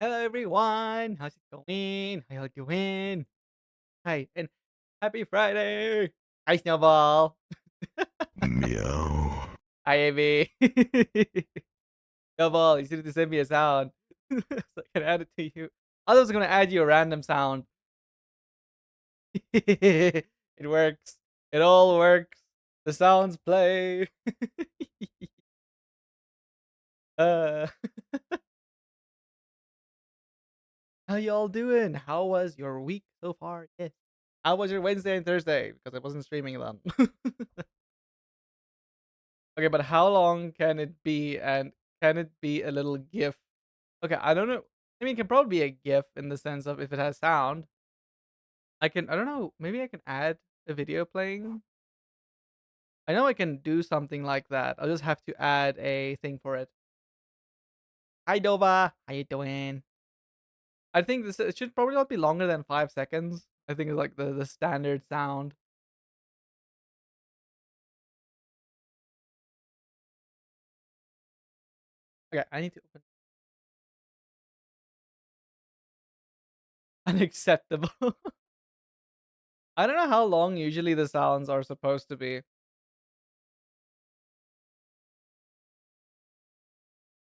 Hello everyone, how's it going? How you doing? Hi, and happy Friday! Hi Snowball. Meow. Hi Amy. Snowball, you need to send me a sound so I can add it to you. I was gonna add you a random sound. It works. It all works. The sounds play. uh, how y'all doing? How was your week so far? Yes. How was your Wednesday and Thursday? Because I wasn't streaming them. Okay, but how long can it be, and can it be a little GIF? Okay, I don't know. I mean, it can probably be a GIF in the sense of if it has sound. I don't know, maybe I can add a video playing. I know I can do something like that. I'll just have to add a thing for it. Hi Dova, how you doing? I think this it should probably not be longer than 5 seconds. I think it's like the standard sound. Okay, I need to open unacceptable. I don't know how long usually the sounds are supposed to be.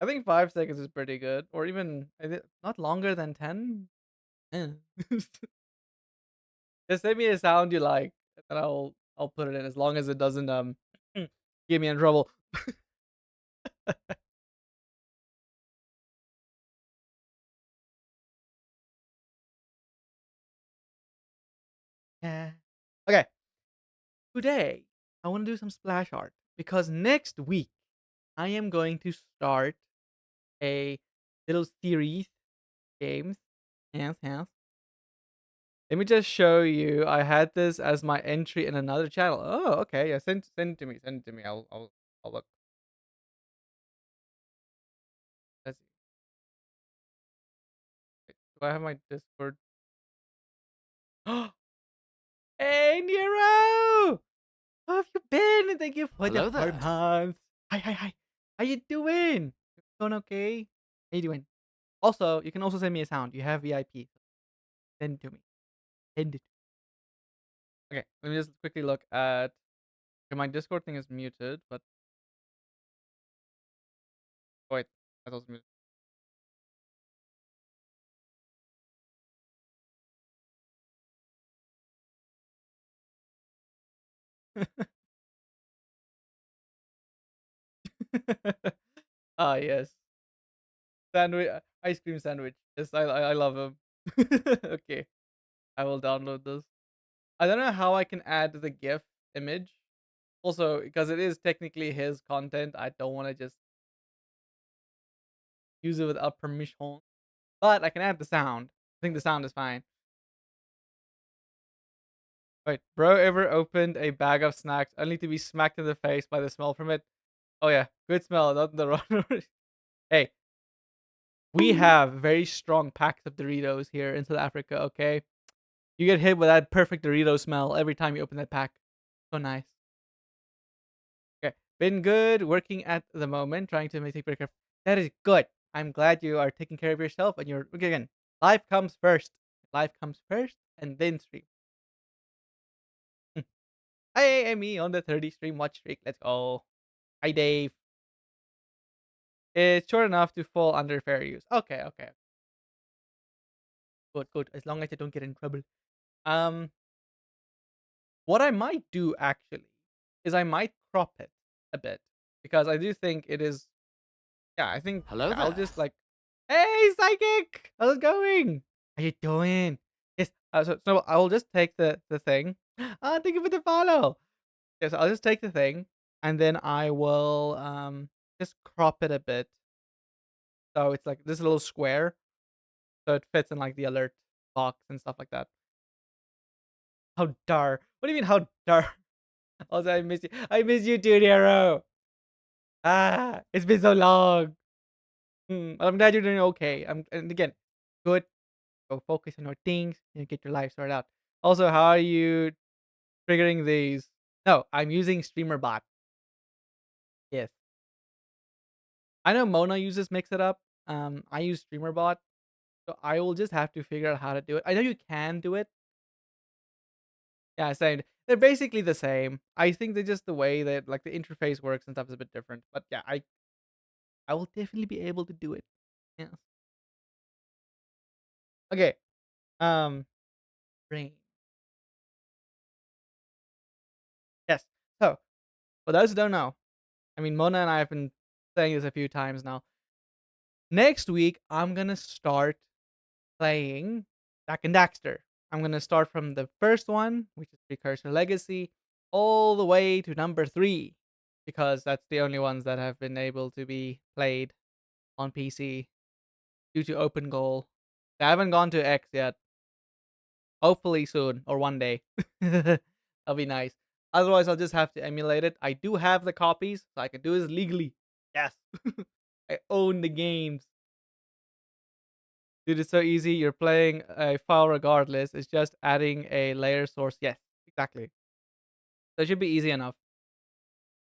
I think 5 seconds is pretty good, or even not longer than 10? Eh. Just send me a sound you like, and I'll put it in as long as it doesn't, get me in trouble. Yeah. Okay, today, I wanna do some splash art, because next week, I am going to start a little series, games. Yes, yes. Let me just show you, I had this as my entry in another channel. Oh, okay, yeah, send it to me, send it to me, I'll look. Let's see. Wait, do I have my Discord? Hey, Nero! How have you been? Thank you for the Hello 4 there. months. Hi, hi, hi. How you doing? Going okay? How you doing? Also, you can also send me a sound. You have VIP. Send it to me. Send it. Okay, let me just quickly look at. Okay, my Discord thing is muted, but oh, wait, that's also muted. Ah, yes. Sandwich, ice cream sandwich. Yes, I love him. Okay, I will download this. I don't know how I can add the GIF image. Also, because it is technically his content, I don't want to just use it without permission. But I can add the sound. I think the sound is fine. Wait, bro ever opened a bag of snacks only to be smacked in the face by the smell from it? Oh yeah, good smell, not the wrong. Hey, we have very strong packs of Doritos here in South Africa, okay? You get hit with that perfect Dorito smell every time you open that pack. So nice. Okay. Been good working at the moment, trying to take care of. That is good. I'm glad you are taking care of yourself and you're okay, again. Life comes first. Life comes first and then stream. Hi, Amy on the 30 stream watch streak. Let's go. Hi, Dave. It's short enough to fall under fair use. Okay, okay. Good, good. As long as I don't get in trouble. Um, what I might do actually is I might crop it a bit because I do think it is. Yeah, I think Hello yeah, I'll there. just like, hey, psychic, how's it going? How you doing? Yes. So I'll just take the thing. Ah, thank you for the follow. Yes, I'll just take the thing and then I will just crop it a bit so it's like this little square so it fits in like the alert box and stuff like that. How dar? What do you mean how dar? Also, I miss you. I miss you too, Nero. Ah, it's been so long. I'm glad you're doing okay. And again, good. Go focus on your things and get your life sorted out. Also, how are you triggering these? No, I'm using StreamerBot. Yes. I know Mona uses Mix It Up. I use StreamerBot. So I will just have to figure out how to do it. I know you can do it. Yeah, same. They're basically the same. I think they're just the way that like the interface works and stuff is a bit different. But yeah, I will definitely be able to do it. Yes. Okay. Um, brain. Yes. So for those who don't know, I mean, Mona and I have been saying this a few times now. Next week, I'm gonna start playing Jack and Daxter. I'm gonna start from the first one, which is Precursor Legacy, all the way to number 3, because that's the only ones that have been able to be played on PC due to Open Goal. They haven't gone to X yet. Hopefully soon or one day. That'll be nice. Otherwise, I'll just have to emulate it. I do have the copies, so I can do this legally. Yes. I own the games. Dude, it's so easy. You're playing a file regardless. It's just adding a layer source. Yes, exactly. So it should be easy enough.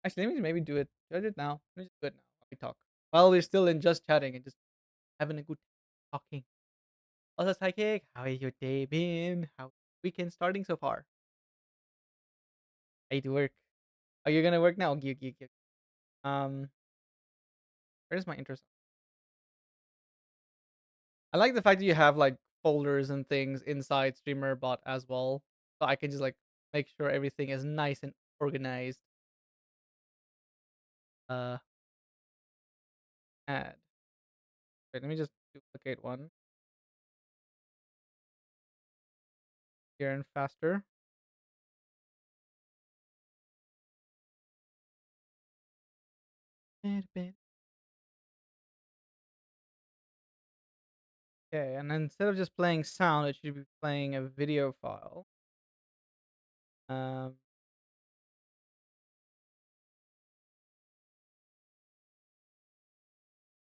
Actually, let me maybe do it. Should I do it now? Let me just do it now while we talk. While we're still in just chatting and just having a good talking. Also, Psychic, how has your day been? How weekend starting so far? I need to work. Oh, you're gonna work now? Okay, okay, okay. Um, where's my intro? I like the fact that you have like folders and things inside StreamerBot as well, so I can just like make sure everything is nice and organized. Uh, add. Wait, let me just duplicate one here and faster. Okay, and instead of just playing sound, it should be playing a video file. Um,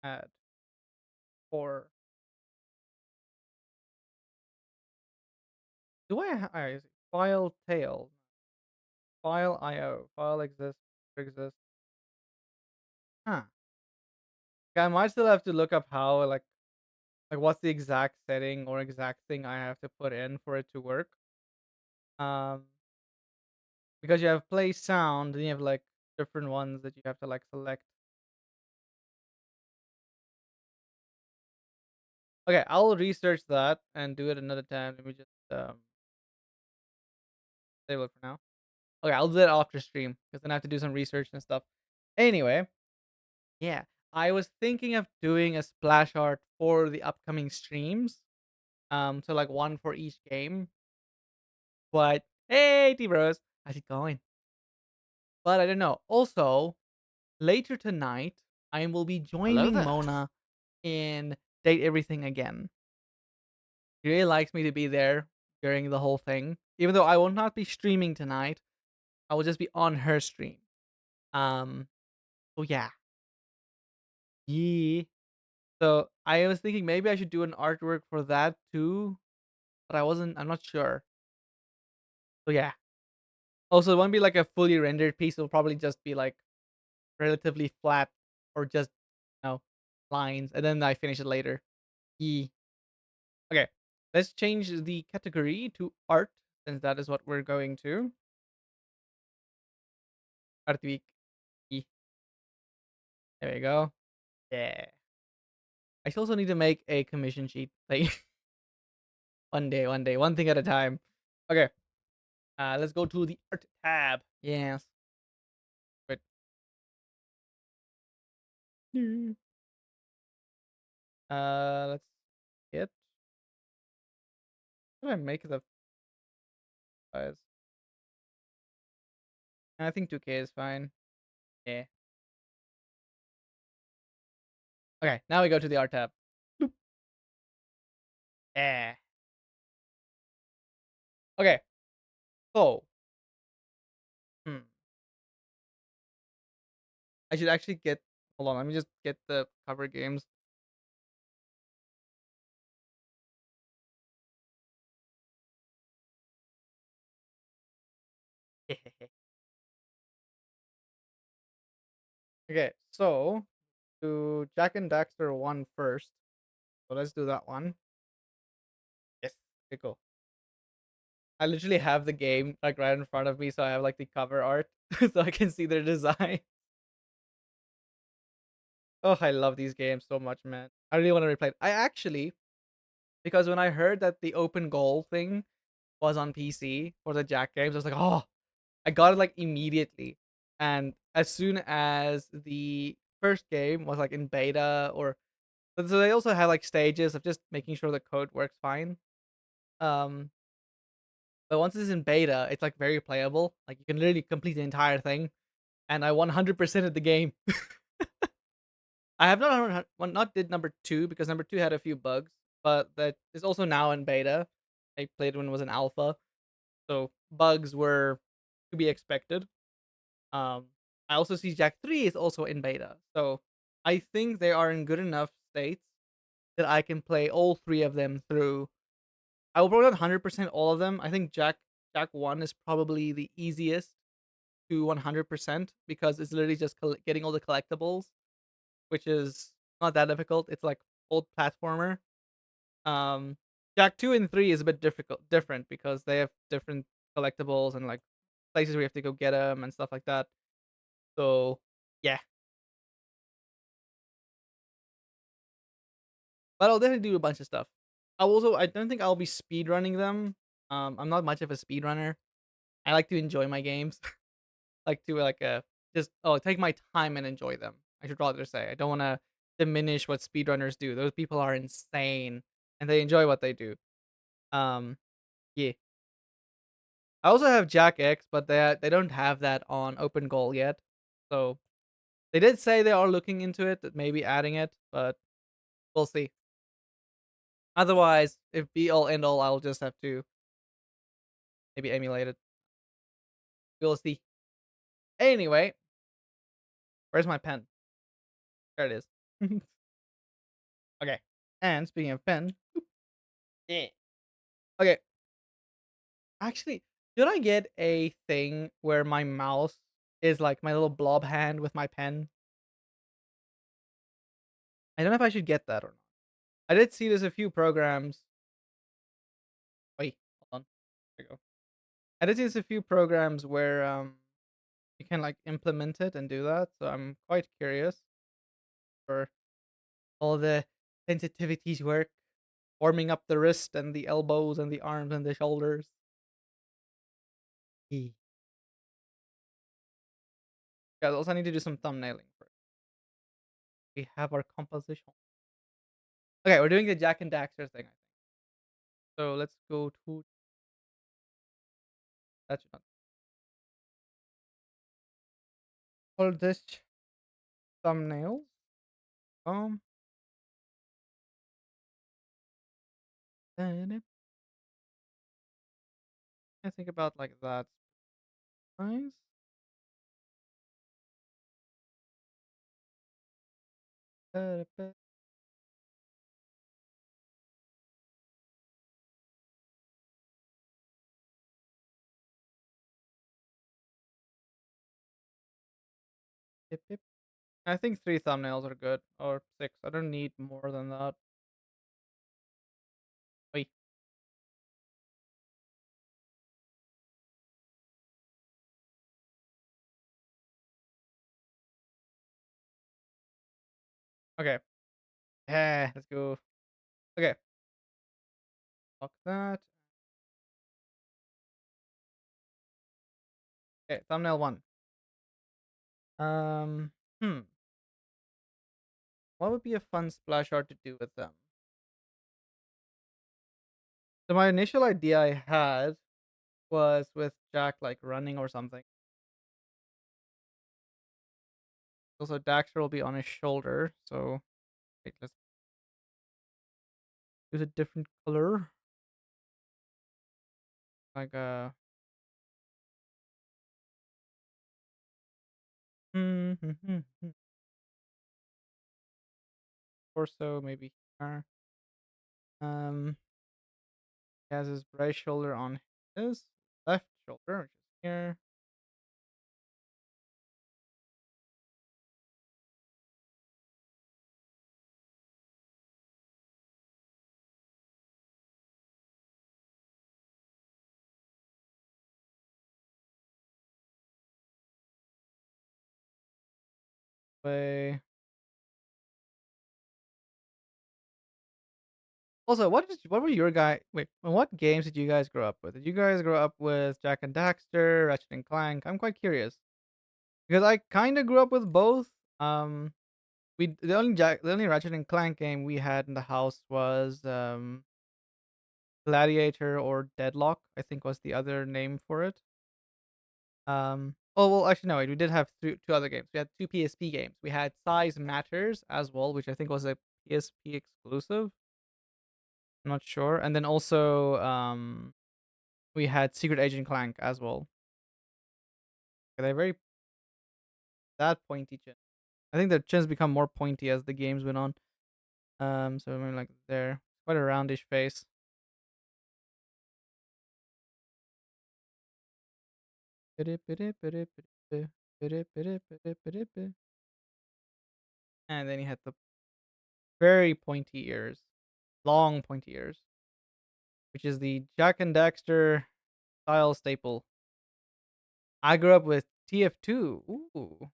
add or do I file tail file IO file exists. Huh. Okay, I might still have to look up how like what's the exact setting or exact thing I have to put in for it to work. Um, because you have play sound, and you have like different ones that you have to like select. Okay, I'll research that and do it another time. Let me just save it for now. Okay, I'll do that after stream because then I have to do some research and stuff. Anyway, yeah, I was thinking of doing a splash art for the upcoming streams. So like one for each game. But hey, T Bros, how's it going? But I don't know. Also, later tonight, I will be Hello joining there. Mona in Date Everything again. She really likes me to be there during the whole thing. Even though I will not be streaming tonight, I will just be on her stream. Um, so yeah. Yeah. So I was thinking maybe I should do an artwork for that too, but I'm not sure. So yeah. Also, it won't be like a fully rendered piece. It'll probably just be like relatively flat or just, lines. And then I finish it later. Yeah. Okay. Let's change the category to art since that is what we're going to. Art week. Yeah. There we go. Yeah. I also need to make a commission sheet. Like one day, one thing at a time. Okay. Let's go to the art tab. Yes. Wait. Let's get. How do I make the size? I think 2K is fine. Yeah. Okay. Now we go to the art tab. Boop. Yeah. Okay. So, hmm. I should actually get. Hold on. Let me just get the cover games. Okay. So, do Jack and Daxter one first. So let's do that one. Okay, cool. I literally have the game like right in front of me, so I have like the cover art, so I can see their design. Oh, I love these games so much, man. I really want to replay it. I actually, because when I heard that the open goal thing was on PC for the Jack games, I was like, oh, I got it like immediately. And as soon as the first game was like in beta, or so they also have like stages of just making sure the code works fine. Um, but once it's in beta, it's like very playable. Like you can literally complete the entire thing, and I 100% of the game. I have not did number two because number two had a few bugs, but that is also now in beta. I played when it was an alpha, so bugs were to be expected. Um, I also see Jack 3 is also in beta, so I think they are in good enough states that I can play all three of them through. I will probably not 100% all of them. I think Jack 1 is probably the easiest to 100% because it's literally just getting all the collectibles, which is not that difficult. It's like old platformer. Um, Jack 2 and 3 is a bit different because they have different collectibles and like places where you have to go get them and stuff like that. So yeah, but I'll definitely do a bunch of stuff. I don't think I'll be speed running them. I'm not much of a speed runner. I like to enjoy my games. Like to like just take my time and enjoy them. I should rather say. I don't want to diminish what speedrunners do. Those people are insane and they enjoy what they do. Um yeah. I also have Jack X, but they don't have that on Open Goal yet. So they did say they are looking into it, maybe adding it, but we'll see. Otherwise, if be all end all, I'll just have to maybe emulate it. We'll see. Anyway, where's my pen? There it is. Okay. And speaking of pen, yeah. Okay. Actually, should I get a thing where my mouse is like my little blob hand with my pen? I don't know if I should get that or not. I did see there's a few programs. Wait, hold on. There we go. I did see there's a few programs where you can like implement it and do that. So I'm quite curious for all the sensitivities work, warming up the wrist and the elbows and the arms and the shoulders. Yeah. Guys, also need to do some thumbnailing first. We have our composition. Okay, we're doing the Jack and Daxter thing, I think. So let's go to that's not all this thumbnails. Um, and I think about like that. Nice. Yep, yep. I think three thumbnails are good, or six. I don't need more than that. Wait. Okay. Yeah, let's go. Okay. Lock that. Okay, thumbnail one. Um, hmm. What would be a fun splash art to do with them? So my initial idea I had was with Jack like running or something. Also, Daxter will be on his shoulder, so wait, let's use a different color. Like torso maybe here. Um, he has his right shoulder on his left shoulder, which is here. Way. Also, what were your guy? Wait, what games did you guys grow up with? Did you guys grow up with Jack and Daxter, Ratchet and Clank? I'm quite curious because I kind of grew up with both. Um, the only Ratchet and Clank game we had in the house was Gladiator or Deadlock, I think was the other name for it. Oh well, actually no, wait, we did have two other games. We had two PSP games. We had Size Matters as well, which I think was a PSP exclusive. I'm not sure. And then also we had Secret Agent Clank as well. They're very that pointy chin. I think their chins become more pointy as the games went on. So I mean like they're quite a roundish face. And then he had the very pointy ears, long pointy ears, which is the Jack and Daxter style staple. I grew up with TF2. Ooh.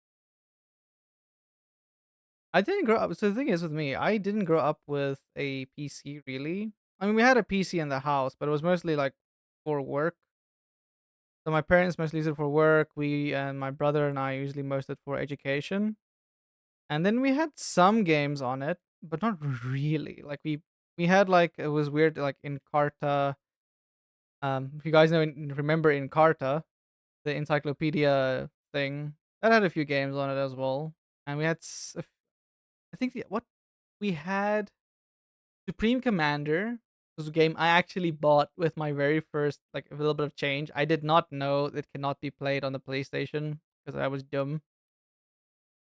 I didn't grow up. So the thing is with me, I didn't grow up with a PC really. I mean, we had a PC in the house, but it was mostly like for work. So my parents mostly used it for work. We and my brother and I usually most it for education. And then we had some games on it, but not really. Like we had like it was weird like in Carta. If you guys remember in Carta, the encyclopedia thing that had a few games on it as well. And we had I think what we had Supreme Commander was a game I actually bought with my very first like a little bit of change. I did not know it cannot be played on the PlayStation because I was dumb.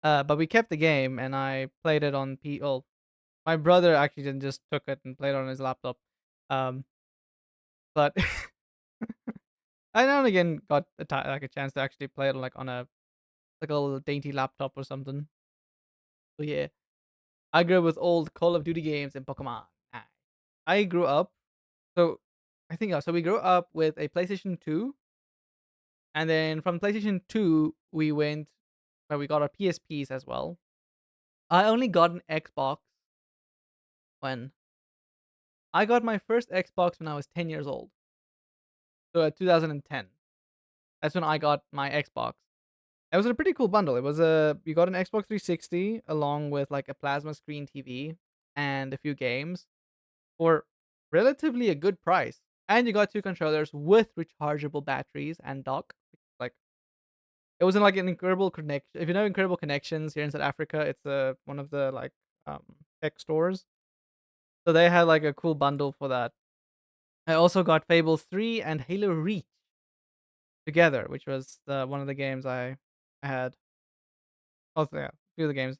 But we kept the game and I played it on P. Oh, my brother actually didn't just took it and played it on his laptop. Um, but I now and again got like a chance to actually play it like on a like a little dainty laptop or something. So yeah, I grew up with old Call of Duty games and Pokemon. I grew up so I think so. We grew up with a PlayStation 2, and then from PlayStation 2 we went where we got our PSPs as well. I only got an Xbox when I got my first Xbox when I was 10 years old. So at 2010, that's when I got my Xbox. It was a pretty cool bundle. It was a you got an Xbox 360 along with like a plasma screen TV and a few games for relatively a good price. And you got two controllers with rechargeable batteries and dock. Like it was in like an incredible connection. If you know Incredible Connections here in South Africa, it's one of the like um tech stores. So they had like a cool bundle for that. I also got Fable 3 and Halo Reach together, which was one of the games I had. Also, yeah, two of the games.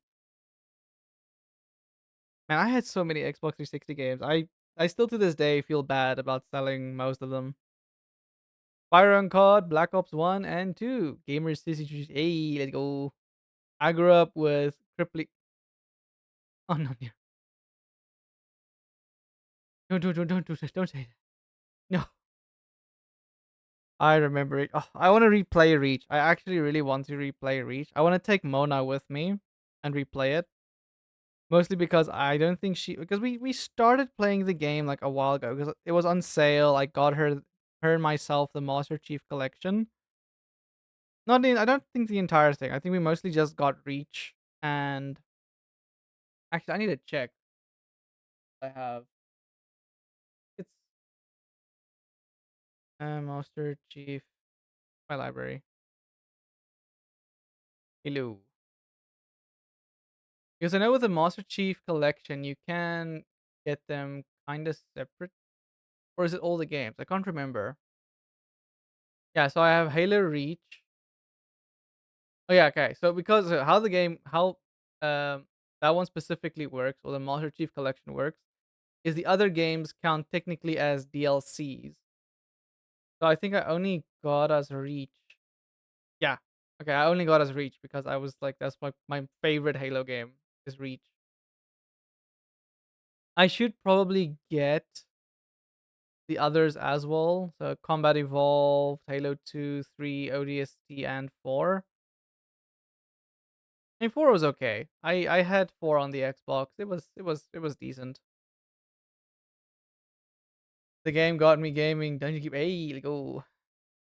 Man, I had so many Xbox 360 games. I still to this day feel bad about selling most of them. Fire on COD, Black Ops 1 and 2. Gamers CCG. Hey, let's go. I grew up with crippling. Oh no, no. Don't say that. No. I remember it. Oh, I want to replay Reach. I actually really want to replay Reach. I want to take Mona with me and replay it. Mostly because I don't think because we started playing the game like a while ago because it was on sale. I got her and myself the Master Chief Collection. Not the I don't think the entire thing. I think we mostly just got Reach and actually I need to check. I have it's Master Chief my library. Hello. Because I know with the Master Chief Collection you can get them kind of separate, or is it all the games? I can't remember. Yeah, so I have Halo Reach. Oh yeah, okay. So because how the game how um that one specifically works, or the Master Chief Collection works, is the other games count technically as DLCs. So I think I only got as Reach. Yeah. Okay, I only got as Reach because I was like that's my favorite Halo game is Reach. I should probably get the others as well. So Combat Evolved, Halo 2, 3, ODST, and 4. And 4 was okay. I had 4 on the Xbox. It was decent. The game got me gaming. Don't you keep hey, like, oh.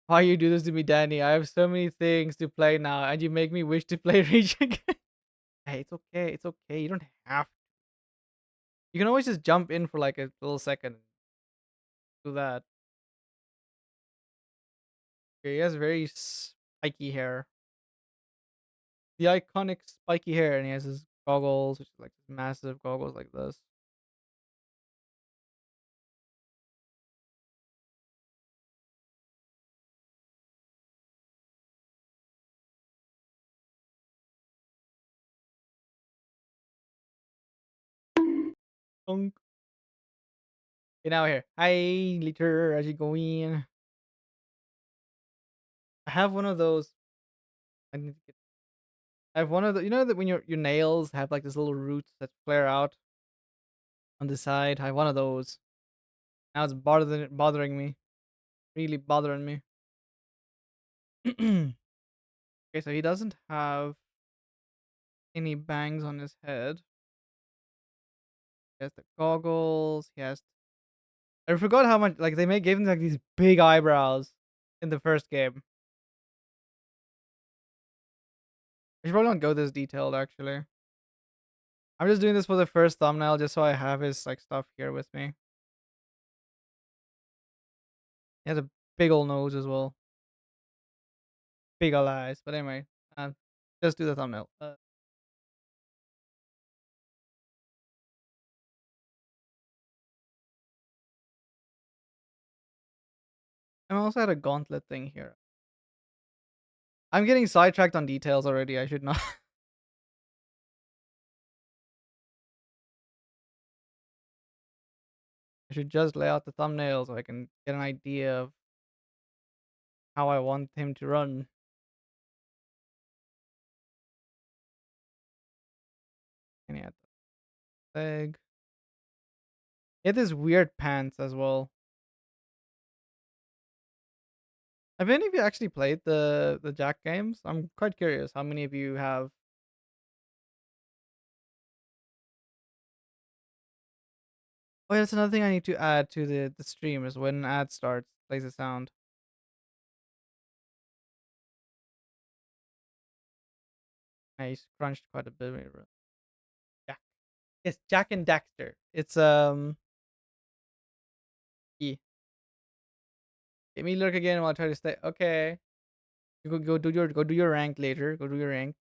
Why you do this to me, Danny? I have so many things to play now, and you make me wish to play Reach again. Hey, it's okay. It's okay. You don't have. You can always just jump in for like a little second and do that. Okay, he has very spiky hair. The iconic spiky hair, and he has his goggles, which is like massive goggles like this. Dunk. Get out here. Hi, later. How's it going? I have one of those. I need to get. I have one of the. You know that when your nails have like this little roots that flare out on the side. I have one of those. Now it's bothering me. Really bothering me. Okay, so he doesn't have any bangs on his head. He has the goggles. He has. I forgot how much. Like gave him like these big eyebrows in the first game. I should probably not go this detailed actually. I'm just doing this for the first thumbnail just so I have his like stuff here with me. He has a big old nose as well. Big ol' eyes. But anyway, just do the thumbnail. I also had a gauntlet thing here. I'm getting sidetracked on details already. I should not. I should just lay out the thumbnail so I can get an idea of how I want him to run. And he had the leg. He had this weird pants as well. Have any of you actually played the Jack games? I'm quite curious. How many of you have? Oh, yeah, that's another thing I need to add to the stream is when an ad starts, plays a sound. Nice, crunched quite a bit. Jack. Yes, Jack and Daxter. It's yeah. Let me look again while I try to stay. Okay. You go do your rank later. Go do your rank.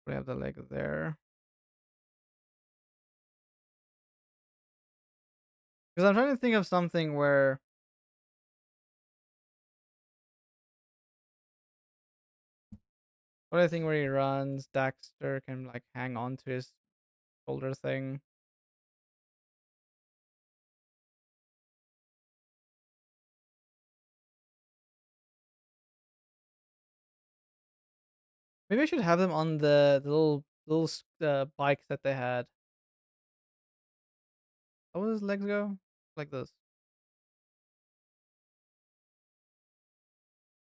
We have the leg there. Because I'm trying to think of something where what I think where he runs, Daxter can like hang on to his shoulder thing. Maybe I should have them on the little bikes that they had. How would his legs go? Like this.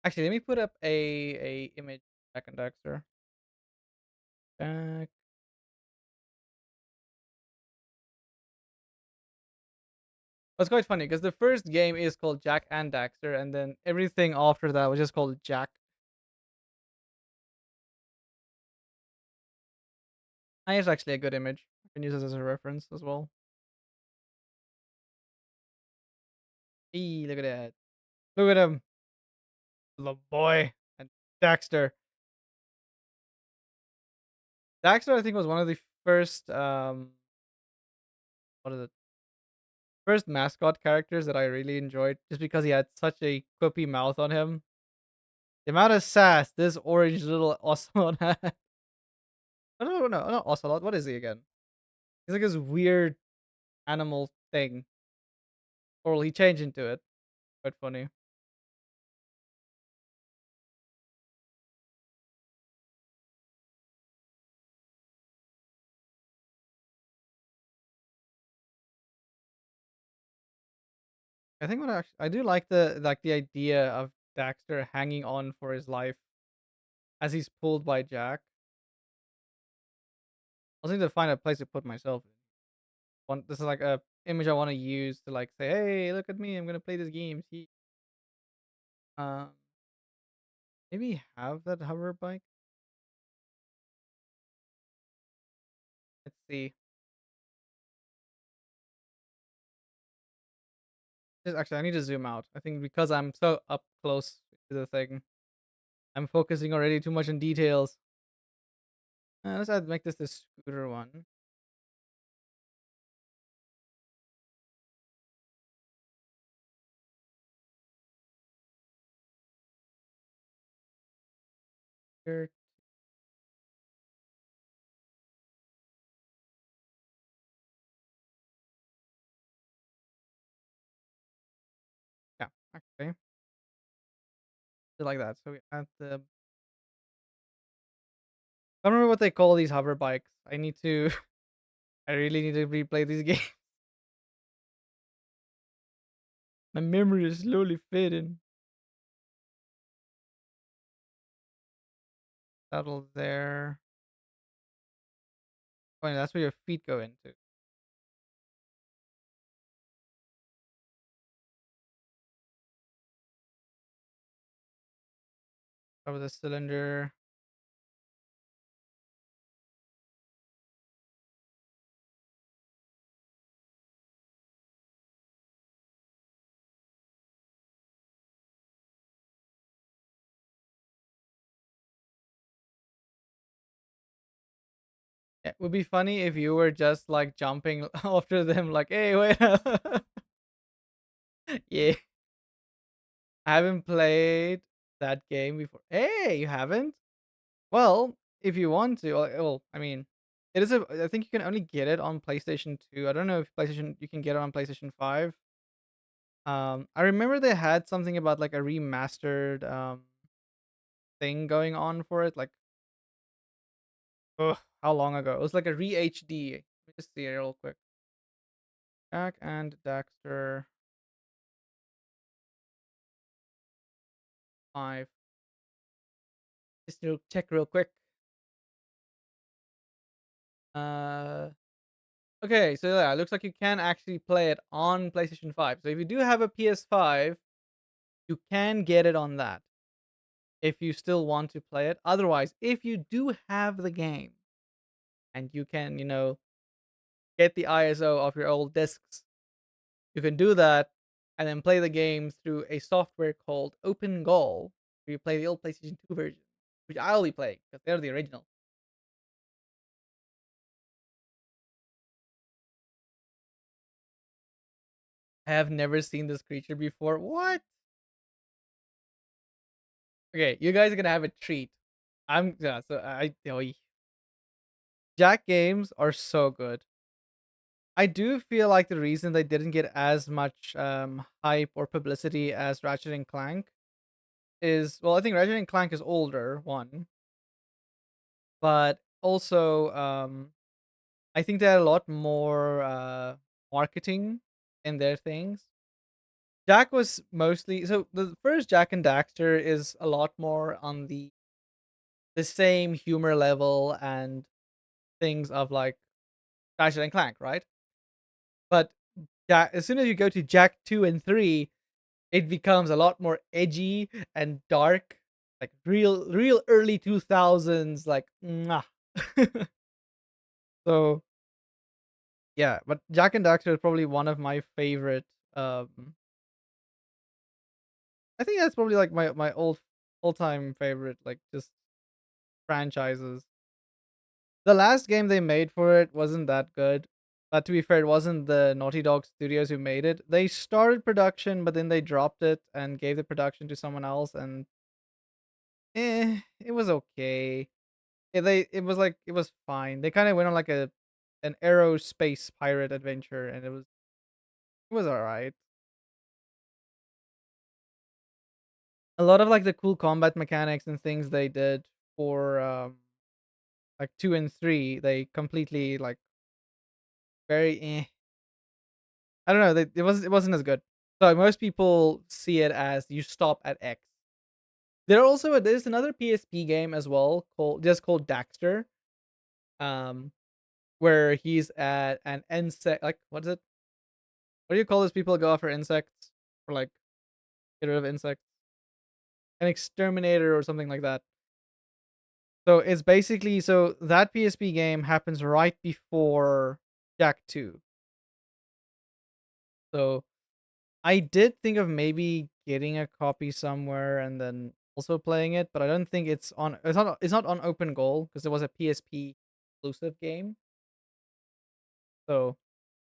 Actually, let me put up a image back on Daxter. Back. It's quite funny because the first game is called Jack and Daxter, and then everything after that was just called Jack. And it's actually a good image. I can use this as a reference as well. Eee, look at that. Look at him. The boy. And Daxter. Daxter, I think, was one of the first what is it? First mascot characters that I really enjoyed just because he had such a quippy mouth on him. The amount of sass this orange little ocelot had. I don't know, not ocelot. What is he again? He's like this weird animal thing. Or he changed into it. Quite funny. I think I do like the idea of Daxter hanging on for his life as he's pulled by Jack. I need to find a place to put myself in. This is like a image I want to use to like say, "Hey, look at me! I'm gonna play this game." See, um, maybe have that hover bike. Let's see. Actually, I need to zoom out. I think because I'm so up close to the thing, I'm focusing already too much on details. Make this the scooter one. Here, yeah, actually, just like that. So we add the. I don't remember what they call these hover bikes. I need to. I really need to replay these games. My memory is slowly fading. Saddle there. Oh, yeah, that's where your feet go into. Cover the cylinder. It would be funny if you were just like jumping after them, like, "Hey, wait!" Yeah, I haven't played that game before. Hey, you haven't? Well, if you want to, well, I mean, it is a. I think you can only get it on PlayStation 2. I don't know if PlayStation you can get it on PlayStation 5. I remember they had something about like a remastered thing going on for it. Like, ugh, how long ago? It was like a re HD. Let me just see it real quick. Jack and Daxter 5. Just to check real quick. Uh, okay, so yeah, it looks like you can actually play it on PlayStation 5. So if you do have a PS5, you can get it on that if you still want to play it. Otherwise, if you do have the game and you can, get the ISO of your old discs, you can do that and then play the game through a software called OpenGOAL, where you play the old PlayStation 2 version, which I'll be playing because they're the original. I have never seen this creature before. What? Okay, you guys are gonna have a treat. Yeah, so Jack games are so good. I do feel like the reason they didn't get as much hype or publicity as Ratchet and Clank is, well, I think Ratchet and Clank is older, one, but also I think they had a lot more marketing in their things. Jack was mostly, so the first Jack and Daxter is a lot more on the same humor level and things of like Ratchet and Clank, right? But as soon as you go to Jack 2 and 3, it becomes a lot more edgy and dark, like real early 2000s, like mwah. So yeah, but Jack and Daxter is probably one of my favorite. Um, I think that's probably like my all time favorite, like just franchises. The last game they made for it wasn't that good. But to be fair, it wasn't the Naughty Dog Studios who made it. They started production, but then they dropped it and gave the production to someone else, and it was okay. It was like it was fine. They kind of went on like an aerospace pirate adventure, and it was alright. A lot of like the cool combat mechanics and things they did for like 2 and 3, they completely like very I don't know. It wasn't as good. So most people see it as you stop at X. There's another PSP game as well called Daxter. Um, where he's at an insect, like, what is it? What do you call those people that go after insects or like get rid of insects? An exterminator or something like that. So it's basically, so that PSP game happens right before Jack 2. So I did think of maybe getting a copy somewhere and then also playing it, but I don't think it's not on open goal because it was a PSP exclusive game. So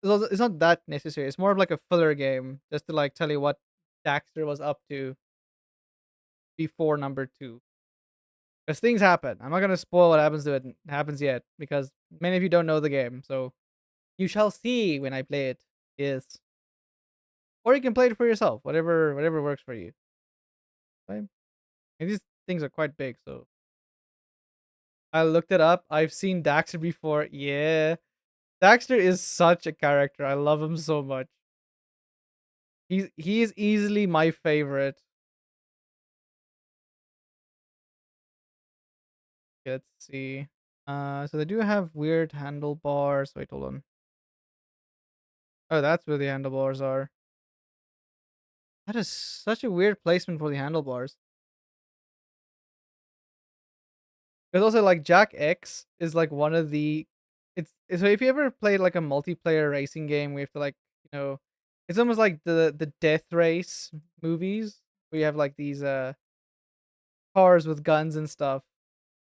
it's not that necessary. It's more of like a filler game just to like tell you what Daxter was up to before number 2. Because things happen. I'm not gonna spoil what happens yet because many of you don't know the game. So you shall see when I play it. Yes, or you can play it for yourself. Whatever works for you. Right? And these things are quite big. So I looked it up. I've seen Daxter before. Yeah, Daxter is such a character. I love him so much. He is easily my favorite. Let's see. So they do have weird handlebars. Wait, hold on. Oh, that's where the handlebars are. That is such a weird placement for the handlebars. Because also like Jack X is like one of the so if you ever played like a multiplayer racing game, we have to like, it's almost like the Death Race movies where you have like these cars with guns and stuff.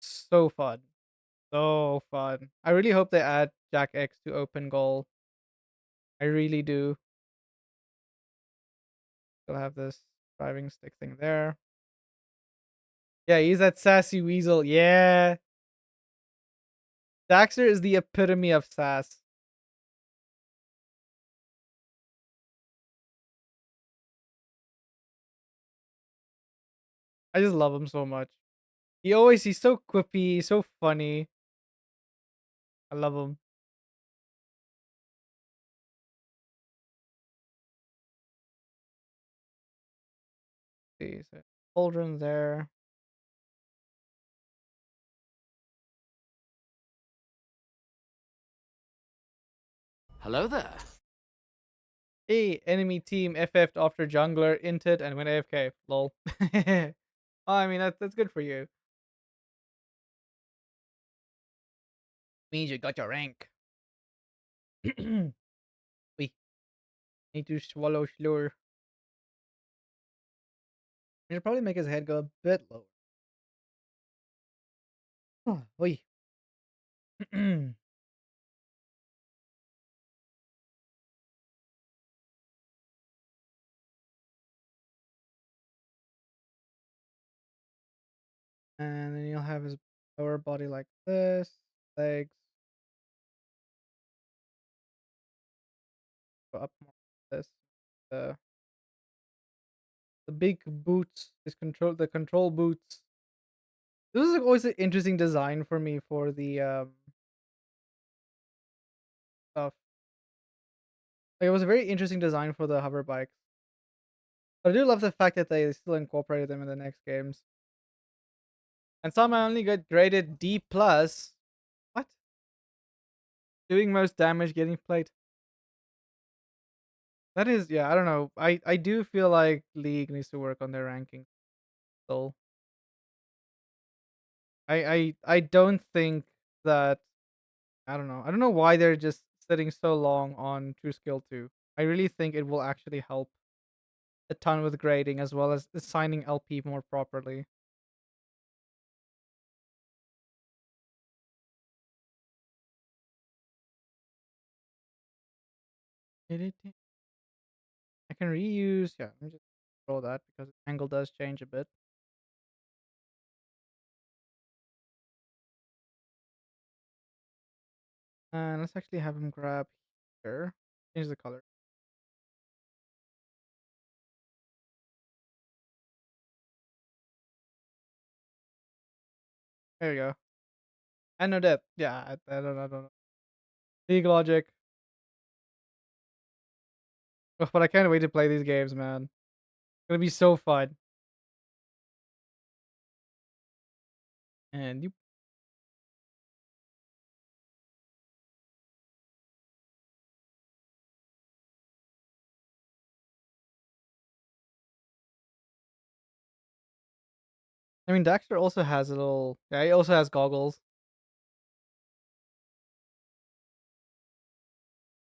So fun. So fun. I really hope they add Jack X to open goal. I really do. Still have this driving stick thing there. Yeah, he's that sassy weasel. Yeah. Daxter is the epitome of sass. I just love him so much. He's so quippy, so funny. I love him. See, so children there. Hello there. Hey, enemy team FF'd after jungler inted and went AFK. Lol. Well, I mean that's good for you. Means you got your rank. We need to swallow slower. It'll probably make his head go a bit lower. Oi. And then you'll have his lower body like this, legs go up more like this. The big boots, the control boots. This is like always an interesting design for me for the stuff. Like, it was a very interesting design for the hover bikes. But I do love the fact that they still incorporated them in the next games. And some I only got graded D plus. What? Doing most damage, getting played. That is, yeah, I don't know. I do feel like League needs to work on their ranking. So I don't think that, I don't know. I don't know why they're just sitting so long on True Skill 2. I really think it will actually help a ton with grading as well as assigning LP more properly. I can reuse. Yeah, let me just roll that because the angle does change a bit. And let's actually have him grab here. Change the color. There you go. I know that. Yeah, I don't know. League logic. Oh, but I can't wait to play these games, man. It's gonna be so fun. And you I mean, Daxter also has a little yeah, he also has goggles.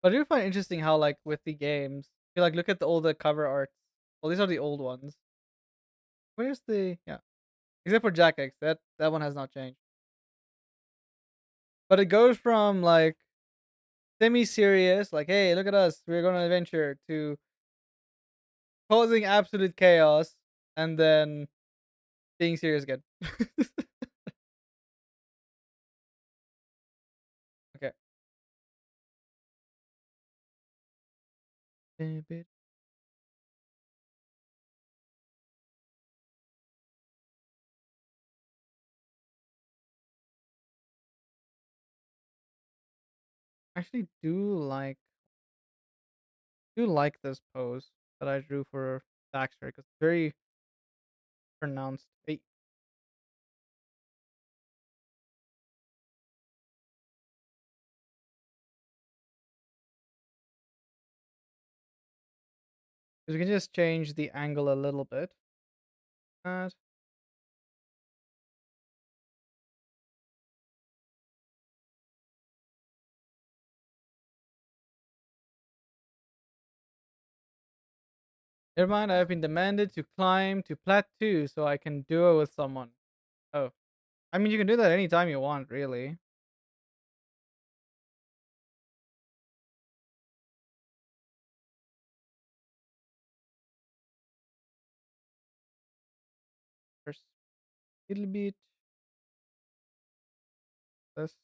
But I do find interesting how, like, with the games, you like look at all the cover arts. Well, these are the old ones. Where's the yeah? Except for Jack X, that one has not changed. But it goes from like semi-serious, like, "Hey, look at us, we're going on an adventure," to causing absolute chaos, and then being serious again. Okay. I actually do like this pose that I drew for Daxter because it's very pronounced. Hey, 'cause we can just change the angle a little bit. Uh, Never mind, I have been demanded to climb to Plat 2 so I can duo with someone. Oh. I mean, you can do that anytime you want, really. First, little bit this,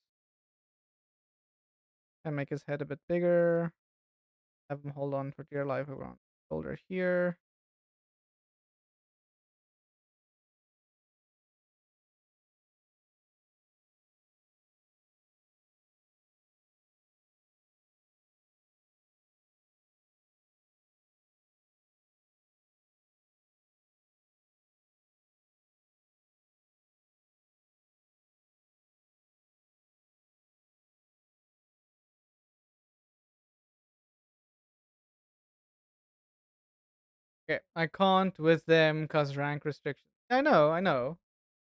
and make his head a bit bigger. Have him hold on for dear life around shoulder here. Okay, I can't with them cause rank restrictions. I know, I know.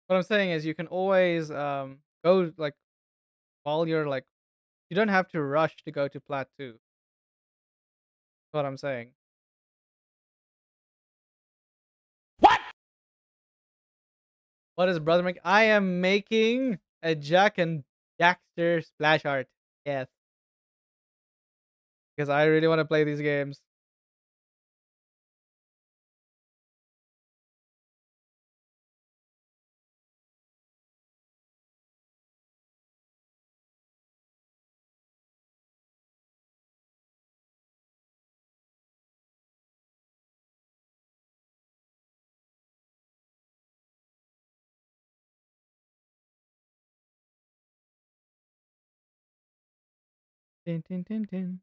What I'm saying is you can always go like while you're like you don't have to rush to go to Plat 2. What I'm saying. What is brother make? I am making a Jack and Daxter splash art. Yes, because I really want to play these games. Tin, tin, tin, tin.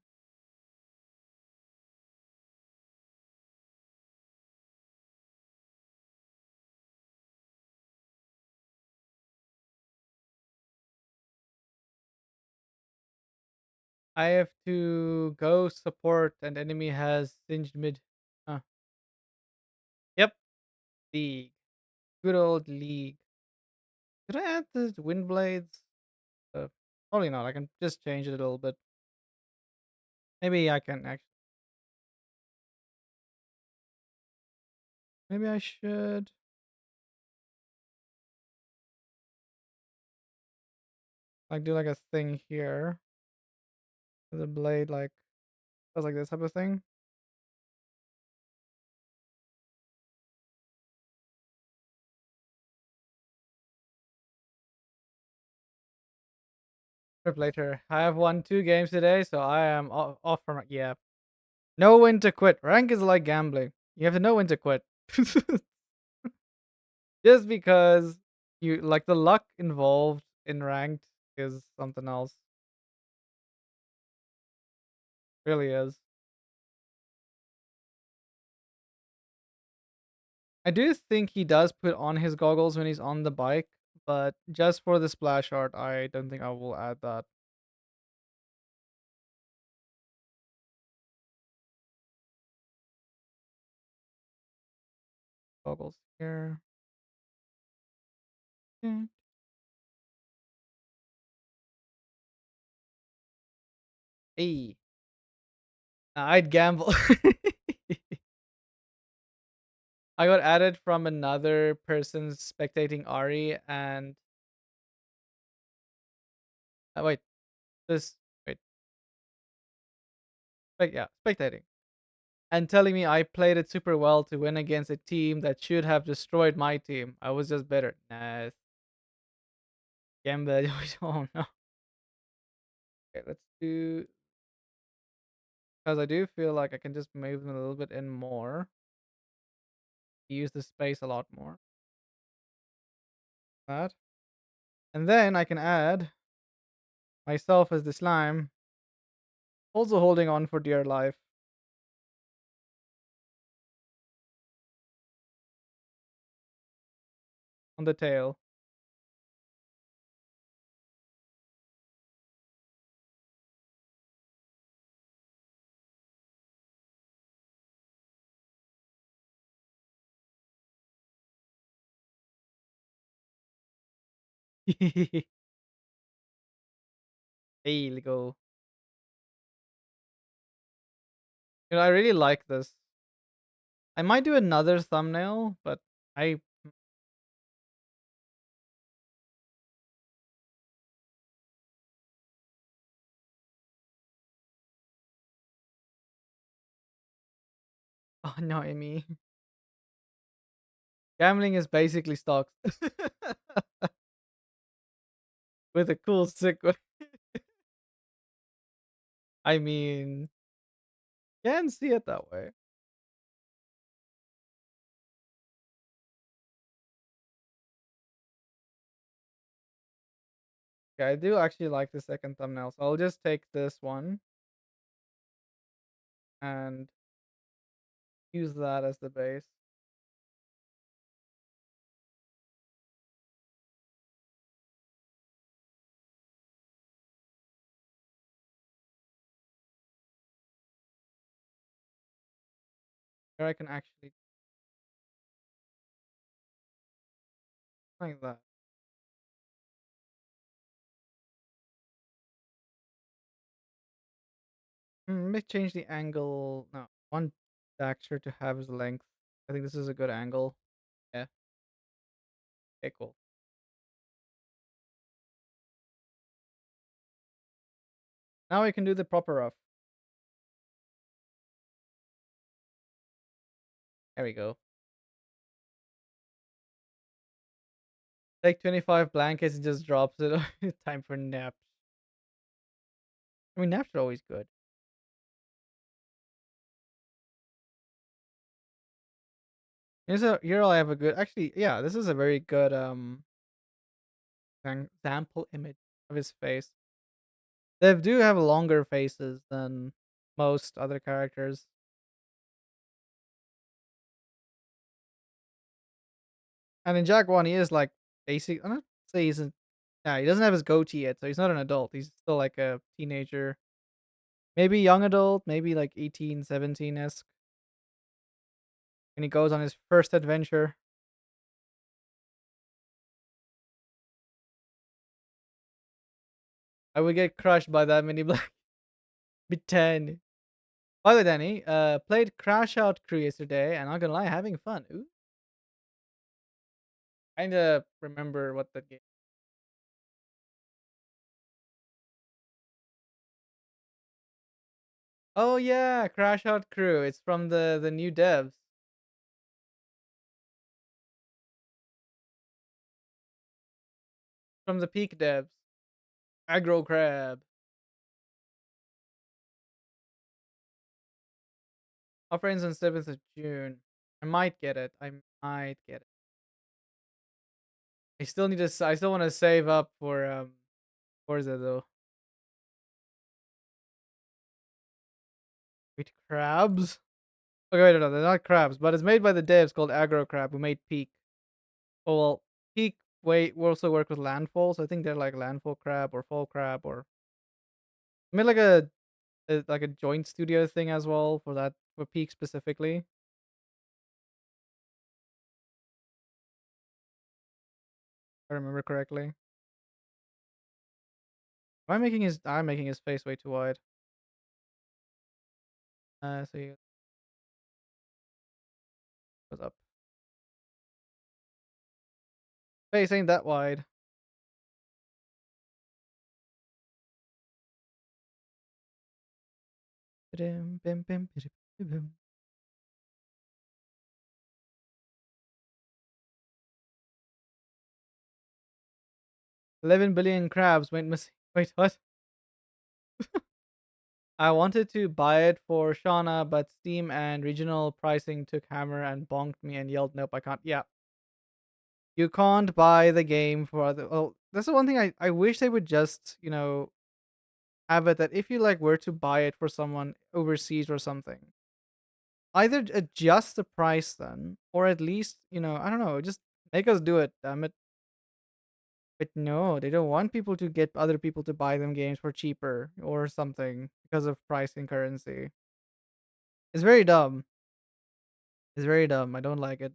I have to go support an enemy has singed mid. Huh. Yep, League. Good old League. Did I add the wind blades? Probably not. I can just change it a little bit. Maybe I can actually. Maybe I should like do like a thing here. With a blade like does like this type of thing. Trip later. I have won 2 games today, so I am off from it. Yeah. Know when to quit. Rank is like gambling. You have to know when to quit. Just because you like the luck involved in ranked is something else. Really is. I do think he does put on his goggles when he's on the bike, but just for the splash art, I don't think I will add that. Goggles here. Mm. Hey, I'd gamble. I got added from another person spectating Ari, and wait, this wait, yeah, spectating, and telling me I played it super well to win against a team that should have destroyed my team. I was just better. Nice. Gamble. Oh no. Okay, let's do, because I do feel like I can just move them a little bit in more. Use the space a lot more. That. And then I can add myself as the slime, also holding on for dear life on the tail. Hey, let go. I really like this. I might do another thumbnail, but I oh no, Amy. Gambling is basically stocks with a cool sick. I mean, can see it that way. Okay, I do actually like the second thumbnail, so I'll just take this one and use that as the base. Here I can actually like that. May change the angle. No, I want Daxter to have his length. I think this is a good angle. Yeah. Okay, cool. Now we can do the proper rough. There we go. Take 25 blankets and just drops it. Time for naps. I mean, naps are always good. Here I have a good. Actually, yeah, this is a very good example image of his face. They do have longer faces than most other characters. And in Jack 1, he is like basic. I don't say he's an. Yeah, he doesn't have his goatee yet, so he's not an adult. He's still like a teenager. Maybe young adult, maybe like 18, 17 esque. And he goes on his first adventure. I would get crushed by that many black. Be 10. By the way, Danny, played Crash Out Crew yesterday, and not gonna lie, having fun. Ooh. Kinda remember what the game. Oh yeah, Crash Out Crew. It's from the new devs, from the peak devs. Aggro Crab. Offerings on 7th of June. I might get it. I might get it. I still need to. I still want to save up for Forza though. Wait, crabs? Okay, wait, no, they're not crabs, but it's made by the devs called Aggro Crab who made Peak. Oh, well, Peak wait we also work with Landfall, so I think they're like Landfall Crab or Fall Crab or made like a joint studio thing as well for that for Peak specifically, if I remember correctly. I'm making his face way too wide. So he goes up. Face ain't that wide. 11 billion crabs went missing. Wait, what? I wanted to buy it for Shauna, but Steam and regional pricing took hammer and bonked me and yelled, "Nope, I can't." Yeah, you can't buy the game for other. Well, that's the one thing I wish they would just have it that if you like were to buy it for someone overseas or something, either adjust the price then, or at least I don't know, just make us do it. Damn it! But no, they don't want people to get other people to buy them games for cheaper or something because of pricing currency. It's very dumb. It's very dumb. I don't like it.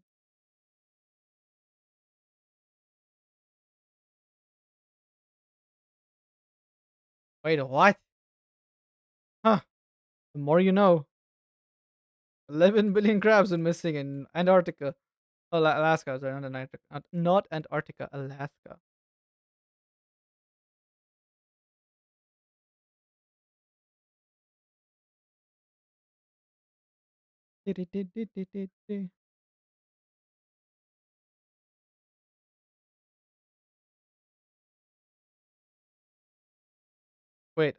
Wait, what? Huh. The more you know. 11 billion crabs are missing in Antarctica. Oh, Alaska, sorry, not Antarctica. Not Antarctica, Alaska. Wait,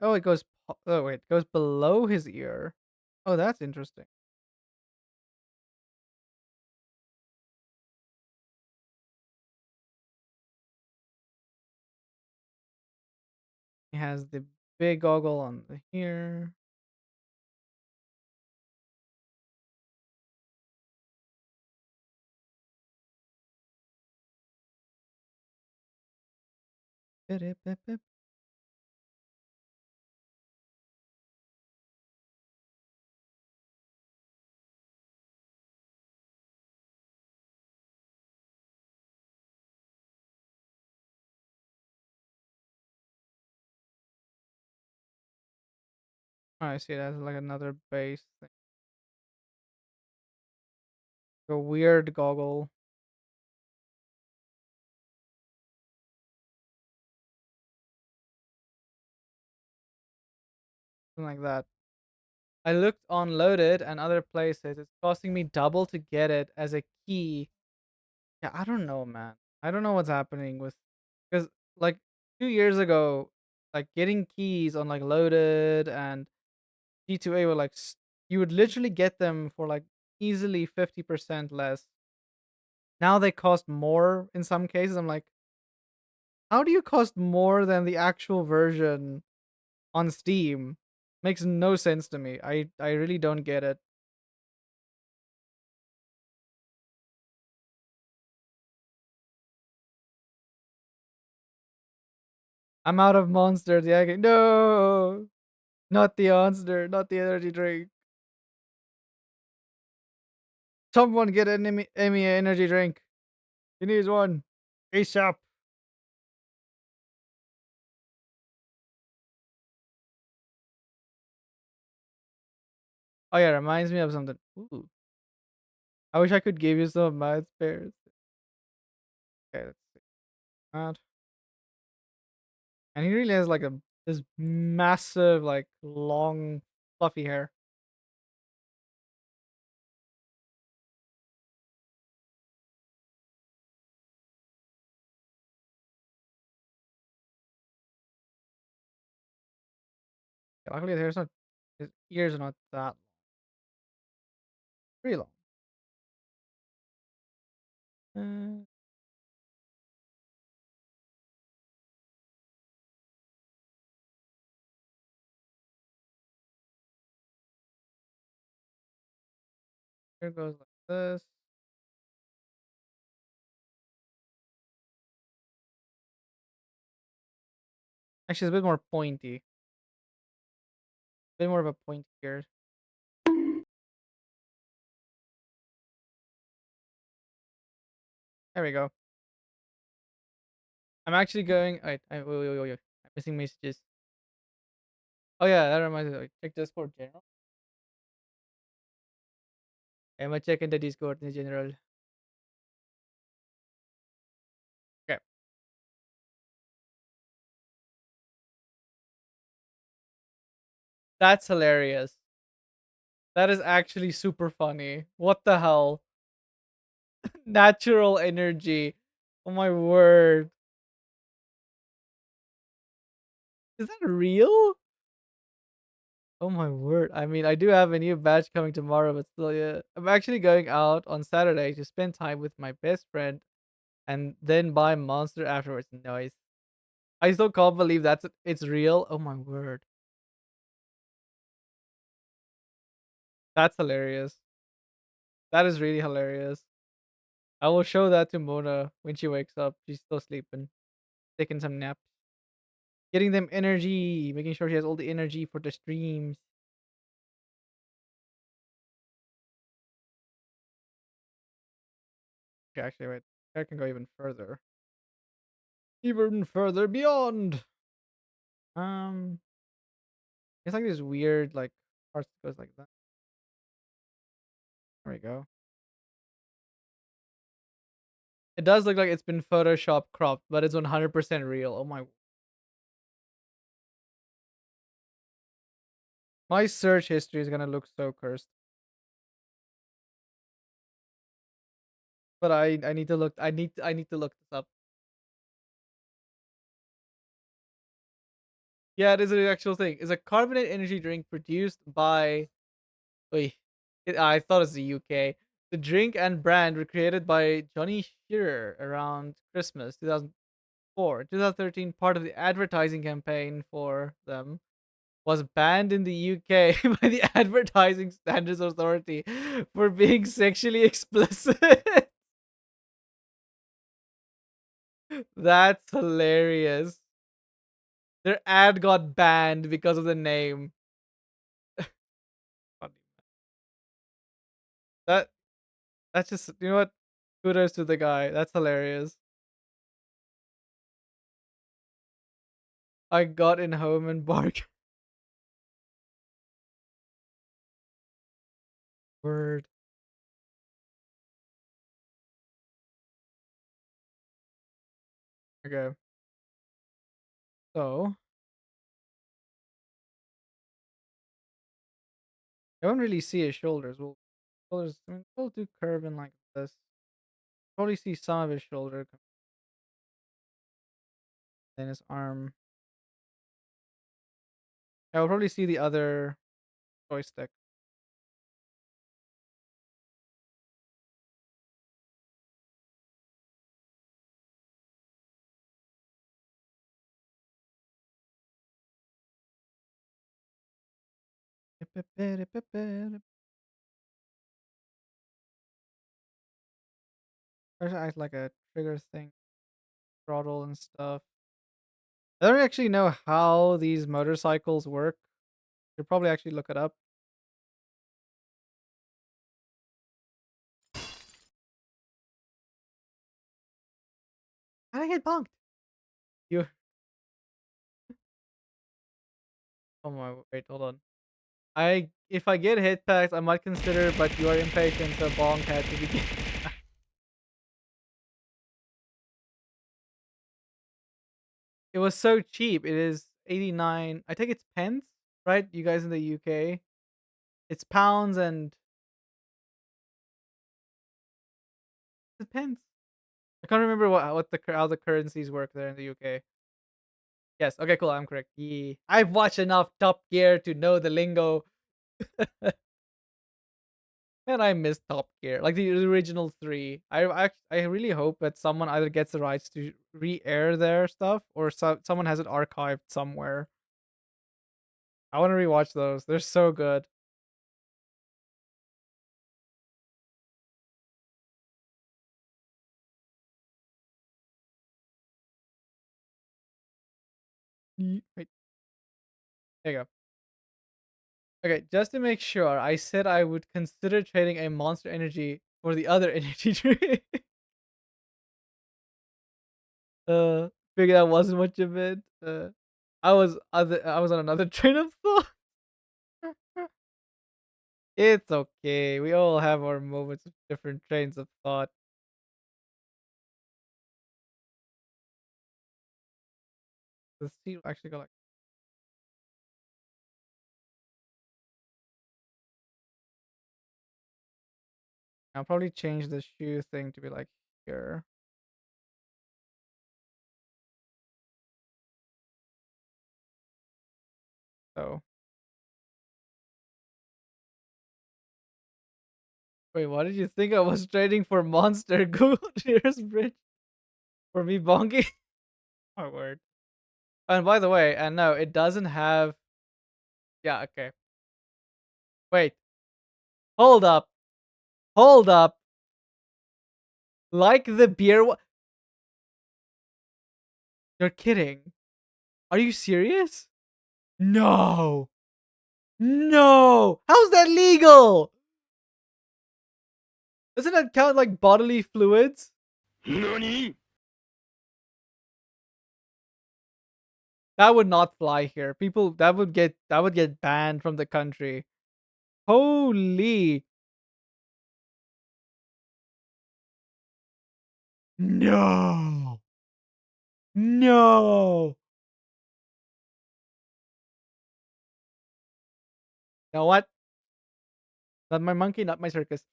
oh, it goes. Oh, wait, it goes below his ear. Oh, that's interesting. He has the big goggle on the here. Oh, I see. That's like another base thing. A weird goggle, something like that. I looked on Loaded and other places. It's costing me double to get it as a key. Yeah, I don't know, man. I don't know what's happening with because like 2 years ago, like getting keys on like Loaded and G2A were like you would literally get them for like easily 50% less. Now they cost more in some cases. I'm like, how do you cost more than the actual version on Steam? Makes no sense to me. I really don't get it. I'm out of monsters. Yeah, no, not the monster, not the energy drink. Someone get an Emmy energy drink. He needs one. ASAP. Oh yeah, reminds me of something. Ooh, I wish I could give you some of my spares. Okay, let's see. That. And he really has like this massive, like long, fluffy hair. Yeah, luckily his ears are not that pretty long. Uh, Here goes like this. Actually, it's a bit more pointy. A bit more of a point here. There we go. I'm actually going. Wait. I'm missing messages. Oh yeah, that reminds me. Check Discord general. I'm gonna check in the Discord in general. Okay, that's hilarious. That is actually super funny. What the hell? Natural energy. Oh my word. Is that real? Oh my word. I mean, I do have a new batch coming tomorrow, but still, yeah. I'm actually going out on Saturday to spend time with my best friend and then buy Monster afterwards. Nice. I still can't believe it's real. Oh my word. That's hilarious. That is really hilarious. I will show that to Mona when she wakes up. She's still sleeping, taking some naps, getting them energy, making sure she has all the energy for the streams. Okay, actually, wait. I can go even further. Even further beyond. Um, it's like this weird like parts that goes like that. There we go. It does look like it's been Photoshop cropped, but it's 100% real. Oh my search history is gonna look so cursed. But I need to look. I need to look this up. Yeah, it is an actual thing. It's a carbonated energy drink produced by. Wait, I thought it was the UK. The drink and brand were created by Johnny Shearer around Christmas 2004. 2013, part of the advertising campaign for them, was banned in the UK by the Advertising Standards Authority for being sexually explicit. That's hilarious. Their ad got banned because of the name. Funny. That that's just, you know what? Kudos to the guy. That's hilarious. I got in home and bark. Word. Okay. So I don't really see his shoulders. Well, shoulders. I mean, we'll do curving like this. Probably see some of his shoulder, then his arm. I will probably see the other joystick. There's like a trigger thing, throttle and stuff. I don't actually know how these motorcycles work. Should probably actually look it up. How did I get bonked? You. Oh my. Wait. Hold on. If I get hit packs, I might consider. But you are impatient, so bonk had to begin. It was so cheap. It is 89. I think it's pence, right? You guys in the UK, it's pounds and it's pence. I can't remember how the currencies work there in the UK. Yes. Okay. Cool. I'm correct. Yeah. I've watched enough Top Gear to know the lingo. And I miss Top Gear, like the original three. I really hope that someone either gets the rights to re-air their stuff or someone has it archived somewhere. I want to rewatch those. They're so good. Wait, there you go. Okay, just to make sure, I said I would consider trading a Monster Energy for the other energy drink. uh, Figure that wasn't what you meant. I was on another train of thought. It's okay. We all have our moments of different trains of thought. The seat actually go like I'll probably change the shoe thing to be like here. So wait, what did you think I was trading for Monster? Google Tears Bridge for me bonking? My word. And by the way, and no, it doesn't have. Yeah, okay. Wait, hold up, hold up. Like the beer. You're kidding? Are you serious? No, no. How's that legal? Doesn't that count like bodily fluids? NANI? That would not fly here. People that would get banned from the country. Holy no. No. You know what? Not my monkey, not my circus.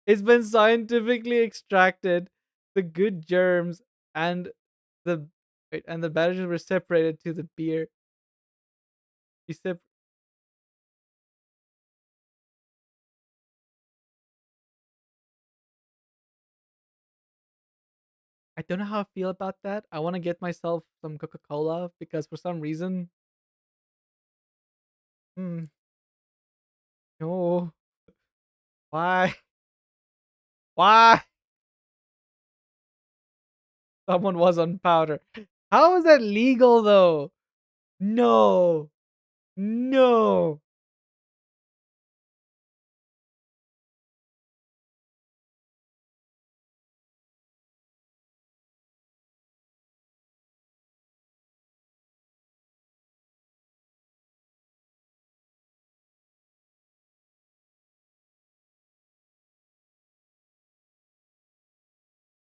It's been scientifically extracted. The good germs and the wait, and the beverages were separated to the beer. You sep- I don't know how I feel about that. I want to get myself some Coca-Cola because for some reason, hmm, no, why, why? Someone was on powder. How is that legal though? No, no.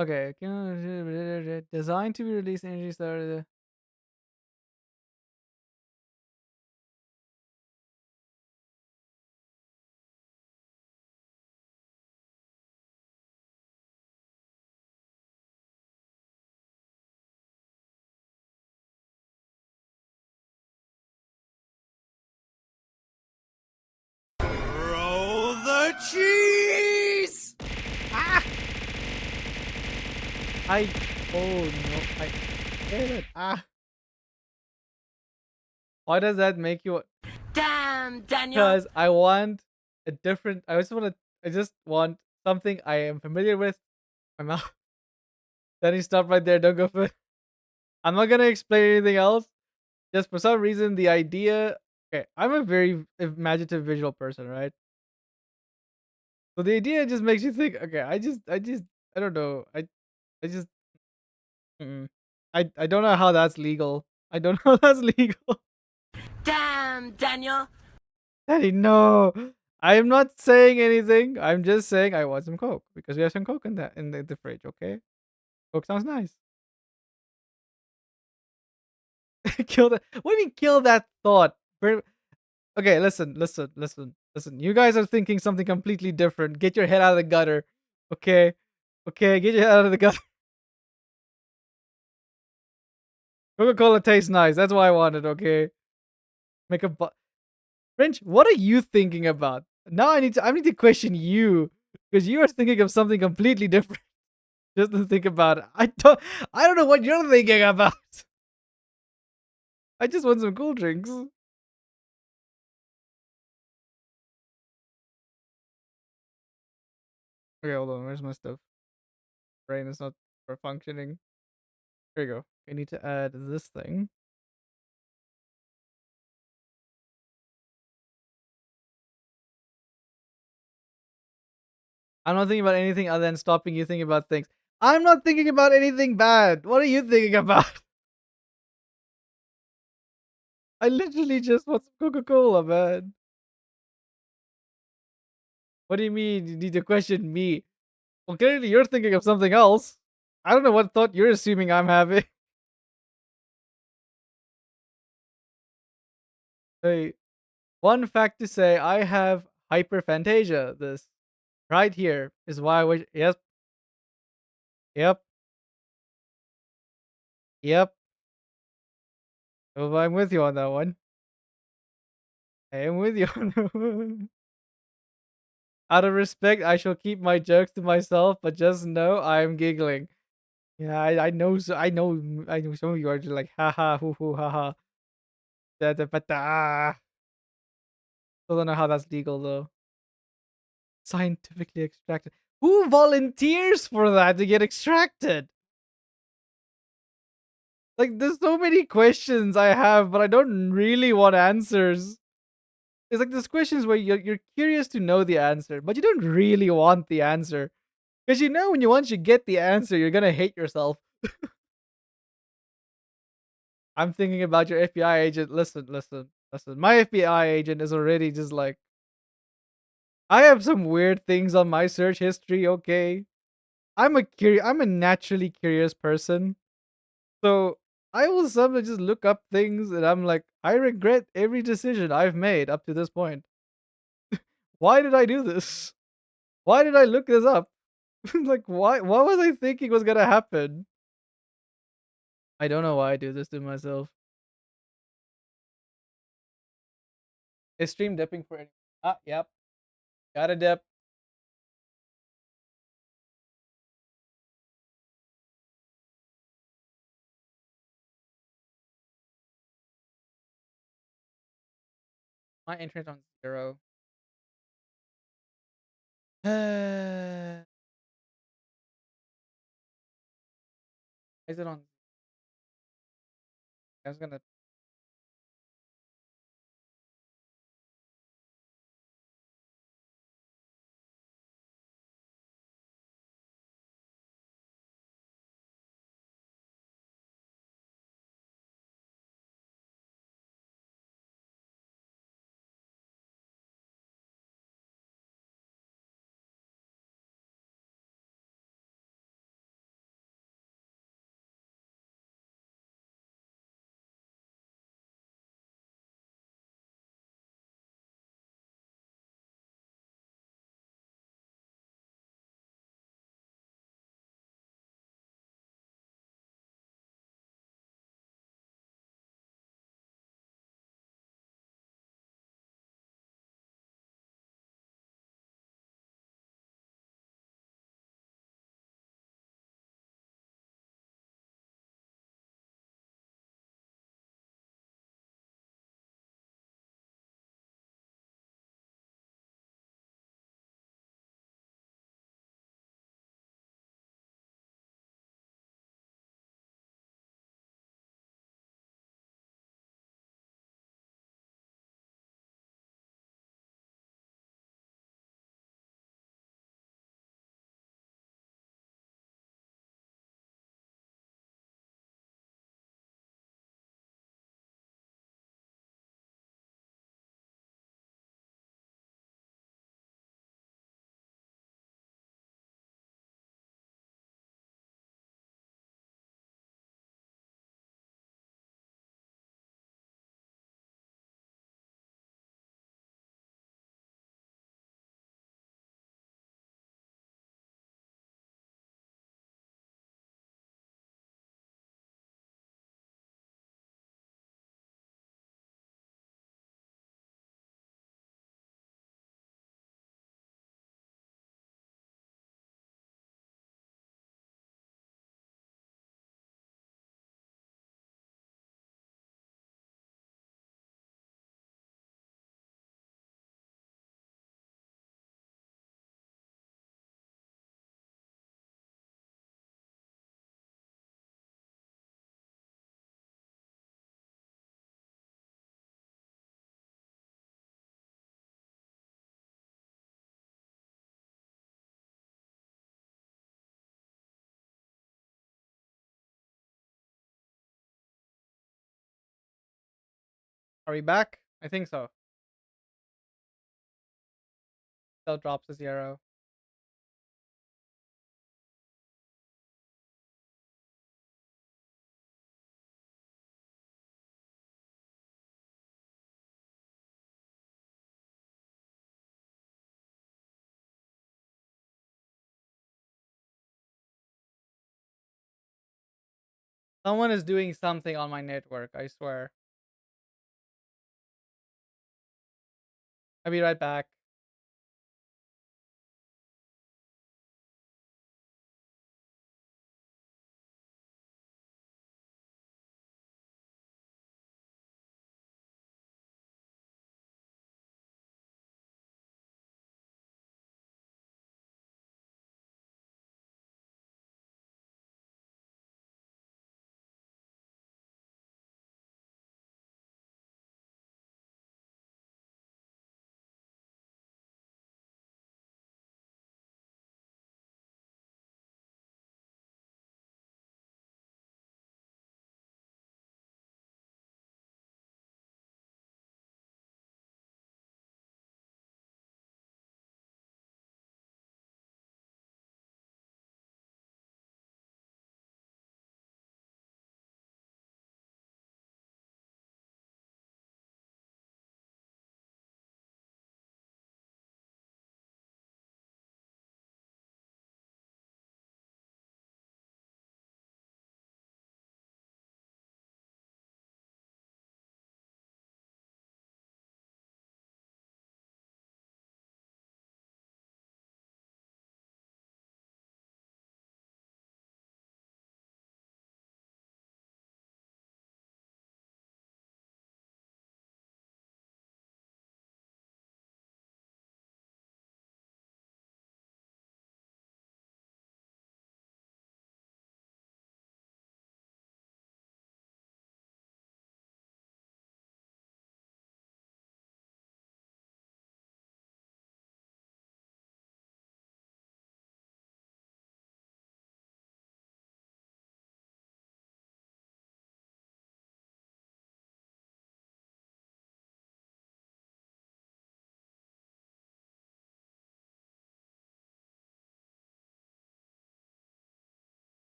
Okay, designed to be released energy started. Roll the cheese! Ah! I oh no, I hate it. Ah, why does that make you? Damn, Daniel! Because I want a different. I just want to. I just want something I am familiar with. My mouth. Then you stop right there. Don't go for. I'm not gonna explain anything else. Just for some reason, the idea. Okay, I'm a very imaginative visual person, right? So the idea just makes you think. Okay, I don't know. I just, mm-mm. I don't know how that's legal. I don't know how that's legal. Damn, Daniel! Daddy, no. I am not saying anything. I'm just saying I want some Coke because we have some Coke in the fridge. Okay, Coke sounds nice. Kill that. What do you mean kill that thought? Okay, listen. You guys are thinking something completely different. Get your head out of the gutter. Okay, okay, get your head out of the gutter. Coca Cola tastes nice. That's why I want it. Okay, make a French. What are you thinking about? Now I need to question you because you are thinking of something completely different. Just to think about it. I don't know what you're thinking about. I just want some cool drinks. Okay, hold on. Where's my stuff? Brain is not functioning. Here you go. I need to add this thing. I'm not thinking about anything other than stopping you thinking about things. I'm not thinking about anything bad. What are you thinking about? I literally just want some Coca-Cola, man. What do you mean you need to question me? Well, clearly you're thinking of something else. I don't know what thought you're assuming I'm having. Hey, one fact to say, I have hyperphantasia. This right here is why I wish. Yep, yep, yep. Oh, I'm with you on that one. I am with you on that one. Out of respect, I shall keep my jokes to myself, but just know I am giggling. Yeah, I know, I know some of you are just like, haha, hoo hoo, haha, da da ba da. Still don't know how that's legal though. Scientifically extracted. Who volunteers for that to get extracted? Like, there's so many questions I have, but I don't really want answers. It's like there's questions where you're curious to know the answer, but you don't really want the answer. Because you know when you once you get the answer, you're gonna hate yourself. I'm thinking about your FBI agent. Listen, listen, listen. My FBI agent is already just like, I have some weird things on my search history, okay? I'm a naturally curious person. So I will sometimes just look up things and I'm like, I regret every decision I've made up to this point. Why did I do this? Why did I look this up? Like, why? What was I thinking was gonna happen? I don't know why I do this to myself. Is stream dipping for any? Ah, yep. Gotta dip. My internet on 0. Is it on? I was gonna. Are we back? I think so. Still drops to 0. Someone is doing something on my network, I swear. I'll be right back.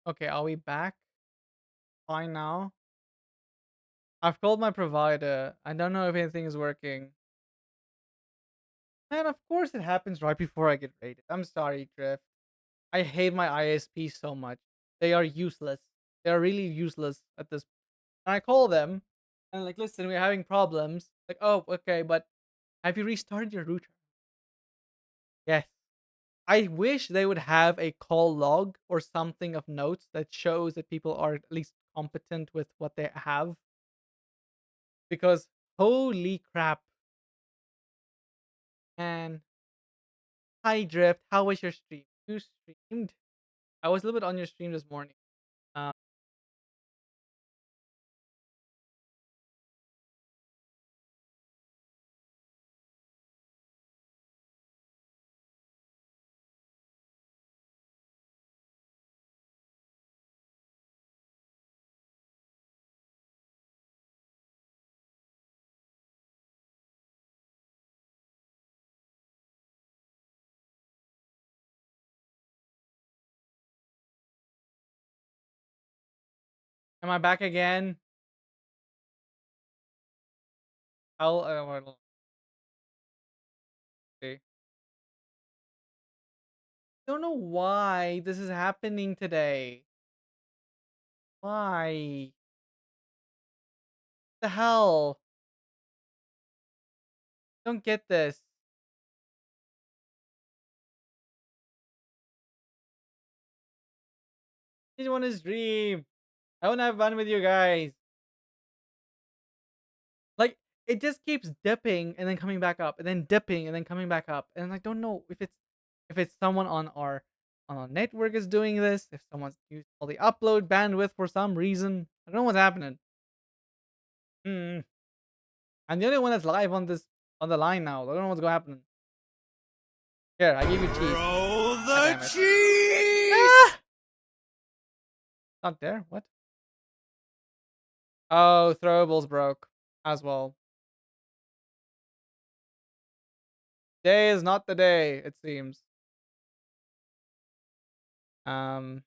Okay, are we back? Fine now. I've called my provider. I don't know if anything is working. Man, of course it happens right before I get rated. I'm sorry, Drift. I hate my ISP so much. They are useless. They are really useless at this. And I call them and like, listen, we're having problems. Like, oh, okay, but have you restarted your router? Yes. I wish they would have a call log or something of notes that shows that people are at least competent with what they have. Because holy crap, man. Hi Drift, how was your stream? You streamed? I was a little bit on your stream this morning. Uh, am I back again? I'll see. Don't know why this is happening today. Why? The hell? Don't get this. I just want to stream. I want to have fun with you guys. Like it just keeps dipping and then coming back up, and then dipping and then coming back up, and I don't know if it's someone on our network is doing this. If someone's used all the upload bandwidth for some reason, I don't know what's happening. Hmm. I'm the only one that's live on this on the line now. I don't know what's going to happen. Here, I give you cheese. Roll God the damn it. cheese! Ah! Not there. What? Oh, throwables broke as well. Day is not the day, it seems. Um,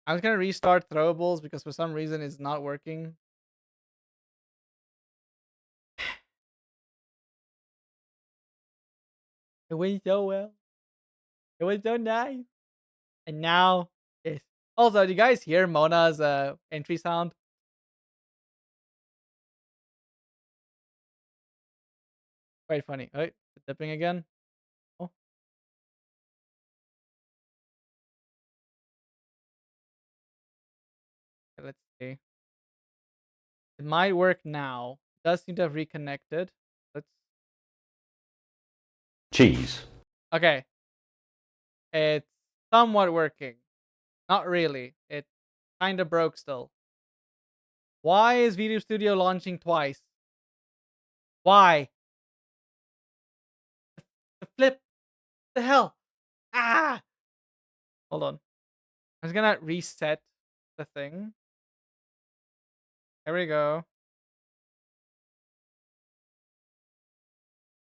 I was gonna restart throwables because for some reason it's not working. It went so well. It was so nice. And now it's also. Do you guys hear Mona's entry sound? Quite funny. Oh, it's dipping again. Oh, okay, let's see. It might work now. It does seem to have reconnected. Let's. Cheese. Okay, it's somewhat working. Not really. It kind of broke still. Why is Video Studio launching twice? Why? The flip. The hell? Ah! Hold on. I'm just gonna reset the thing. There we go.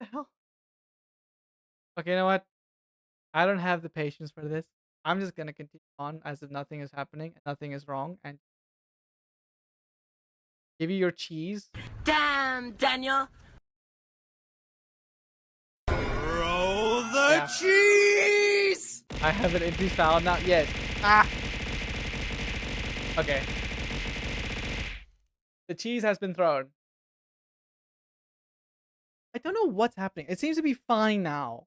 The hell? Okay, you know what? I don't have the patience for this. I'm just gonna continue on as if nothing is happening, nothing is wrong, and give you your cheese. Damn, Daniel! Roll the Yeah, cheese! I have an entry style now. Yes. Ah. Okay. The cheese has been thrown. I don't know what's happening. It seems to be fine now.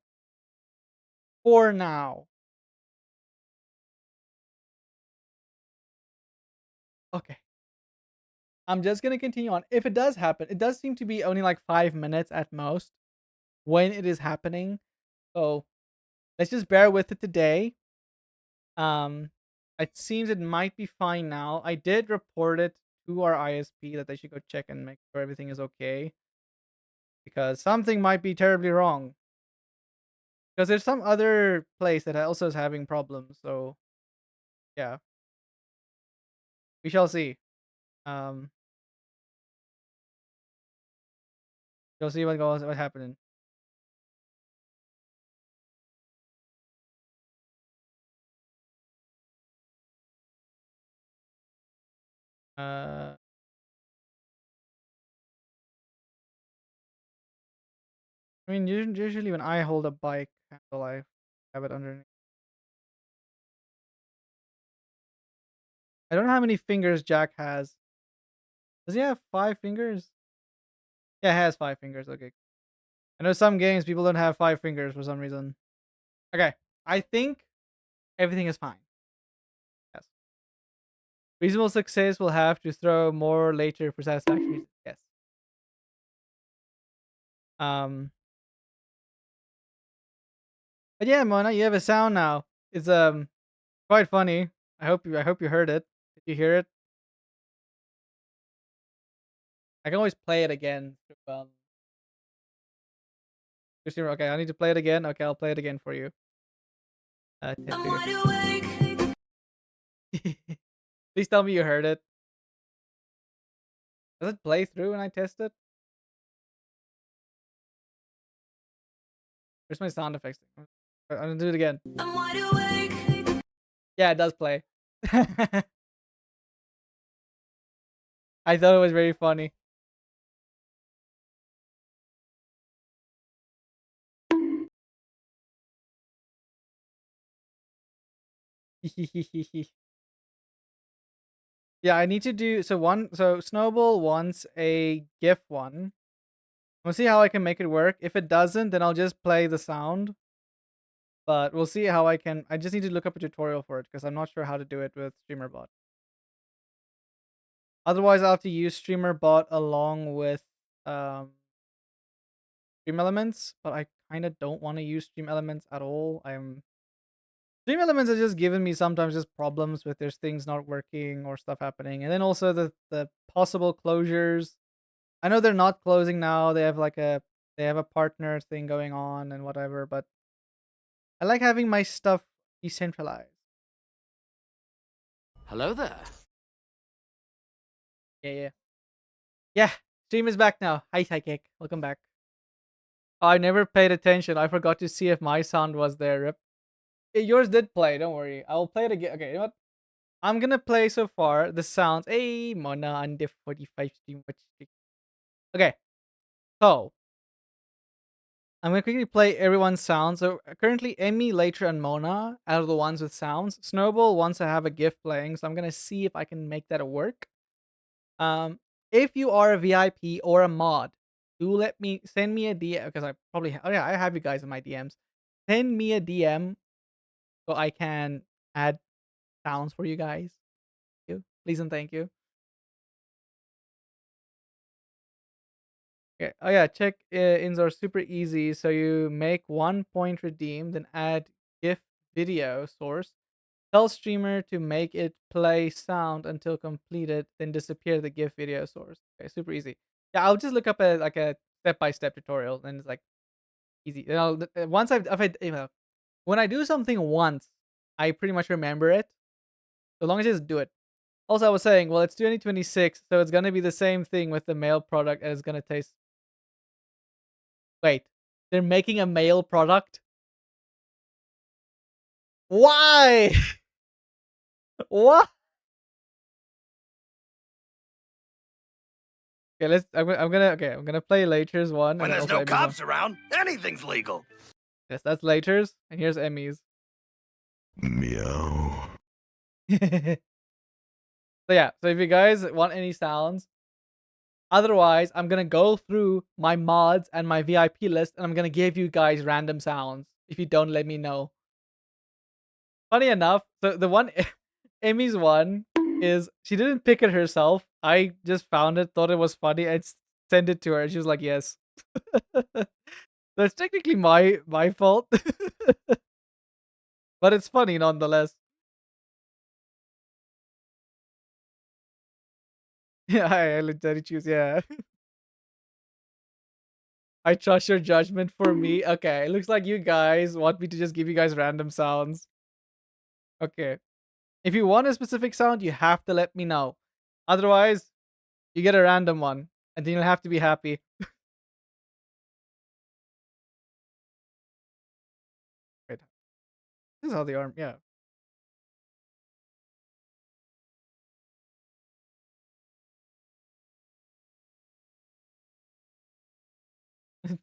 For now. Okay. I'm just gonna continue on. If it does happen, it does seem to be only like 5 minutes at most when it is happening. So let's just bear with it today. Um, it seems it might be fine now. I did report it to our ISP that they should go check and make sure everything is okay because something might be terribly wrong. Because there's some other place that also is having problems. So yeah, we shall see. Um, we'll see what's happening. Uh, I mean, usually when I hold a bike handle, I have it underneath. I don't know how many fingers Jack has. Does he have 5 fingers? Yeah, he has 5 fingers. Okay. I know some games people don't have 5 fingers for some reason. Okay. I think everything is fine. Yes. Reasonable success will have to throw more later for satisfaction. Yes. Um. But yeah, Mona, you have a sound now. It's quite funny. I hope you heard it. Did you hear it? I can always play it again. Okay, I need to play it again. Okay, I'll play it again for you. I'm Figure. wide awake. Please tell me you heard it. Does it play through when I test it? Where's my sound effects? I'm gonna do it again. I'm wide awake. Yeah, it does play. I thought it was very funny. Yeah, I need to do so Snowball wants a GIF one. We'll see how I can make it work. If it doesn't, then I'll just play the sound. But we'll see how I just need to look up a tutorial for it because I'm not sure how to do it with StreamerBot. Otherwise, I'll have to use StreamerBot along with Stream Elements, but I kind of don't want to use Stream Elements at all. Stream Elements are just giving me sometimes just problems with there's things not working or stuff happening, and then also the possible closures. I know they're not closing now. They have a partner thing going on and whatever, but I like having my stuff decentralized. Hello there. Yeah, yeah, yeah. Stream is back now. Hi, Psychic. Welcome back. Oh, I never paid attention. I forgot to see if my sound was there. Rip. Yours did play. Don't worry. I will play it again. Okay, you know what? I'm gonna play so far the sounds. Hey, Mona under 45 stream. Okay, so I'm gonna quickly play everyone's sounds. So currently, Emmy, Later, and Mona are the ones with sounds. Snowball wants to have a GIF playing, so I'm gonna see if I can make that work. Um, if you are a VIP or a mod, do send me a DM because I probably oh yeah I have you guys in my DMs. Send me a DM so I can add sounds for you guys. Thank you, please and thank you. Okay. Oh yeah, check ins are super easy. So you make 1 point redeem, then add GIF video source. Tell streamer to make it play sound until completed, then disappear the GIF video source. Okay, super easy. Yeah, I'll just look up a step by step tutorial, and it's like easy. And once when I do something once, I pretty much remember it. So long as I just do it. Also, I was saying, well, it's 2026, so it's gonna be the same thing with the mail product, and it's gonna taste. Wait, they're making a male product? Why? What? Okay, I'm gonna play Later's one When and then there's also no Emmy's one. cops around, anything's legal. Yes, that's Later's, and here's Emmy's. Meow. So yeah, so if you guys want any sounds, otherwise I'm gonna go through my mods and my VIP list, and I'm gonna give you guys random sounds if you don't let me know. Funny enough, so the one Amy's one is she didn't pick it herself. I just found it, thought it was funny, and sent it to her. And she was like, "Yes." So it's technically my fault, but it's funny nonetheless. Yeah, I let choose. Yeah, I trust your judgment for me. Okay, it looks like you guys want me to just give you guys random sounds. Okay, if you want a specific sound, you have to let me know. Otherwise, you get a random one, and then you'll have to be happy. Wait, this is how the arm. Yeah.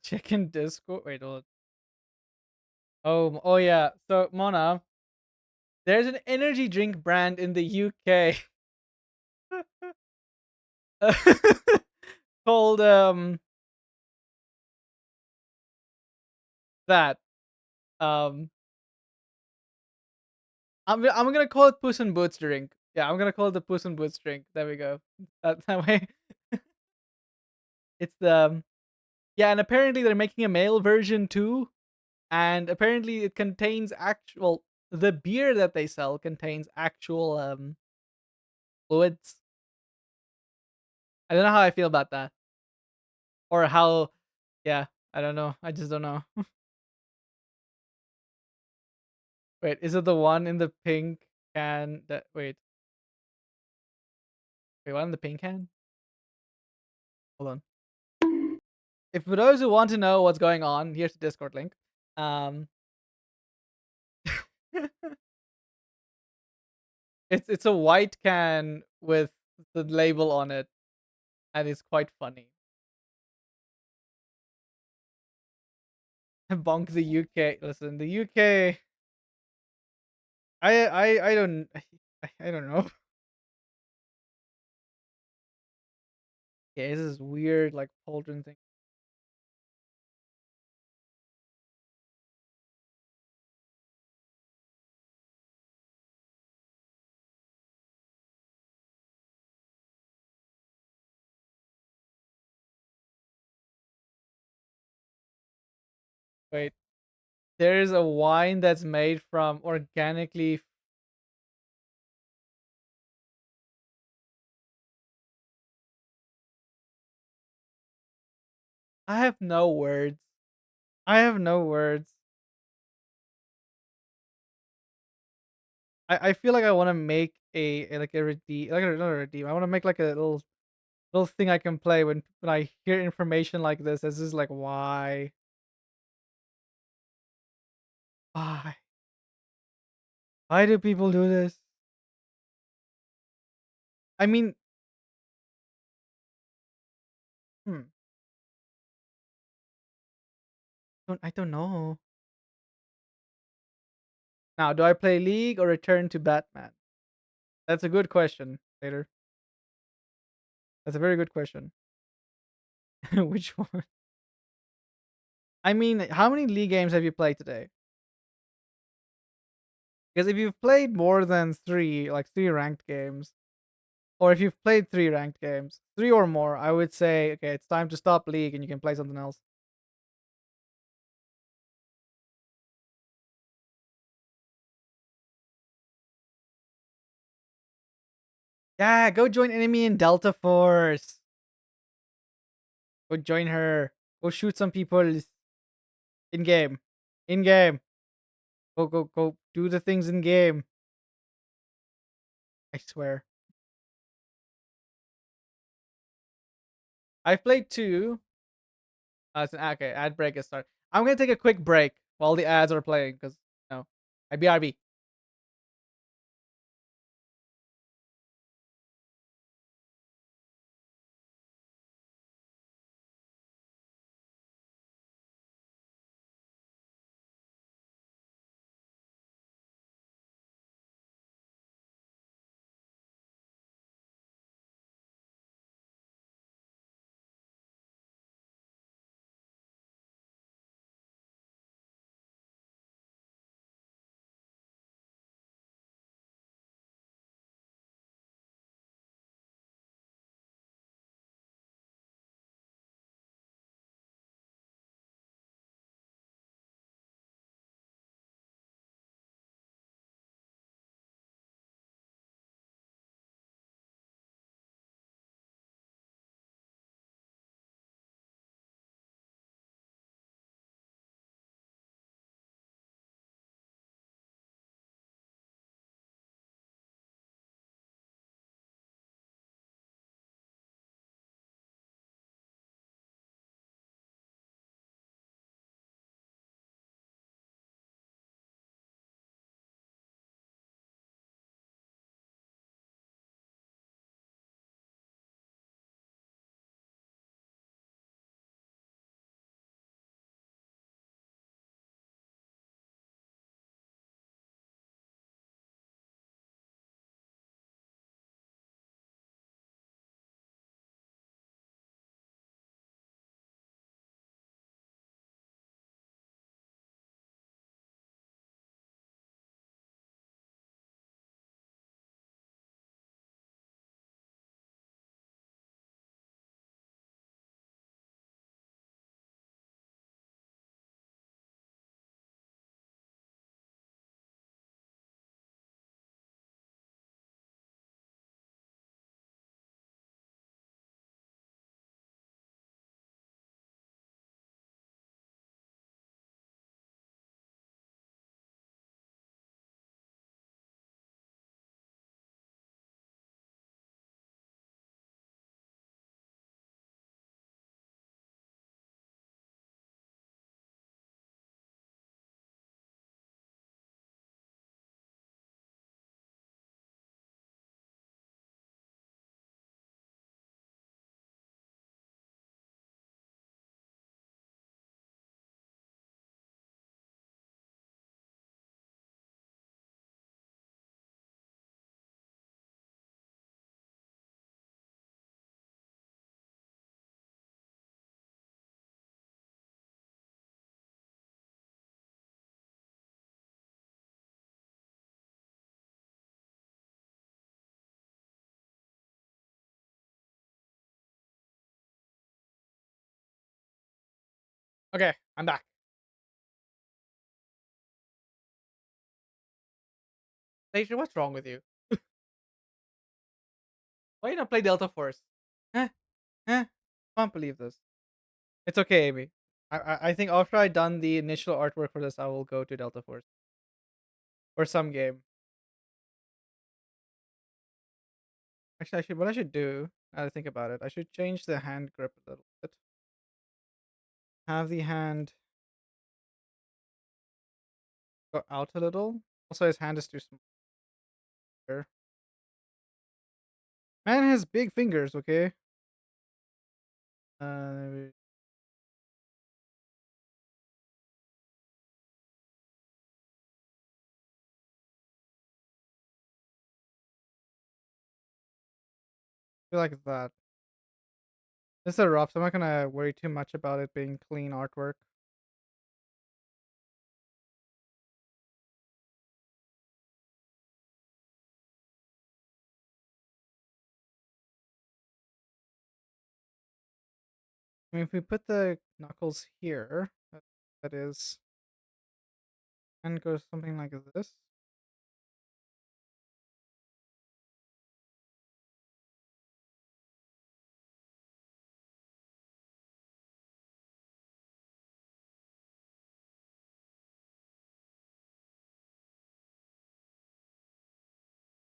Check in Discord. Wait, hold on. Oh yeah. So Mona, there's an energy drink brand in the UK called that. Um, I'm gonna call it Puss in Boots drink. Yeah, I'm gonna call it the Puss in Boots drink. There we go. That way, it's the yeah, and apparently they're making a male version too, and apparently it contains actual the beer that they sell contains actual fluids. I don't know how I feel about that, or how. Yeah, I don't know. I just don't know. Wait, is it the one in the pink can? That wait, one in the pink can? Hold on. If for those who want to know what's going on, here's the Discord link. Um, it's a white can with the label on it, and it's quite funny. Bonk the UK. Listen, the UK. I don't I don't know. Yeah, this is weird like pauldron thing. Wait, there's a wine that's made from organically. I have no words. I have no words. I feel like I want to make like a redeem, like not a redeem. I want to make like a little thing I can play when I hear information like this. This is like why why do people do this? I mean, hmm, I don't know. Now, do I play League or return to Batman? That's a good question, Taylor. That's a very good question. Which one? I mean, how many League games have you played today? Because if you've played more than three, like three ranked games, or if you've played three ranked games, three or more, I would say, okay, it's time to stop League and you can play something else. Yeah, go join enemy in Delta Force. Go join her. Go shoot some people in game. In game. Go. Do the things in game. I swear. I've played two. Okay, ad break is start. I'm gonna take a quick break while the ads are playing because no, I BRB. Okay, I'm back. Deja, what's wrong with you? Why you not play Delta Force? Huh? Huh? Can't believe this. It's okay, Amy. I think after I done the initial artwork for this, I will go to Delta Force or some game. Actually, what I should do, now that I think about it, I should change the hand grip a little bit. Have the hand go out a little. Also, his hand is too small. Here. Man has big fingers, okay? I feel like that. This is a rough, so I'm not gonna worry too much about it being clean artwork. I mean, if we put the knuckles here, that is, and goes something like this.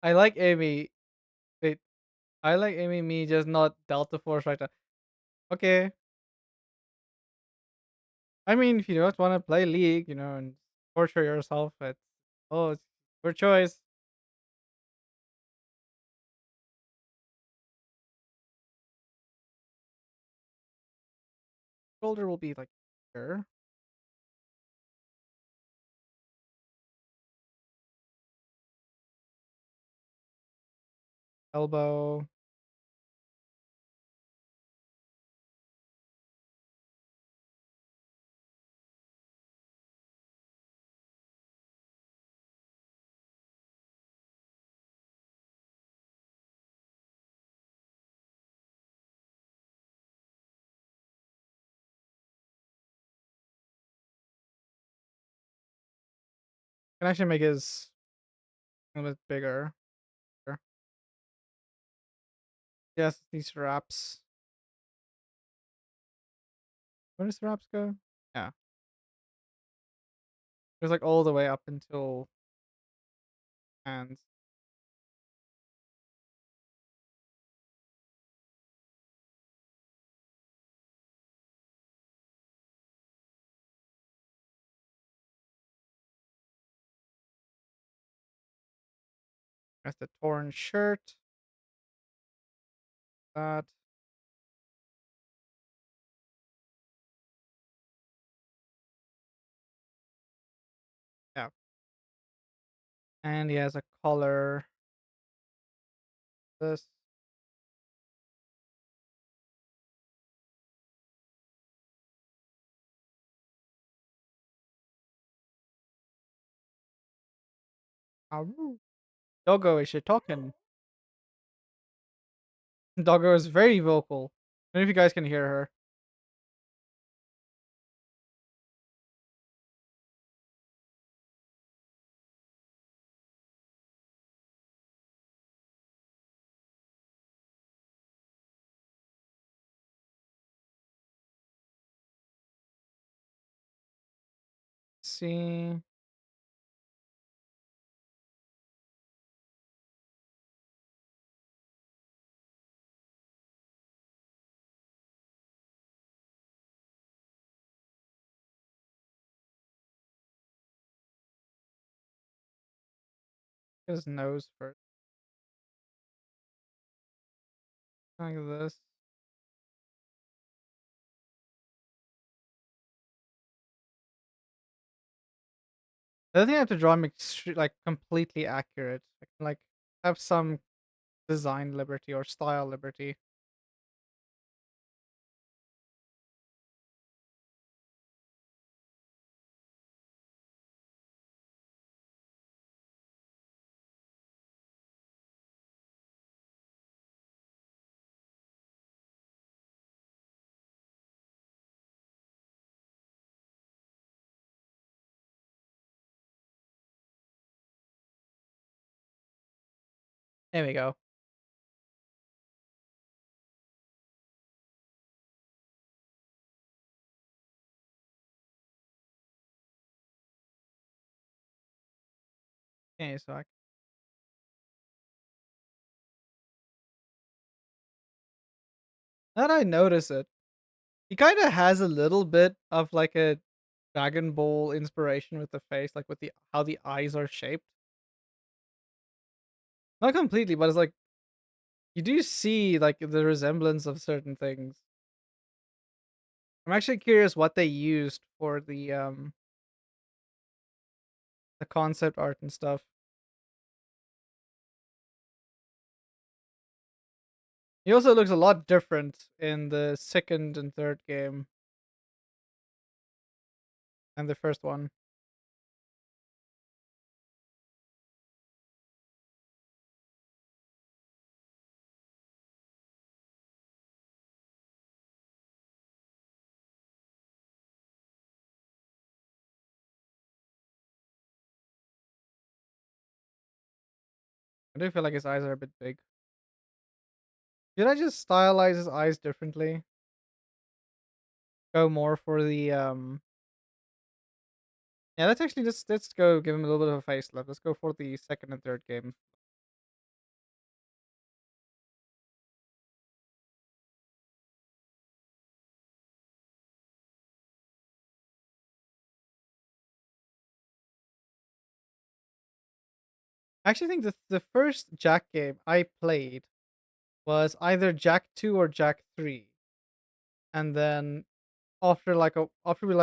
I like Amy. Wait, I like Amy me just not Delta Force right now. Okay. I mean, if you don't want to play League, and torture yourself, it's your choice. Shoulder will be like here. Elbow. Can actually make his a little bit bigger. Here. Yes, these wraps. Where does the wraps go? Yeah. It was like all the way up until hands. That's the torn shirt. That. Yeah. And he has a collar. This. Ow. Doggo, is she talking? Doggo is very vocal. I don't know if you guys can hear her. See. His nose first. Like this. I don't think I have to draw him like completely accurate. I can like have some design liberty or style liberty. There we go. Okay, so now that I notice it, he kind of has a little bit of like a Dragon Ball inspiration with the face, like with the how the eyes are shaped. Not completely, but it's like you do see like the resemblance of certain things. I'm actually curious what they used for the concept art and stuff. He also looks a lot different in the second and third game than the first one. I do feel like his eyes are a bit big. Did I just stylize his eyes differently? Go more for the yeah, let's actually just let's go give him a little bit of a facelift. Let's go for the second and third game. I actually think the first Jack game I played was either Jack 2 or Jack 3. And then after we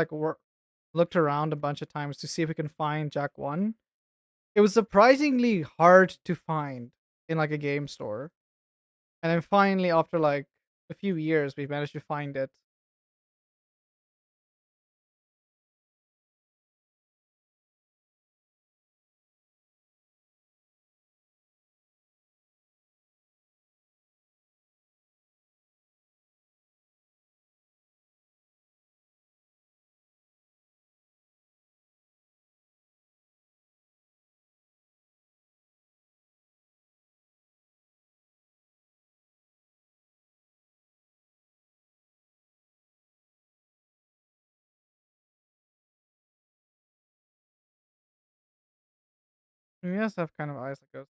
looked around a bunch of times to see if we can find Jack 1, it was surprisingly hard to find in like a game store. And then finally after like a few years we managed to find it. And he does have kind of eyes like those.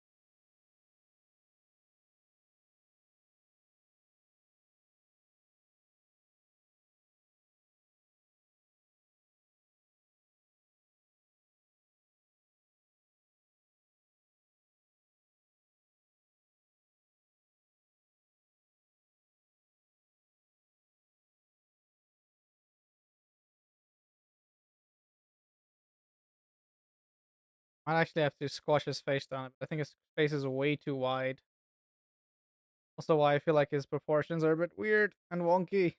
Might actually have to squash his face down. I think his face is way too wide. Also why I feel like his proportions are a bit weird and wonky.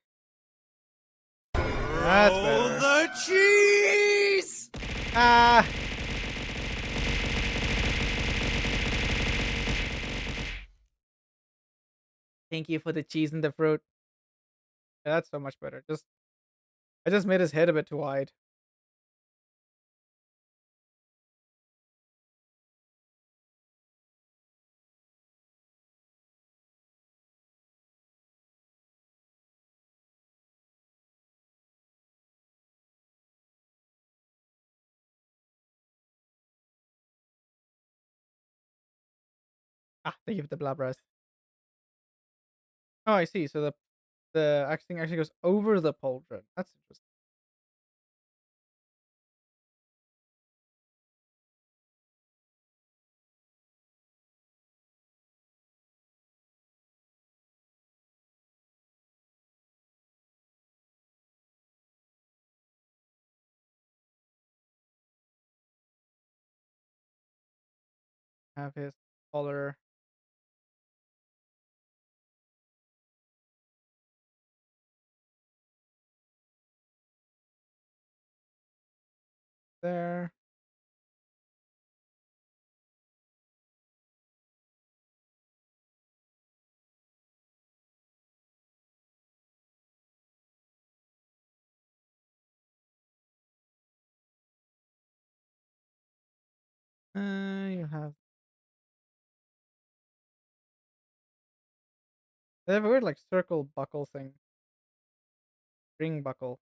That's Roll better. the cheese! Ah! Thank you for the cheese and the fruit. Yeah, that's so much better. Just I just made his head a bit too wide. Ah, thank you for the blah breath. Oh, I see. So the acting actually goes over the pauldron. That's interesting. Have his collar there. You have They have a weird like circle buckle thing. Ring buckle.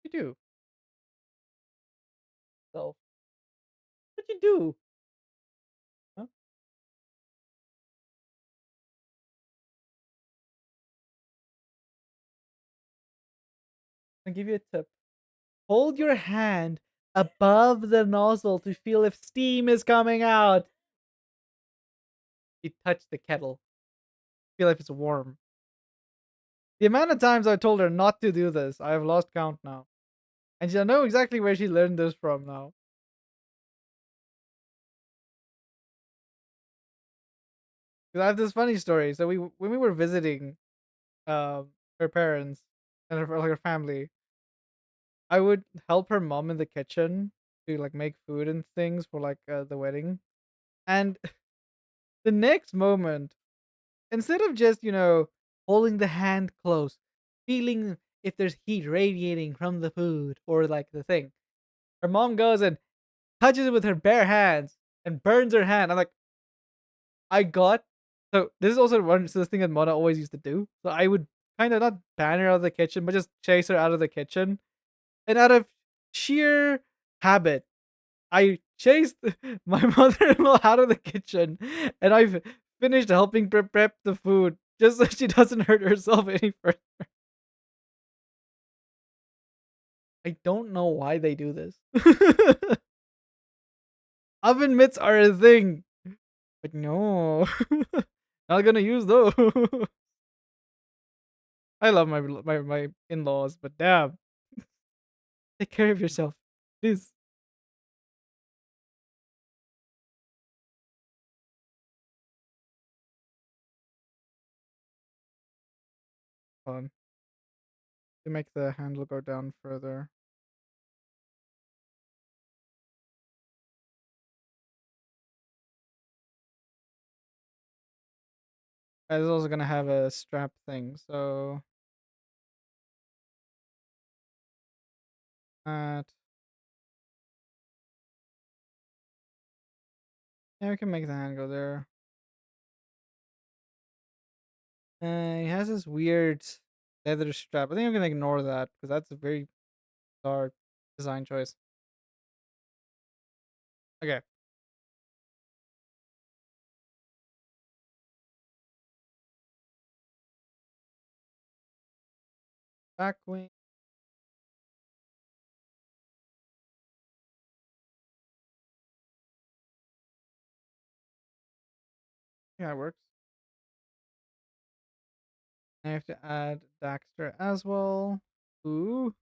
What you do? So what you do? Huh? I'll give you a tip. Hold your hand above the nozzle to feel if steam is coming out. You touch the kettle. Feel if it's warm. The amount of times I told her not to do this, I have lost count now. And I know exactly where she learned this from now. 'Cause I have this funny story. So when we were visiting her parents and her family, I would help her mom in the kitchen to like make food and things for like the wedding. And the next moment, instead of just, holding the hand close, feeling if there's heat radiating from the food or like the thing, her mom goes and touches it with her bare hands and burns her hand. I'm like, I got so this is also one so this thing that Mona always used to do. So I would kind of not ban her out of the kitchen, but just chase her out of the kitchen. And out of sheer habit, I chased my mother-in-law out of the kitchen, and I've finished helping prep the food just so she doesn't hurt herself any further. I don't know why they do this. Oven mitts are a thing, but no, not gonna use those. I love my in-laws, but damn, take care of yourself, please. On to make the handle go down further. I was also gonna have a strap thing, so that yeah, we can make the hand go there. He has this weird leather strap. I think I'm gonna ignore that because that's a very bizarre design choice. Okay, back wing. Yeah, it works. I have to add Daxter as well. Ooh,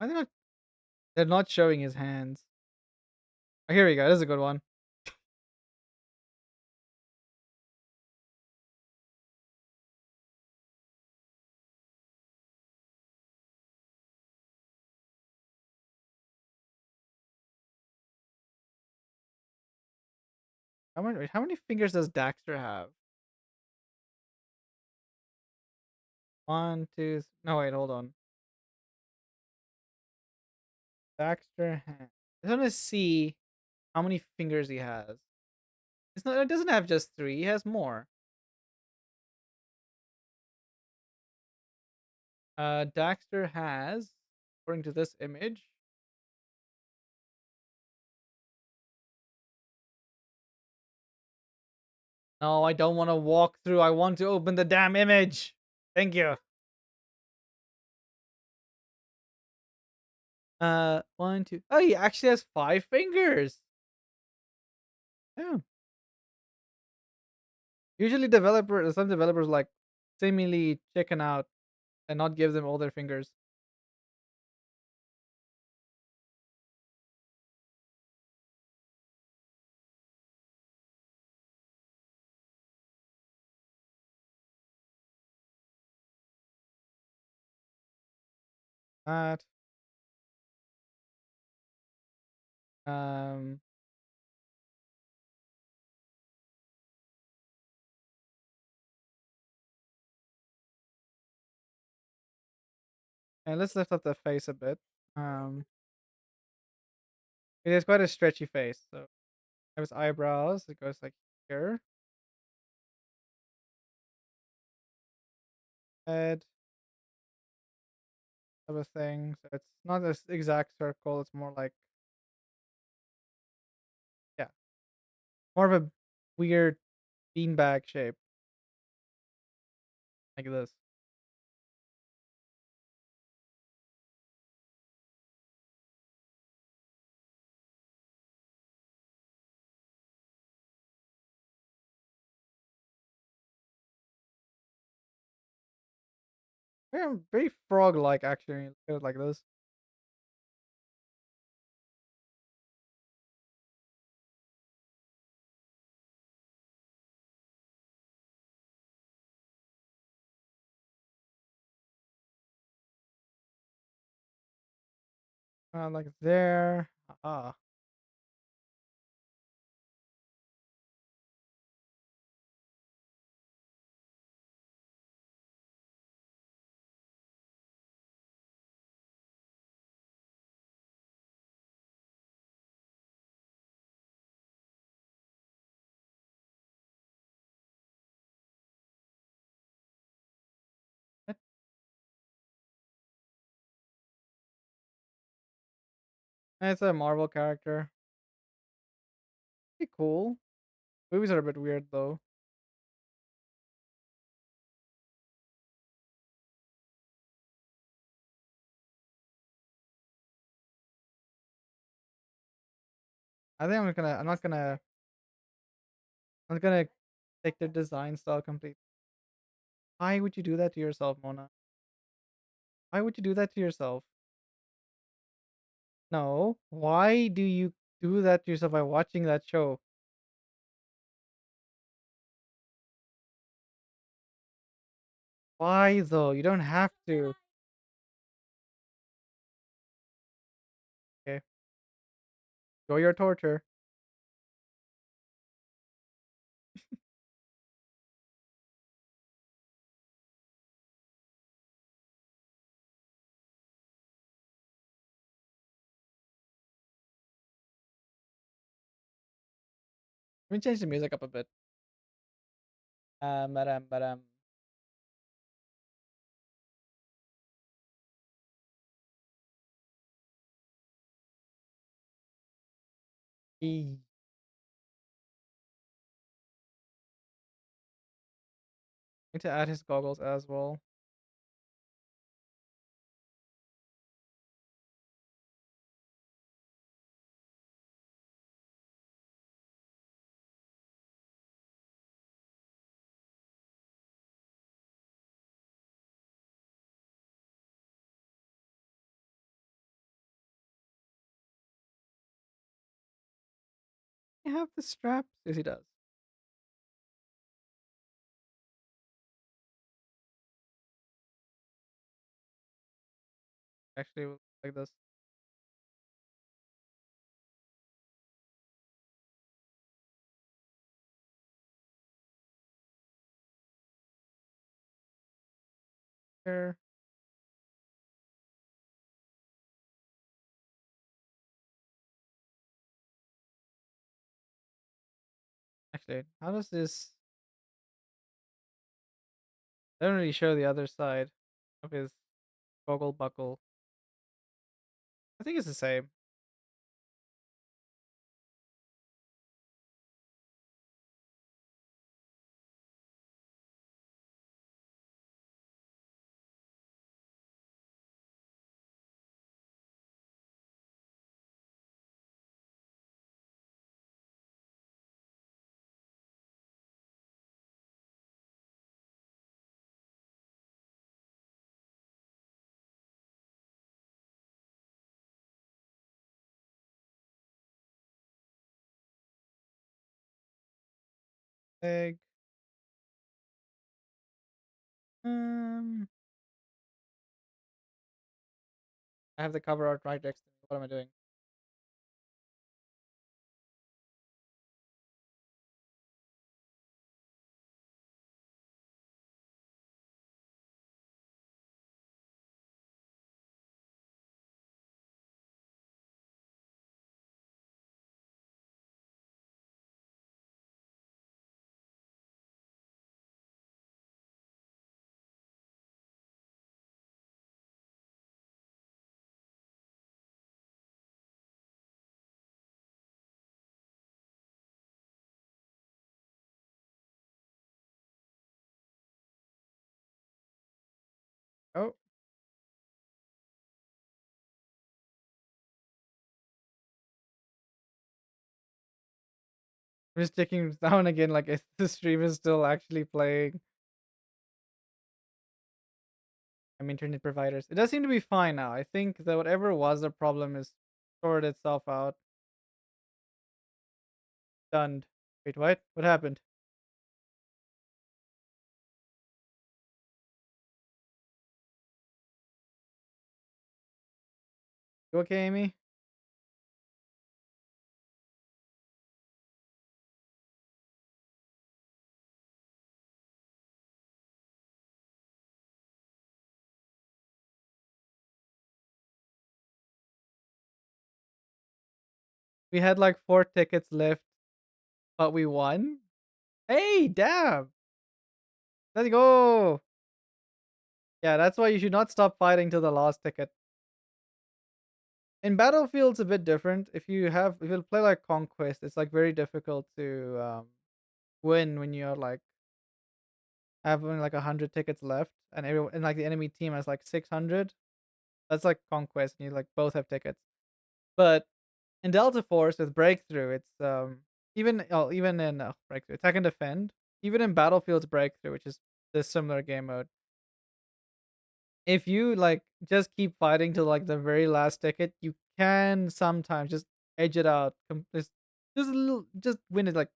I think they're not showing his hands. Oh, here we go. This is a good one. How many fingers does Daxter have? One, two. No, wait, hold on. Daxter hand. I just want to see how many fingers he has. It's not. It doesn't have just three. He has more. Daxter has, according to this image. No, I don't want to walk through. I want to open the damn image. Thank you. One, two. Oh, he actually has five fingers. Yeah. Usually, some developers like seemingly chicken out and not give them all their fingers. That. Um. And let's lift up the face a bit. Um. It has quite a stretchy face. So I have his eyebrows. It goes like here. Head of a thing. So it's not this exact circle. It's more like, yeah, more of a weird beanbag shape like this. Very, very frog-like actually. Look at it like this. Like there. Ah. It's a Marvel character. Pretty cool. Movies are a bit weird though. I think I'm not gonna take their design style completely. Why would you do that to yourself, Mona? Why would you do that to yourself? No. Why do you do that to yourself by watching that show? Why though? You don't have to. Okay. Go your torture. Let me change the music up a bit. Madam, madam. E. Need to add his goggles as well. You have the straps. Yes, he does. Actually, like this. Here. Actually, how does this? They don't really show the other side of his goggle buckle. I think it's the same. Egg. Um, I have the cover art right next to me. What am I doing? Oh, I'm just checking down again, like, if the stream is still actually playing. Internet providers. It does seem to be fine now. I think that whatever was the problem is sorted itself out. Done. Wait, what? What happened? You okay, Amy? We had like 4 tickets left, but we won? Hey, damn! Let's go! Yeah, that's why you should not stop fighting till the last ticket. In Battlefield, it's a bit different. If you play like Conquest, it's like very difficult to win when you're like have only like 100 tickets left, and everyone and like the enemy team has like 600. That's like Conquest, and you like both have tickets. But in Delta Force with Breakthrough, it's even in Breakthrough Attack and Defend, even in Battlefield's Breakthrough, which is this similar game mode. If you like just keep fighting to like the very last ticket, you can sometimes just edge it out. Just a little, just win it like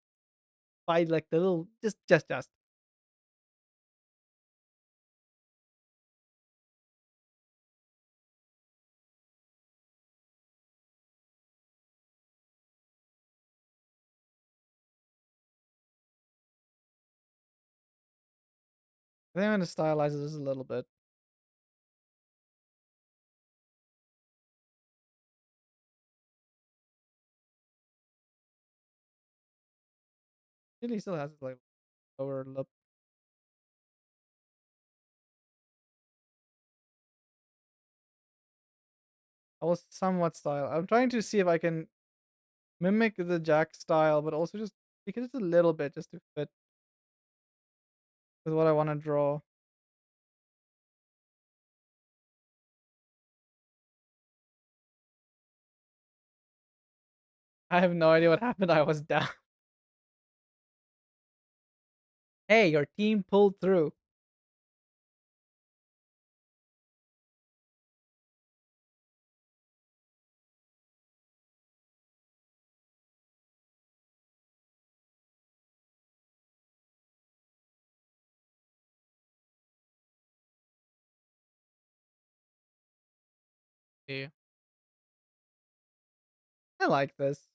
fight like the little, just. I think I'm gonna stylize this a little bit. Really still has like lower lip. I was somewhat style. I'm trying to see if I can mimic the Jack style, but also just because it's a little bit just to fit with what I want to draw. I have no idea what happened. I was down. Hey, your team pulled through. Yeah. I like this.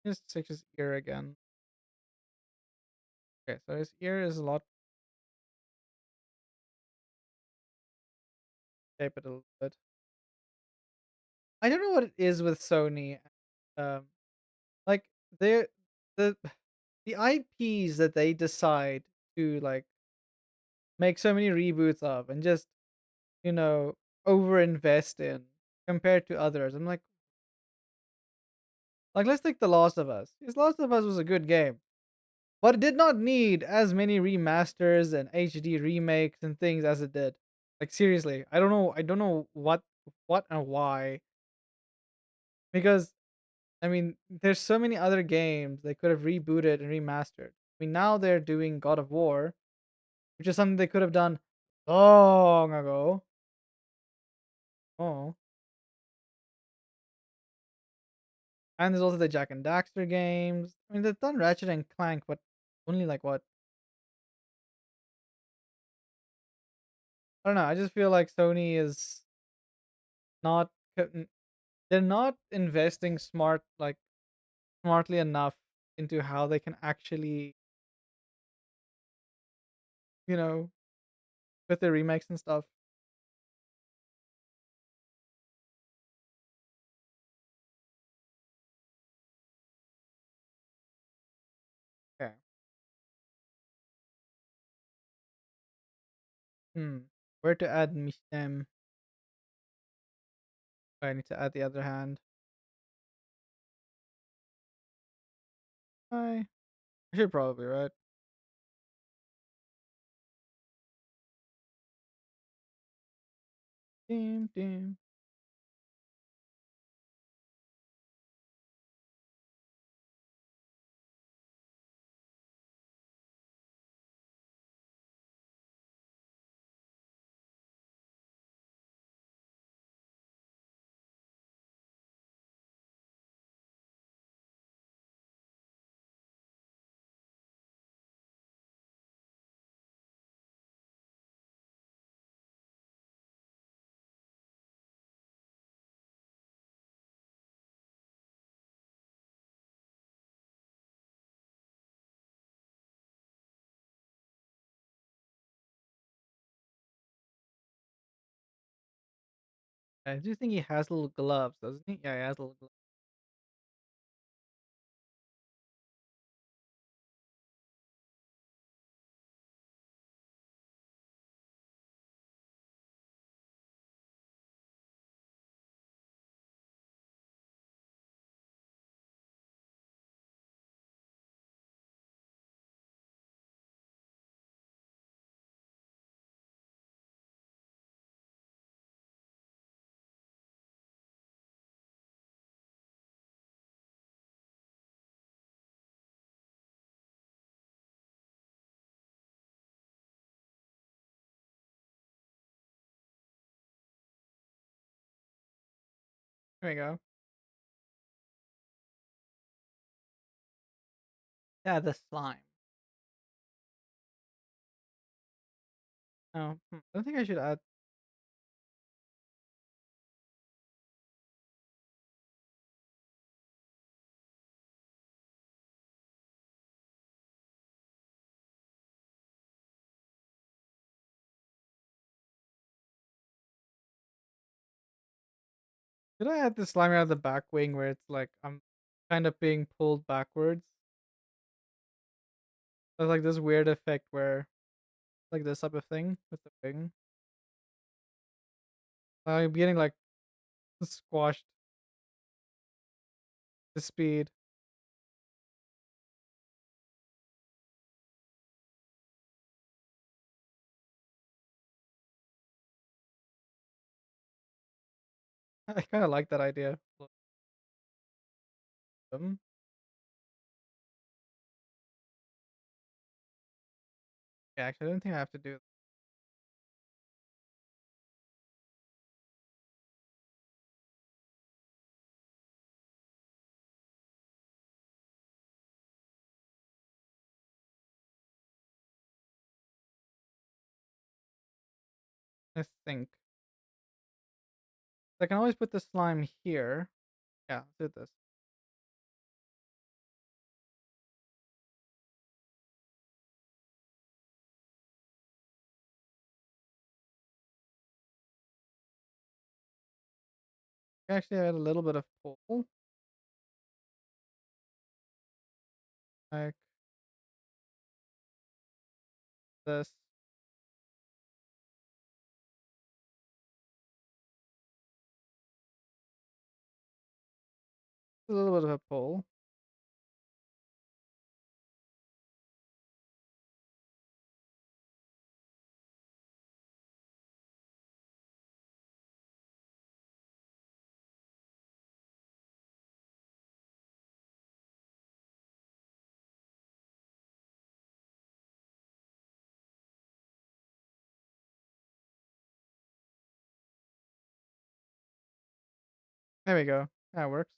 Just take his ear again. Okay, so his ear is a lot. Shape it a little bit. I don't know what it is with Sony. Um, like they're the the IPs that they decide to like make so many reboots of and just overinvest in compared to others. I'm like let's take The Last of Us. This Last of Us was a good game, but it did not need as many remasters and HD remakes and things as it did. Like seriously, I don't know. I don't know what and why. Because there's so many other games they could have rebooted and remastered. Now they're doing God of War, which is something they could have done long ago. Oh, and there's also the Jack and Daxter games. They've done Ratchet and Clank, but only like what? I don't know. I just feel like Sony is not. They're not investing smartly enough into how they can actually, you know, with their remakes and stuff. Okay. Where to add them? I need to add the other hand. I should probably, right? Dim, dim. I do think he has little gloves, doesn't he? Yeah, he has little gloves. There we go. Yeah, the slime. Oh, I don't think I should add. Should I add the slime out of the back wing where it's like I'm kind of being pulled backwards? There's like this weird effect where like this type of thing with the wing. I'm getting like squashed to speed. I kind of like that idea. Um, yeah, actually, I don't think I have to do. I think I can always put the slime here. Yeah, let's do this. Actually, I had a little bit of pull, like this. A little bit of a pull. There we go. That works.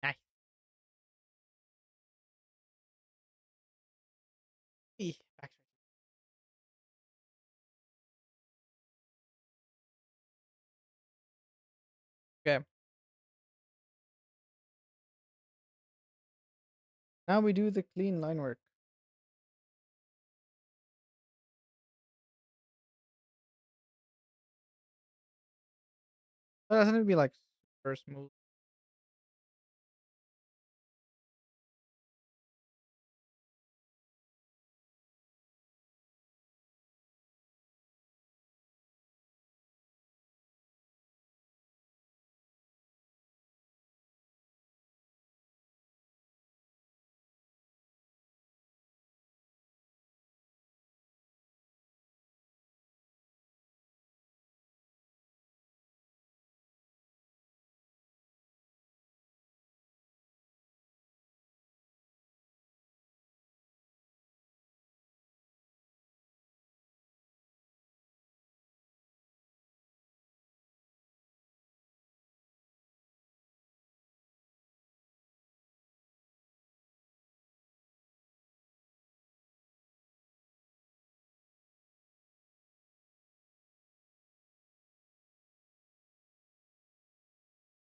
Nice. Eeh, backtrack. Okay. Now we do the clean line work. But doesn't it be like super smooth?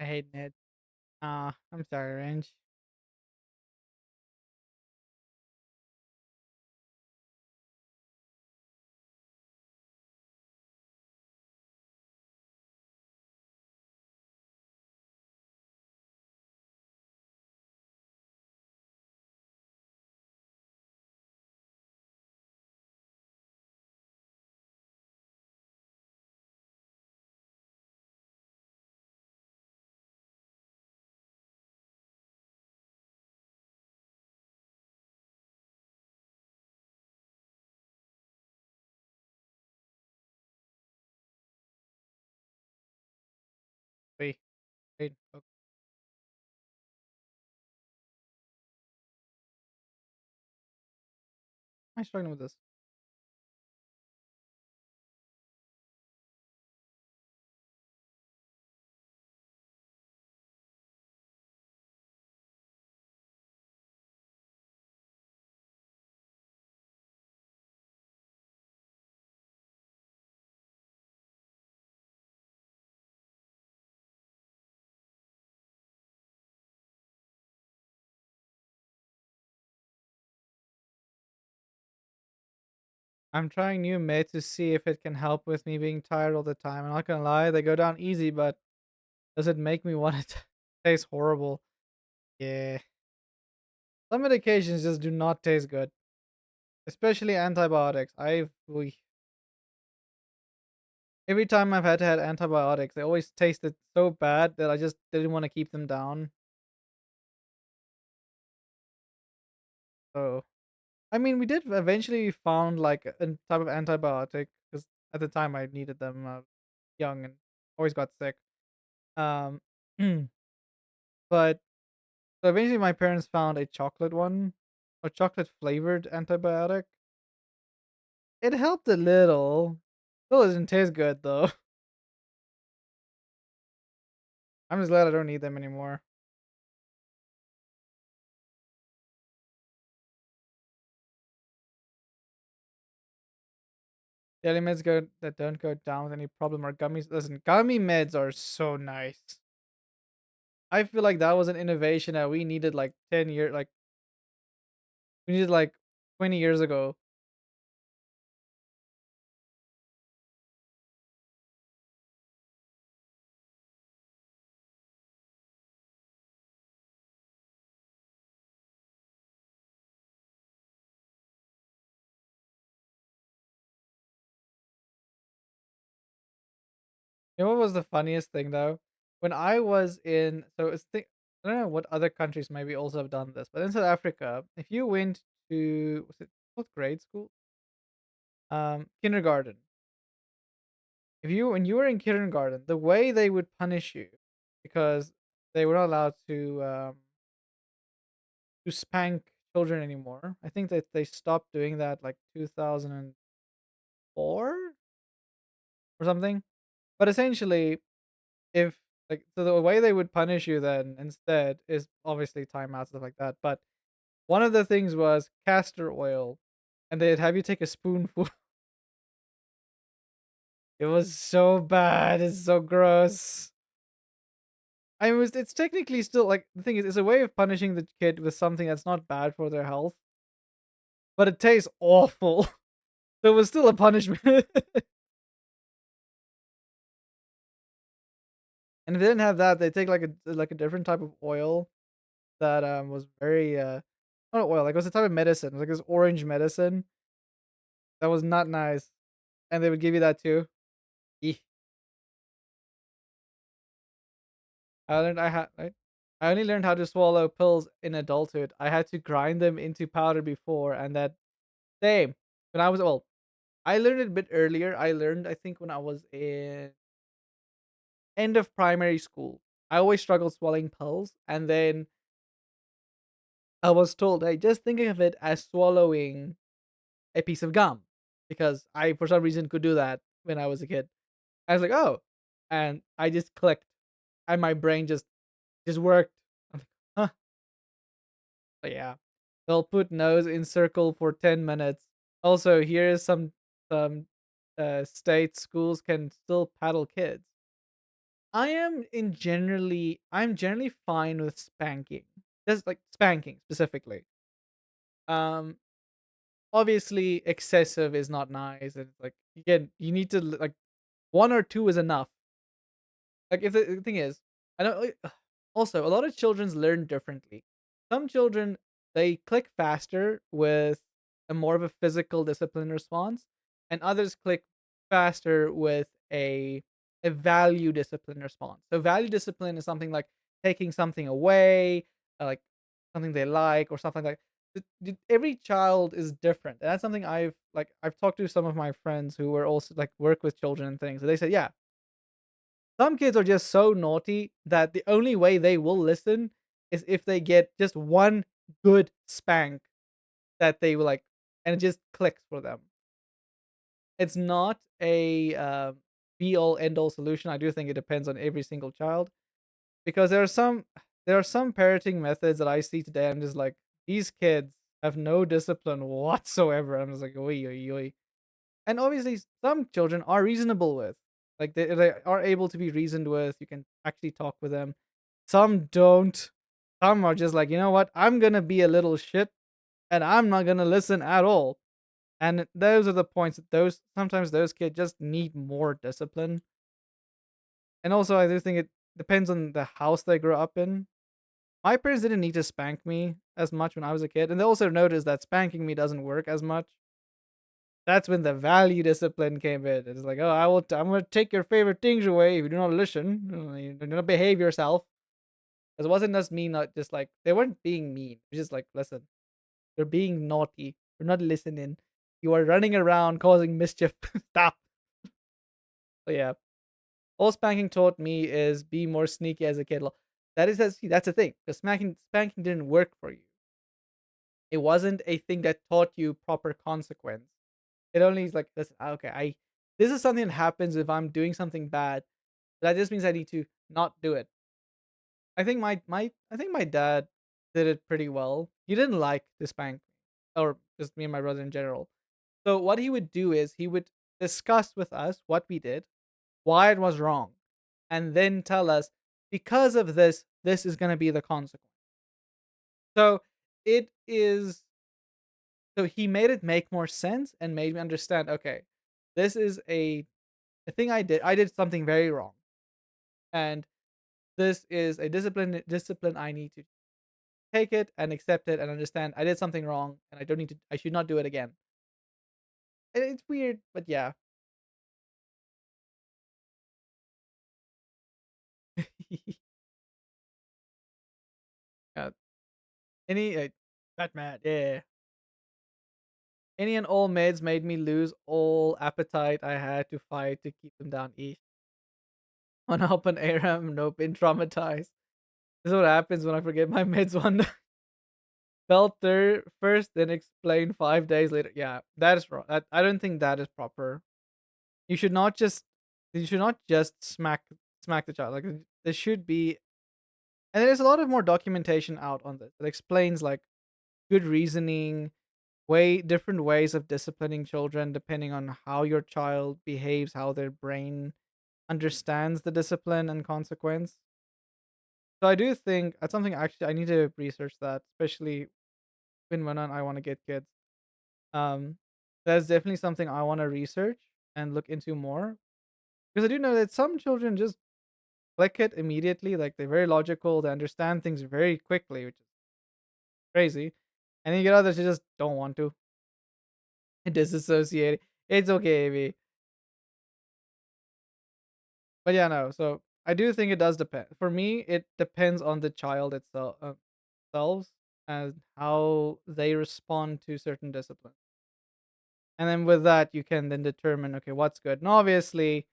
I hate Ned. Ah, I'm sorry, Range. Wait, wait. Okay. I'm struggling with this. I'm trying new meds to see if it can help with me being tired all the time. I'm not gonna lie, they go down easy, but does it make me want it to taste horrible? Yeah. Some medications just do not taste good, especially antibiotics. Every time I've had to have antibiotics, they always tasted so bad that I just didn't want to keep them down. So, I mean, we did eventually found like a type of antibiotic because at the time I needed them, young and always got sick. Um, but so eventually my parents found a chocolate one, a chocolate flavored antibiotic. It helped a little. Still doesn't taste good though. I'm just glad I don't need them anymore. Daily meds that don't go down with any problem are gummies. Listen, gummy meds are so nice. I feel like that was an innovation that we needed like 10 years, like we needed like 20 years ago. You know what was the funniest thing though? When I was in, so I don't know what other countries maybe also have done this, but in South Africa, if you went to, was it called grade school? Kindergarten. If you when you were in kindergarten, the way they would punish you, because they were not allowed to spank children anymore. I think that they stopped doing that like 2004 or something. But essentially, if like so the way they would punish you then instead is obviously timeouts stuff like that. But one of the things was castor oil, and they'd have you take a spoonful. It was so bad. It's so gross. It's technically still like the thing is, it's a way of punishing the kid with something that's not bad for their health, but it tastes awful. So it was still a punishment. And if they didn't have that, they take like a different type of oil that was very not oil, like it was a type of medicine, like this orange medicine that was not nice. And they would give you that too. Eeh. I only learned how to swallow pills in adulthood. I had to grind them into powder before, and that same when I was well, I learned it a bit earlier. I learned I think when I was in end of primary school. I always struggled swallowing pills, and then I was told, "Hey, just think of it as swallowing a piece of gum," because I for some reason could do that when I was a kid. I was like, "Oh," and I just clicked, and my brain just worked. I'm like, "Huh." But yeah, they'll put nose in circle for 10 minutes. Also, here is some state schools can still paddle kids. I'm generally fine with spanking. Just like spanking specifically. Um Obviously excessive is not nice, and it's like again, you need to like one or two is enough. Like if the thing is, I don't also a lot of children's learn differently. Some children they click faster with a more of a physical discipline response, and others click faster with a value discipline response. So value discipline is something like taking something away, like something they like or something like every child is different. And that's something I've talked to some of my friends who were also like work with children and things. And they said, yeah, some kids are just so naughty that the only way they will listen is if they get just one good spank that they will like, and it just clicks for them. It's not a be all end all solution. I do think it depends on every single child because there are some parenting methods that I see today. I'm just like these kids have no discipline whatsoever. I'm just like oi oi oi. And obviously, some children are reasonable with. Like they are able to be reasoned with. You can actually talk with them. Some don't. Some are just like, you know what? I'm gonna be a little shit, and I'm not gonna listen at all. And those are the points that those sometimes those kids just need more discipline. And also, I do think it depends on the house they grew up in. My parents didn't need to spank me as much when I was a kid, and they also noticed that spanking me doesn't work as much. That's when the value discipline came in. It's like, "Oh, I'm gonna take your favorite things away if you do not listen. You do not behave yourself." 'Cause it wasn't just me, not just like they weren't being mean. It was just like, "Listen, you're being naughty. You're not listening. You are running around causing mischief. Stop." So yeah, all spanking taught me is be more sneaky as a kid. That's the thing. Because spanking didn't work for you. It wasn't a thing that taught you proper consequence. It only is like, listen, okay, I this is something that happens if I'm doing something bad. That just means I need to not do it. I think my dad did it pretty well. He didn't like to spank me, or just me and my brother in general. So what he would do is he would discuss with us what we did, why it was wrong, and then tell us because of this, this is going to be the consequence. So it is so he made it make more sense and made me understand. Okay, this is a thing I did. I did something very wrong, and this is a discipline I need to take it and accept it and understand I did something wrong and I should not do it again. And it's weird, but yeah. uh, any Fat Matt, yeah. Any and all meds made me lose all appetite. I had to fight to keep them down. Each on up an ARAM, nope, been traumatized. This is what happens when I forget my meds one day. Felt there first, then explain 5 days later. Yeah, that is wrong. I don't think that is proper. You should not just you should not just smack the child. Like there should be, and there's a lot of more documentation out on this that explains like good reasoning, way different ways of disciplining children depending on how your child behaves, how their brain understands the discipline and consequence. So I do think that's something actually I need to research that, especially when I want to get kids. Um, that's definitely something I want to research and look into more because I do know that some children just click it immediately, like they're very logical, they understand things very quickly, which is crazy. And then you get others who just don't want to disassociate. It's okay, Amy. But yeah, no. So I do think it does depend. For me, it depends on the child itself, themselves, and how they respond to certain disciplines. And then with that, you can then determine, okay, what's good. And obviously,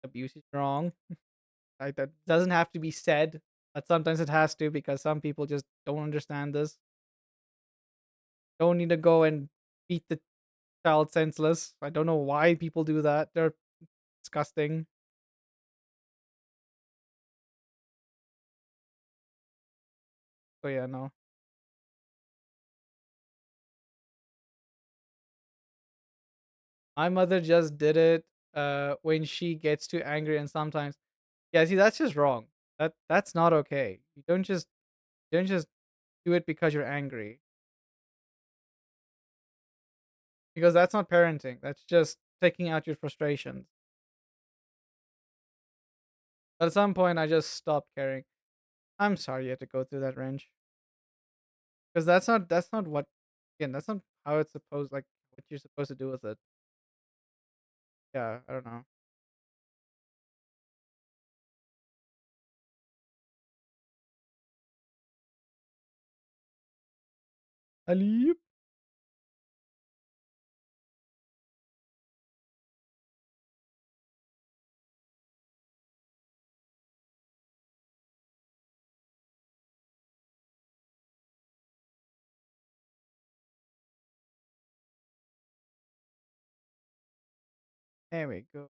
abuse is wrong. Like that doesn't have to be said, but sometimes it has to because some people just don't understand this. Don't need to go and beat the child senseless. I don't know why people do that. They're disgusting. So yeah, no. My mother just did it when she gets too angry and sometimes yeah, see that's just wrong. That's not okay. You don't just do it because you're angry. Because that's not parenting. That's just taking out your frustrations. But at some point I just stopped caring. I'm sorry you had to go through that wrench. Because that's not what again, that's not how it's supposed like what you're supposed to do with it. Yeah, I don't know. Ali. There we go.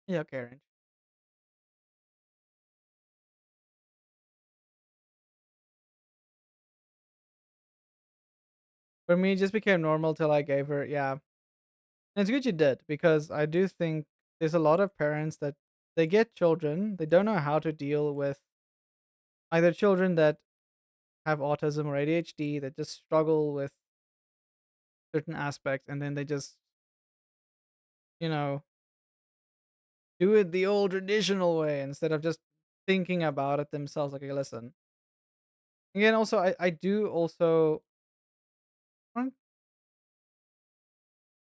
Yeah, Karen. For me, it just became normal till I gave her, yeah. And it's good you did because I do think there's a lot of parents that they get children, they don't know how to deal with either children that have autism or ADHD that just struggle with certain aspects, and then they just, you know, do it the old traditional way instead of just thinking about it themselves. Like, okay, listen. Again, also, I do also, um,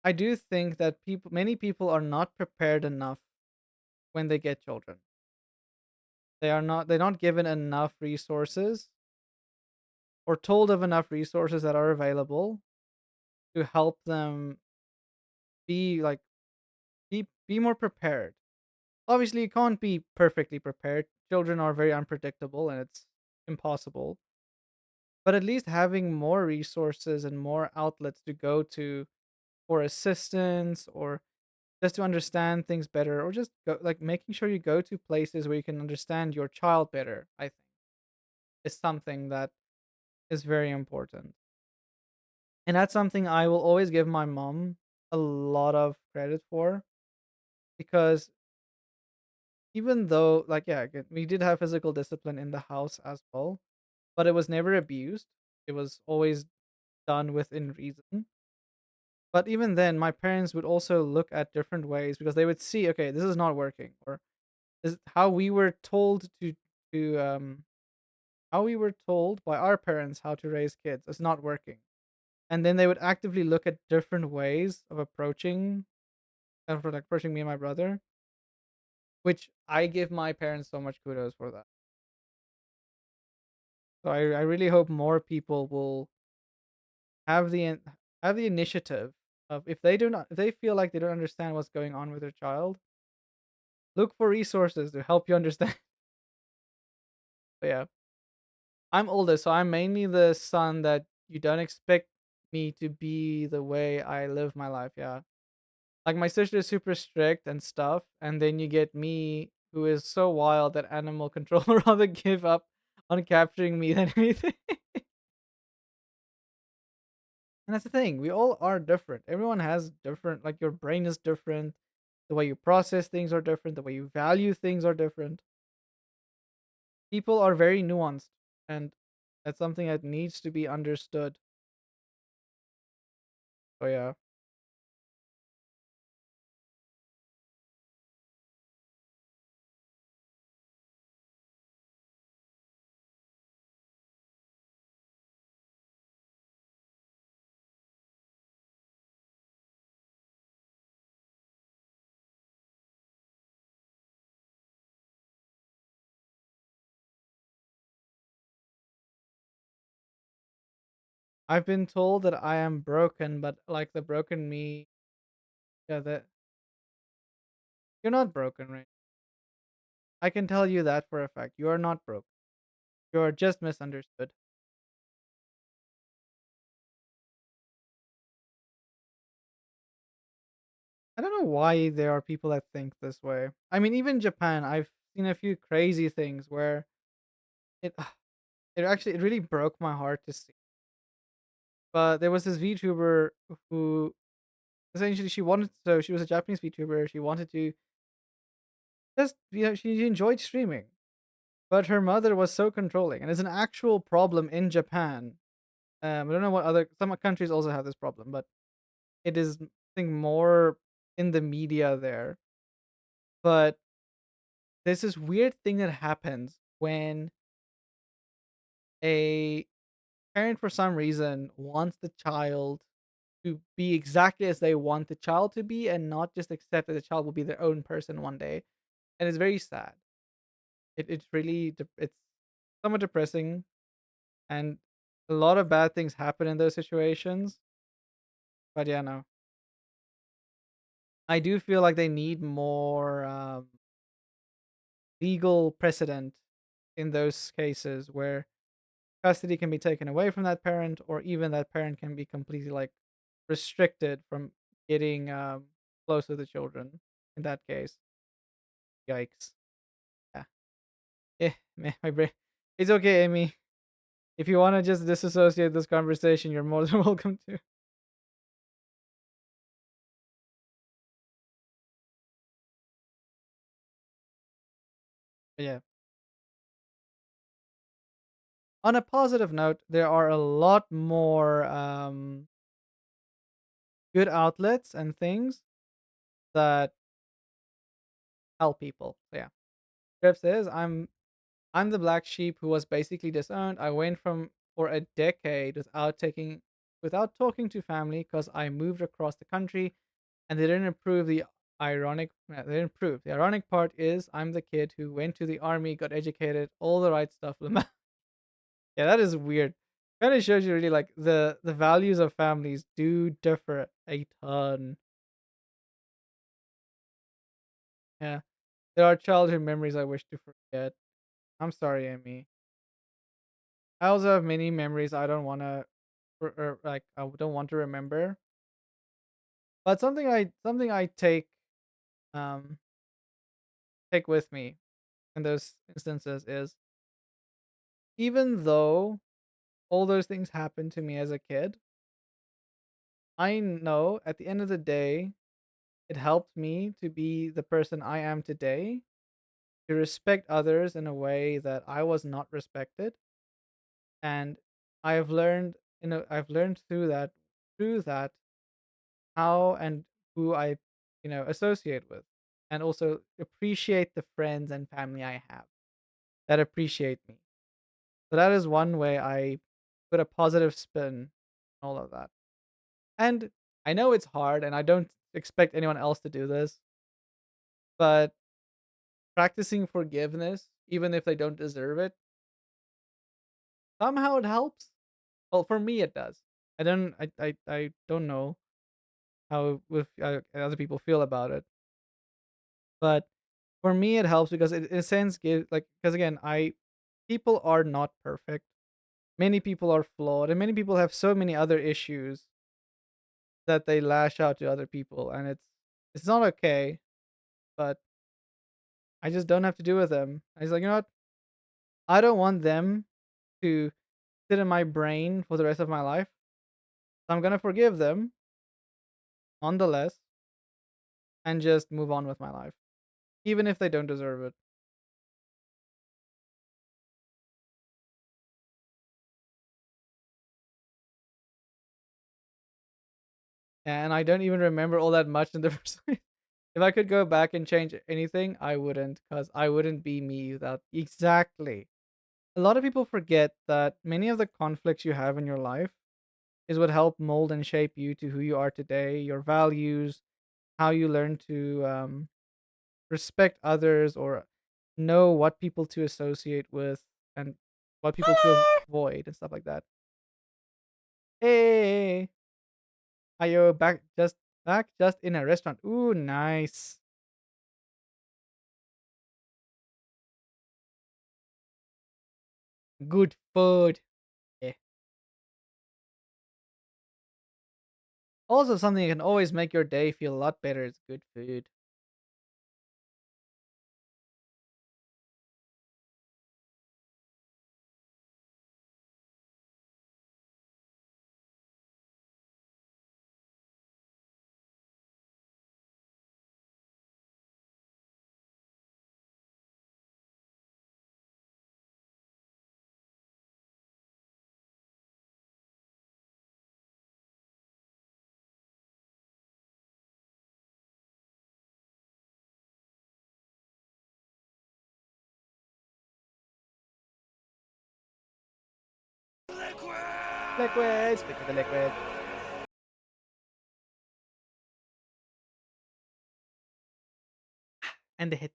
I do think that many people are not prepared enough when they get children. They're not given enough resources or told of enough resources that are available to help them be like be more prepared. Obviously, you can't be perfectly prepared. Children are very unpredictable and it's impossible. But at least having more resources and more outlets to go to for assistance or just to understand things better or just go, like making sure you go to places where you can understand your child better, I think is something that is very important. And that's something I will always give my mom a lot of credit for because even though, like, yeah, again, we did have physical discipline in the house as well, but it was never abused. It was always done within reason. But even then, my parents would also look at different ways because they would see, okay, this is not working, or this is how we were told to how we were told by our parents how to raise kids is not working. And then they would actively look at different ways of approaching me and my brother, which I give my parents so much kudos for that. So I really hope more people will have have the initiative of if they feel like they don't understand what's going on with their child, look for resources to help you understand. But yeah, I'm older, so I'm mainly the son that you don't expect me to be the way I live my life. Yeah, like my sister is super strict and stuff, and then you get me who is so wild that animal control would rather give up on capturing me than anything. And that's the thing, we all are different. Everyone has different, like your brain is different, the way you process things are different, the way you value things are different. People are very nuanced, and that's something that needs to be understood. So yeah. I've been told that I am broken, but like the broken me, yeah, that you're not broken, right? I can tell you that for a fact. You are not broken. You are just misunderstood. I don't know why there are people that think this way. I mean, even Japan, I've seen a few crazy things where it it really broke my heart to see. But there was this VTuber who essentially she was a Japanese VTuber. She wanted to just she enjoyed streaming, but her mother was so controlling, and it's an actual problem in Japan. I don't know what other some countries also have this problem, but it is I think more in the media there. But there's this weird thing that happens when a parent for some reason wants the child to be exactly as they want the child to be and not just accept that the child will be their own person one day. And it's very sad. It's really it's somewhat depressing, and a lot of bad things happen in those situations. But yeah, no. I do feel like they need more legal precedent in those cases where custody can be taken away from that parent, or even that parent can be completely like restricted from getting close to the children. In that case, yikes. Yeah, my brain. It's okay, Amy. If you want to just disassociate this conversation, you're more than welcome to. But yeah. On a positive note, there are a lot more good outlets and things that help people. So yeah. Script says I'm the black sheep who was basically disowned. I went from for a decade without talking to family because I moved across the country and they didn't approve they didn't approve. The ironic part is I'm the kid who went to the army, got educated, all the right stuff. Yeah, that is weird. Kind of shows you really like the values of families do differ a ton. Yeah. There are childhood memories I wish to forget. I'm sorry, Amy. I also have many memories I don't want to or like I don't want to remember. But something I um take with me in those instances is even though all those things happened to me as a kid, I know at the end of the day it helped me to be the person I am today, to respect others in a way that I was not respected, and I've learned through that how and who I, associate with, and also appreciate the friends and family I have that appreciate me. So that is one way I put a positive spin on all of that. And I know it's hard, and I don't expect anyone else to do this, but practicing forgiveness, even if they don't deserve it, somehow it helps. Well, for me, it does. I don't know how with other people feel about it, but for me, it helps because it in a sense gives like because again, I people are not perfect. Many people are flawed, and many people have so many other issues that they lash out to other people, and it's not okay. But I just don't have to do with them. I was like, you know what? I don't want them to sit in my brain for the rest of my life. So I'm gonna forgive them nonetheless, and just move on with my life, even if they don't deserve it. and I don't even remember all that much in the first place. If I could go back and change anything, I wouldn't, because I wouldn't be me without exactly. A lot of people forget that many of the conflicts you have in your life is what help mold and shape you to who you are today, your values, how you learn to respect others or know what people to associate with and what people to avoid and stuff like that. Hey, are you back just in a restaurant? Ooh, nice. Good food. Yeah. Also, something that can always make your day feel a lot better is good food. Liquid. Speak of the liquid. And the hit.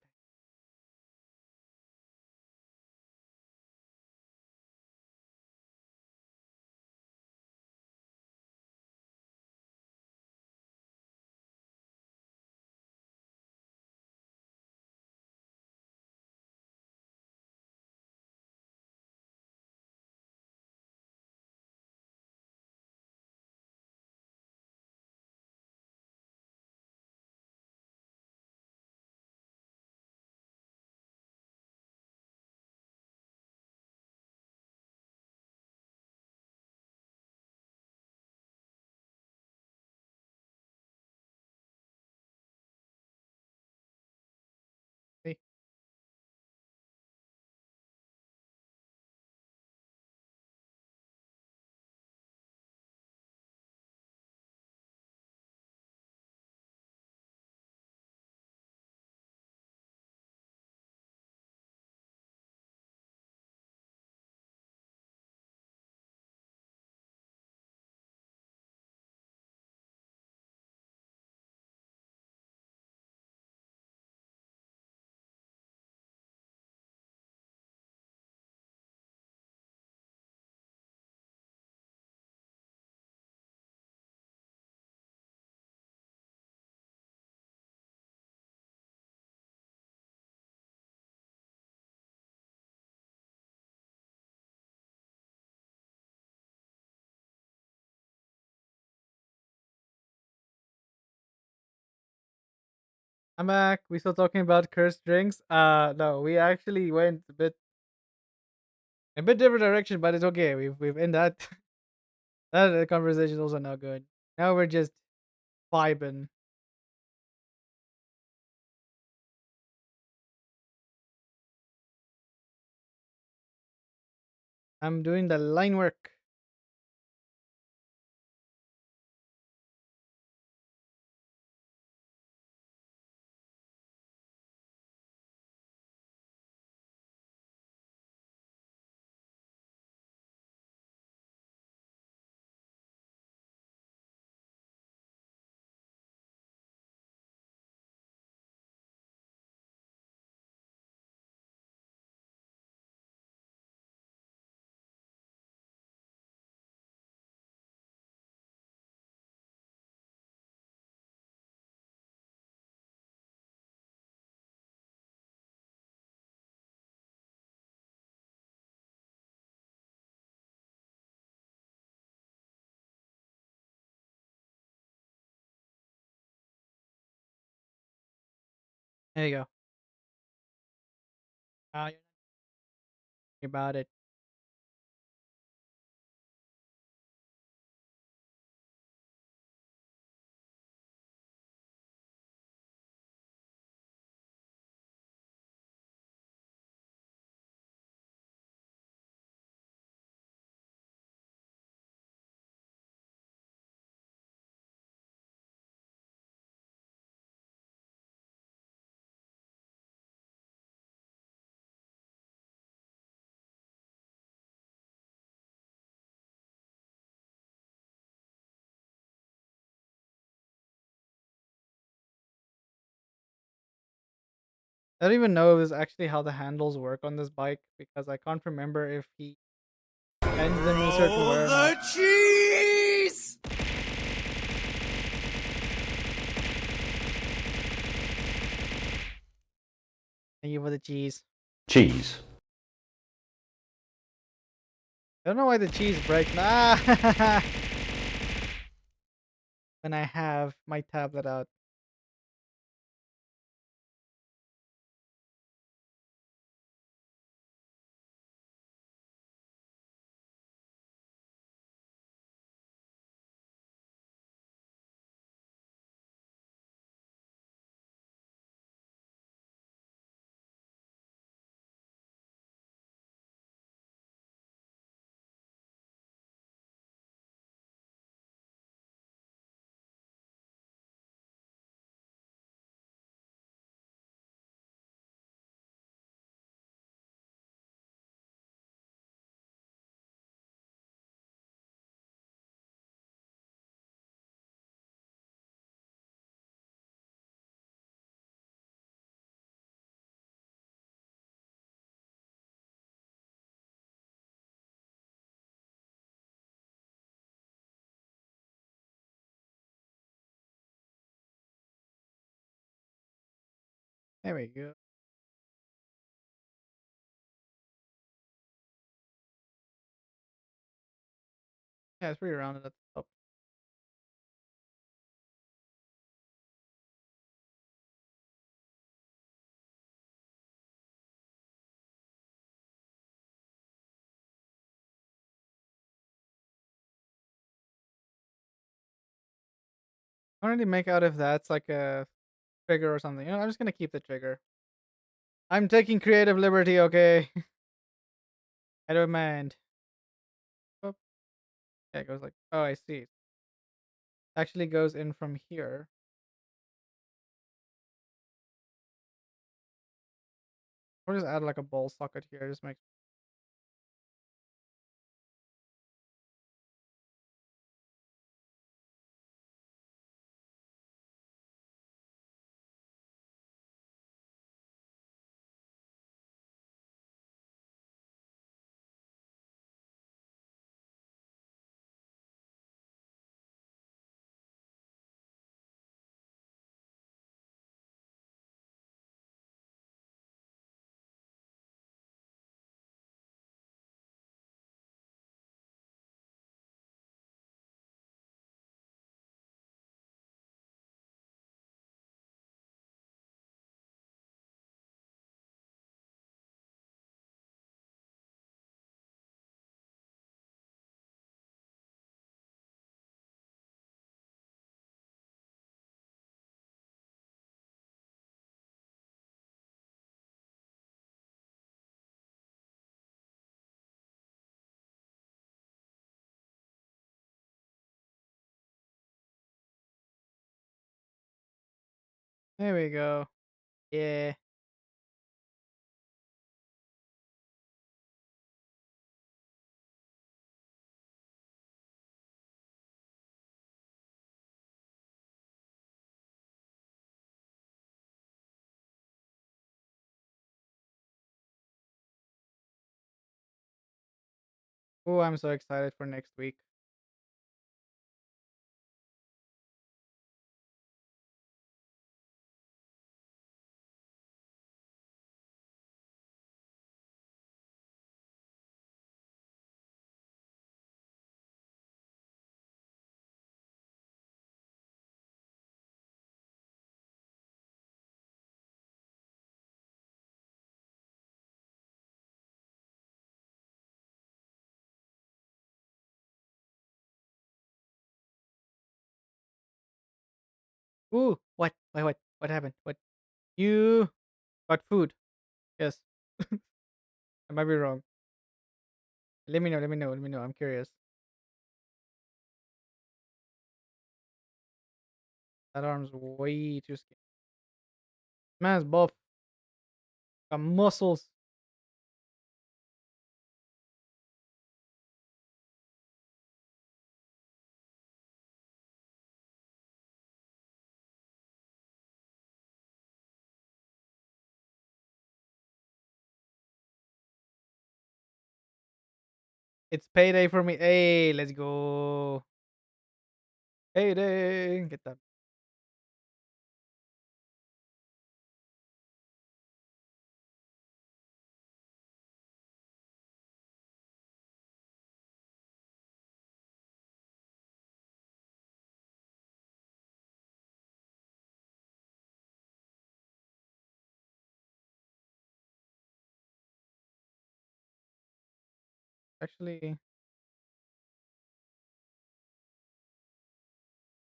See? I'm back. We still talking about cursed drinks? No, we actually went a bit different direction, but it's okay. We've in that that conversation is also not good. Now we're just vibing. I'm doing the line work. There you go. You're not about it. I don't even know if this is actually how the handles work on this bike because I can't remember if he bends them in a certain way Roll or not. the cheese! Thank you for the cheese. Cheese. I don't know why the cheese breaks. Ah! When I have my tablet out. There we go. Yeah, it's pretty rounded at the top. I don't really make out if that's like a trigger or something. You know, I'm just gonna keep the trigger. I'm taking creative liberty, okay? I don't mind. Oh, yeah, it goes like, oh, I see. Actually goes in from here. Or just add like a ball socket here. Just make. There we go. Yeah. Oh, I'm so excited for next week. Ooh, what? What happened? What? You got food? Yes. I might be wrong. Let me know. Let me know. Let me know. I'm curious. That arm's way too skinny. Man's buff. Got muscles. It's payday for me. Hey, let's go. Payday. Get that. Actually,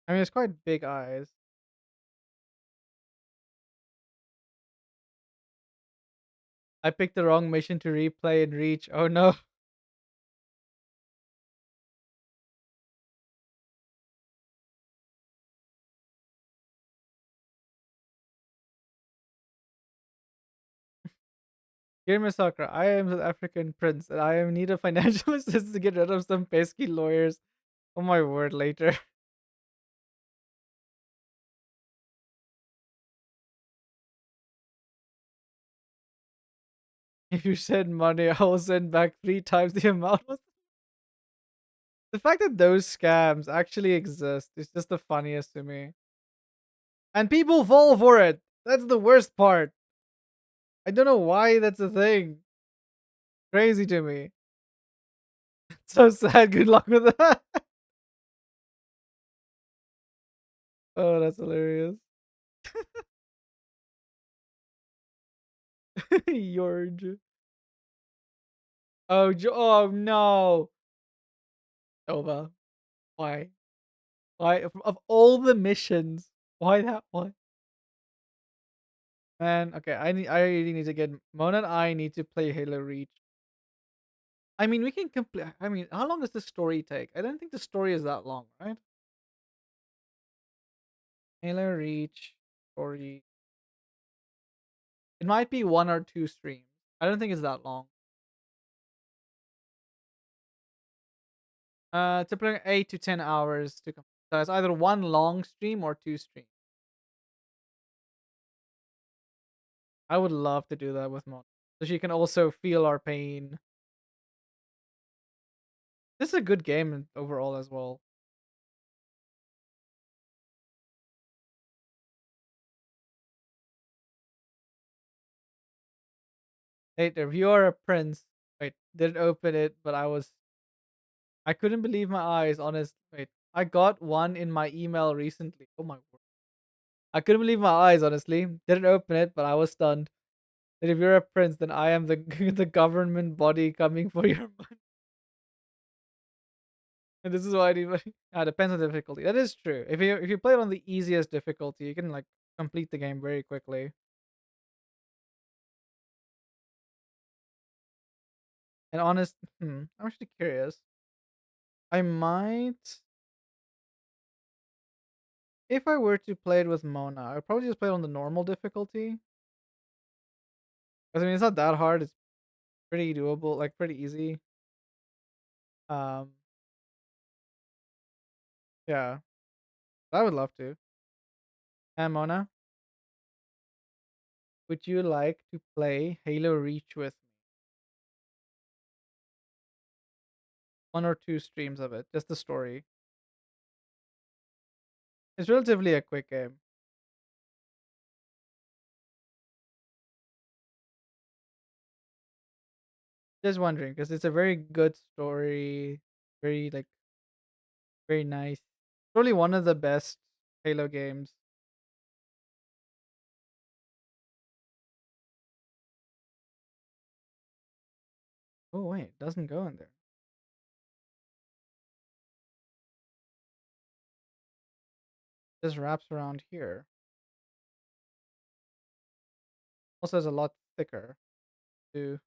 I mean, it's quite big eyes. I picked the wrong mission to replay and reach. Oh no. Dear Sakura, I am the African prince and I am in need of financial assistance to get rid of some pesky lawyers. Oh my word, later. If you send money, I will send back 3 times the amount. The fact that those scams actually exist is just the funniest to me. And people fall for it. That's the worst part. I don't know why that's a thing. Crazy to me. So sad. Good luck with that. Oh, that's hilarious. George. Oh, oh no. Nova. Why? Why? Of all the missions, why that one? Man, okay, I really need to get Mona and I need to play Halo Reach. I mean, we can complete. I mean, how long does the story take? I don't think the story is that long, right? Halo Reach story. It might be 1 or 2 streams. I don't think it's that long. Typically 8 to 10 hours to complete. So it's either one long stream or 2 streams. I would love to do that with Mona, so she can also feel our pain. This is a good game overall as well. Hey, if you are a prince, wait, didn't open it, but I couldn't believe my eyes. Honest, wait, I got one in my email recently. Oh my word, I couldn't believe my eyes. Honestly, didn't open it, but I was stunned. That if you're a prince, then I am the the government body coming for your money. And this is why I need money. Ah, depends on the difficulty. That is true. If you play it on the easiest difficulty, you can like complete the game very quickly. And honest, I'm actually curious. I might, if I were to play it with Mona, I'd probably just play it on the normal difficulty. Because I mean, it's not that hard. It's pretty doable, like pretty easy. Um, yeah, I would love to. And Mona, would you like to play Halo Reach with me? 1 or 2 streams of it, just the story. It's relatively a quick game. Just wondering, because it's a very good story, very like very nice. Probably one of the best Halo games. Oh wait, it doesn't go in there. It just wraps around here. Also, is a lot thicker to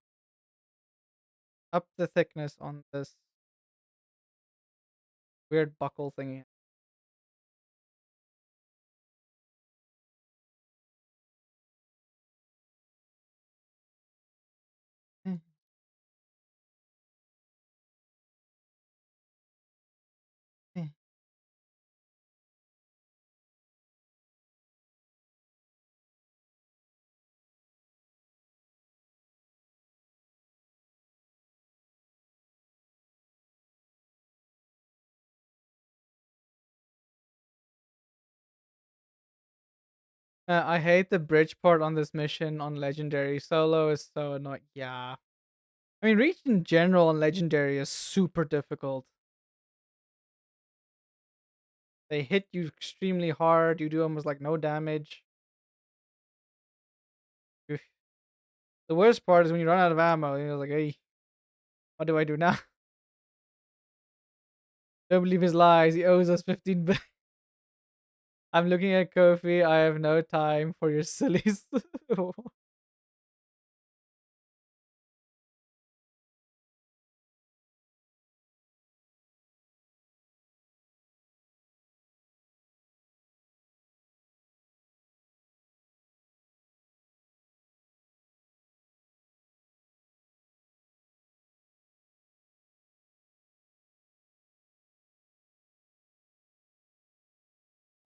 up the thickness on this weird buckle thingy. Eh, eh. I hate the bridge part on this mission on Legendary. Solo is so annoying. Yeah. I mean, Reach in general on Legendary is super difficult. They hit you extremely hard. You do almost like no damage. Oof. The worst part is when you run out of ammo. You're like, hey, what do I do now? Don't believe his lies. He owes us 15 billion. I'm looking at Kofi. I have no time for your sillies.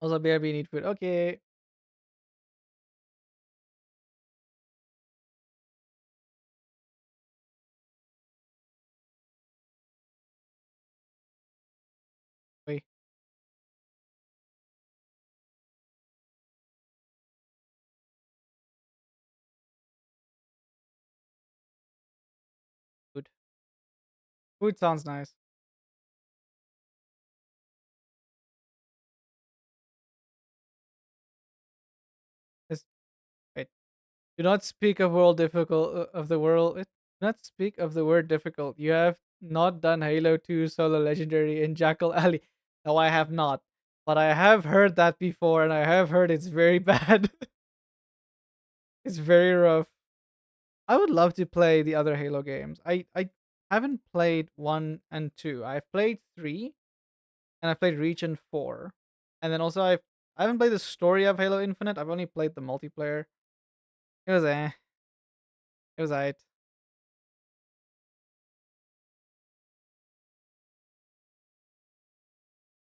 Also, BRB need food. Okay. Wait. Food. Food sounds nice. It's, wait. Do not speak of world difficult of the world. Do not speak of the word difficult. You have not done Halo 2 solo legendary in Jackal Alley. No, I have not. But I have heard that before, and I have heard it's very bad. It's very rough. I would love to play the other Halo games. I haven't played 1 and 2. I've played 3, and I've played Reach and 4. And then also I haven't played the story of Halo Infinite. I've only played the multiplayer. It was eh. It was alright.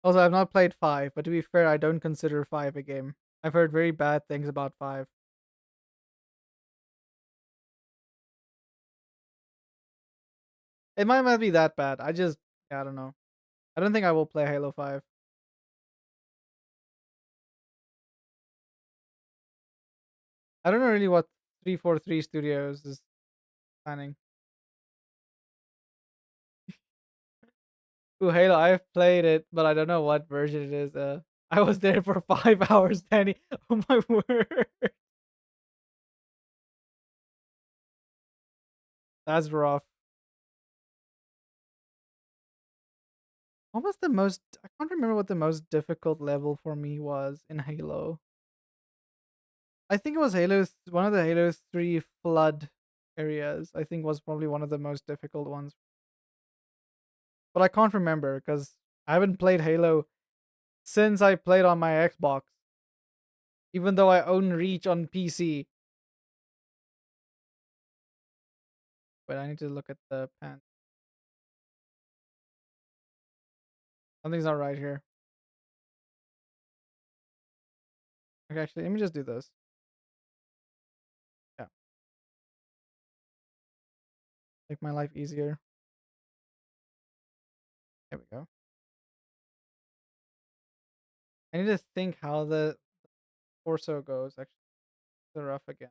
Also, I've not played 5, but to be fair, I don't consider 5 a game. I've heard very bad things about 5. It might not be that bad. Yeah, I don't know. I don't think I will play Halo 5. I don't know really what 343 Studios is planning. Ooh, Halo, I've played it, but I don't know what version it is. I was there for 5 hours, Danny. Oh my word. That's rough. What was the most I can't remember what the most difficult level for me was in Halo. I think it was one of the Halo 3 flood areas. I think was probably one of the most difficult ones. But I can't remember because I haven't played Halo since I played on my Xbox. Even though I own Reach on PC. But I need to look at the pan. Something's not right here. Okay, actually, let me just do this. Yeah, make my life easier. There we go. I need to think how the torso goes. Actually, the rough again.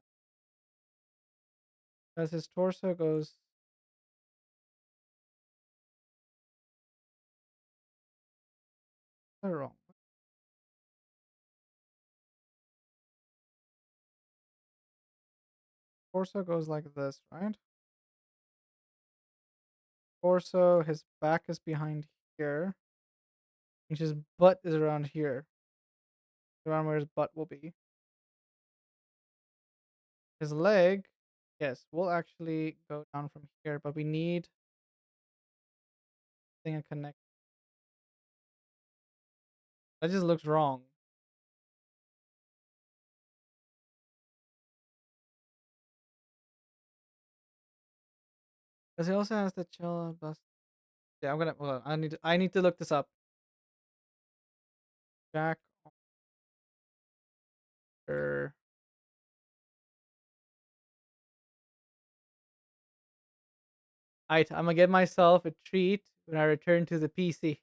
Because his torso goes wrong. Torso goes like this, right? Torso, his back is behind here. And his butt is around here. Around where his butt will be. His leg, yes, will actually go down from here, but we need thing to connect. That just looks wrong. Because he also has the chill bust. Yeah, I'm gonna. Hold on. I need to look this up. Jack Alright, I'm gonna get myself a treat when I return to the PC.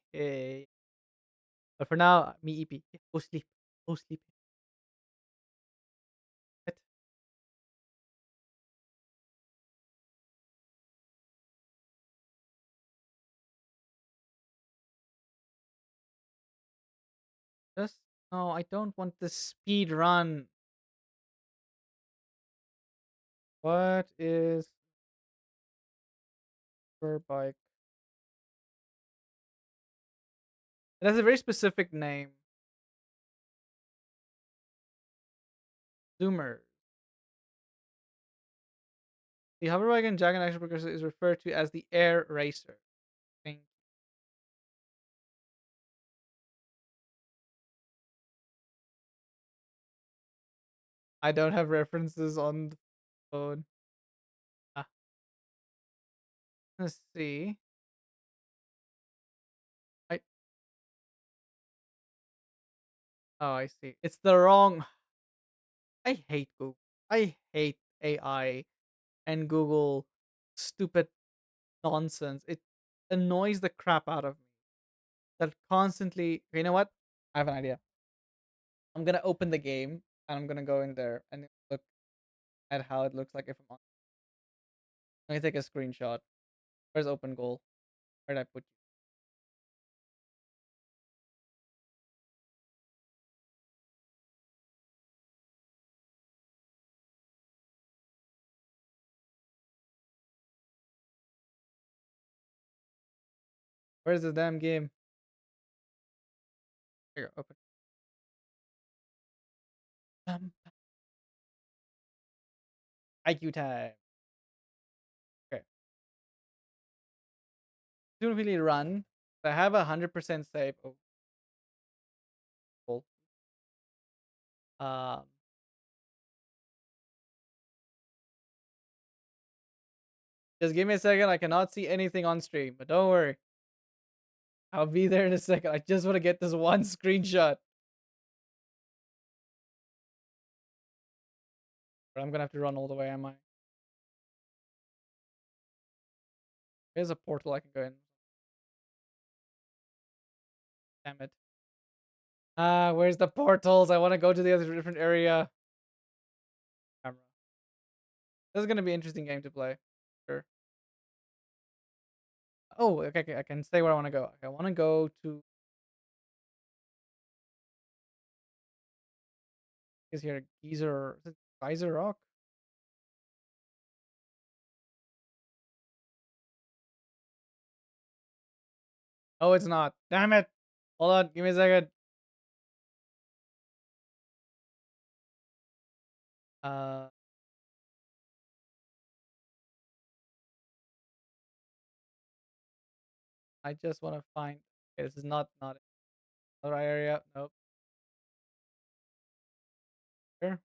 But for now, me EP. Go sleep. Go sleep. Just no, I don't want the speed run. What is super bike? It has a very specific name. Zoomer. The hoverbike in Jack and Action Progress is referred to as the Air Racer. Thank- I don't have references on the phone. Ah, let's see. I Oh, I see. It's the wrong. I hate Google. I hate AI and Google stupid nonsense. It annoys the crap out of me. That constantly. You know what? I have an idea. I'm gonna open the game and I'm gonna go in there and look at how it looks like if I'm on. Let me take a screenshot. Where's open goal? Where did I put you? Where's the damn game? Here, open. IQ time. Okay. Don't really run. I have 100% save. Oh, cool. Um, just give me a second. I cannot see anything on stream, but don't worry. I'll be there in a second. I just want to get this one screenshot. But I'm gonna have to run all the way, am I? There's a portal I can go in. Damn it. Ah, where's the portals? I want to go to the other different area. Camera. This is gonna be an interesting game to play. Sure. Oh, okay, okay. I can say where I want to go. Okay, I want to go to. Is here Geyser? Is it Geyser Rock? Oh, it's not. Damn it! Hold on. Give me a second. Uh, I just want to find. Okay, this is not the right area. Nope. Here.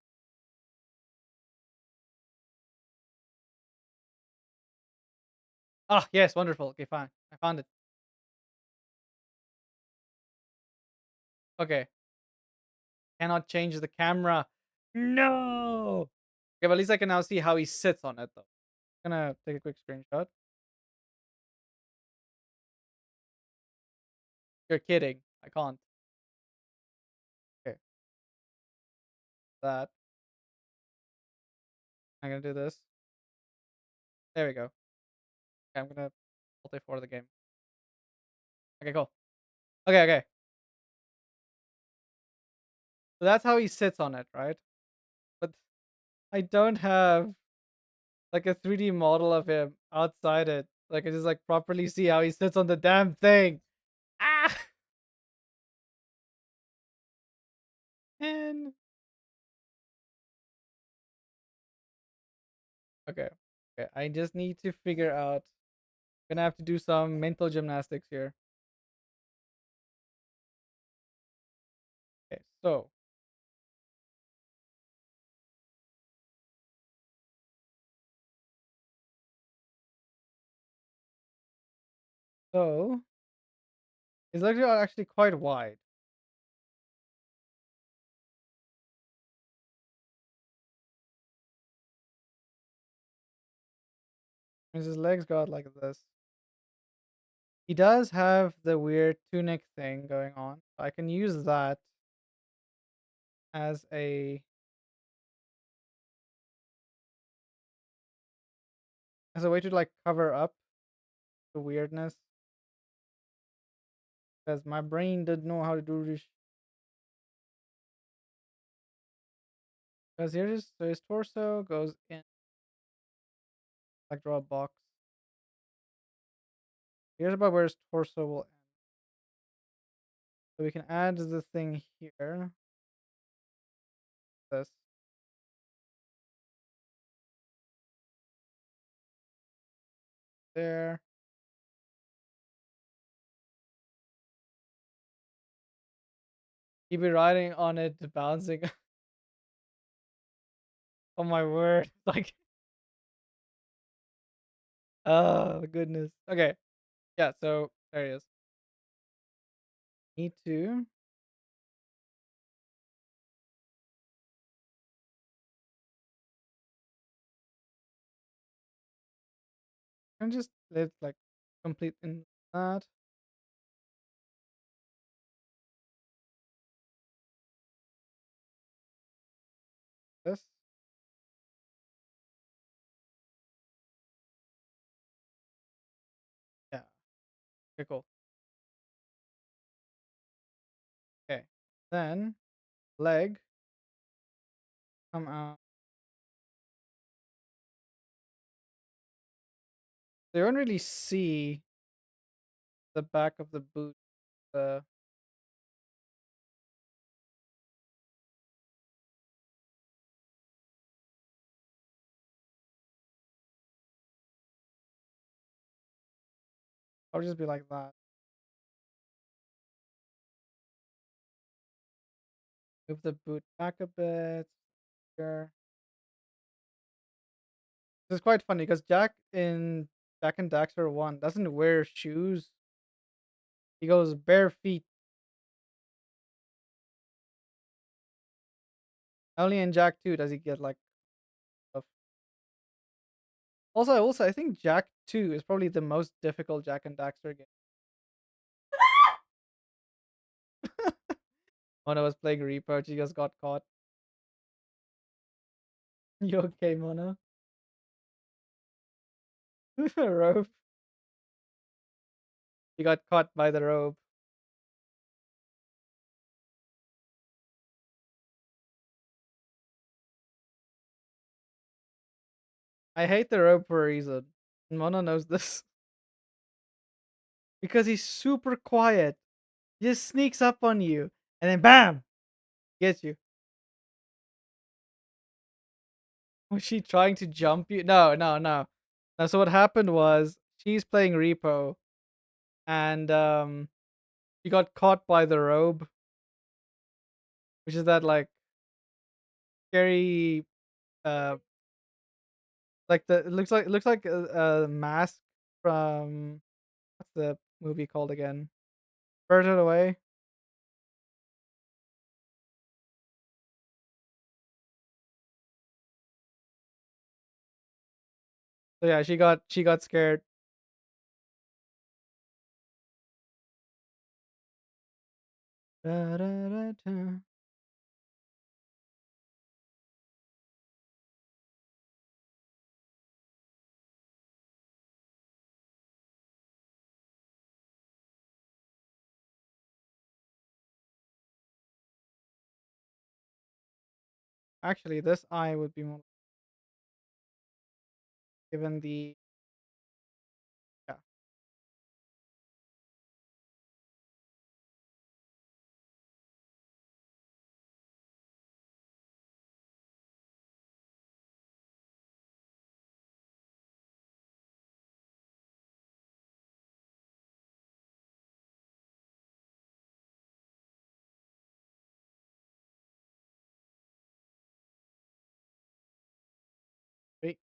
Ah, yes, wonderful. Okay, fine. I found it. Okay. Cannot change the camera. No. Okay, but at least I can now see how he sits on it, though. Gonna take a quick screenshot. You're kidding. I can't. Okay, that. I'm gonna do this. There we go. Okay, I'm gonna multi for the game. Okay, cool. Okay, okay. So that's how he sits on it, right? But I don't have like a 3D model of him outside it. Like I just like properly see how he sits on the damn thing. Ah, man. Okay. Okay. I just need to figure out. Gonna have to do some mental gymnastics here. Okay. So his legs are actually quite wide. And his legs got like this. He does have the weird tunic thing going on. I can use that as a way to like cover up the weirdness because my brain didn't know how to do this. Because here's so his torso goes in, like, draw a box. Here's about where his torso will end. So we can add the thing here. This there. He'd be riding on it, bouncing. Oh my word! Like, oh goodness. Okay, yeah. So there he is. Need to and just let like complete in that. This. Yeah. Okay. Cool. Okay. Then leg come out. They don't really see the back of the boot. I'll just be like that. Move the boot back a bit. Here. This is quite funny because Jack and Daxter 1 doesn't wear shoes. He goes bare feet. Only in Jack 2 does he get like stuff. Also, I think Jack 2 is probably the most difficult Jack and Daxter game. Mona was playing Reaper, she just got caught. You okay, Mona? Rope. He got caught by the rope. I hate the rope for a reason. Mona knows this. Because he's super quiet. He just sneaks up on you and then BAM! Gets you. Was she trying to jump you? No, no, no. No, so what happened was she's playing Repo and she got caught by the robe, which is that like scary like the it looks like a mask from what's the movie called again? Spirited Away. So yeah, she got scared. Da, da, da, da. Actually, this eye would be more given the yeah. Wait,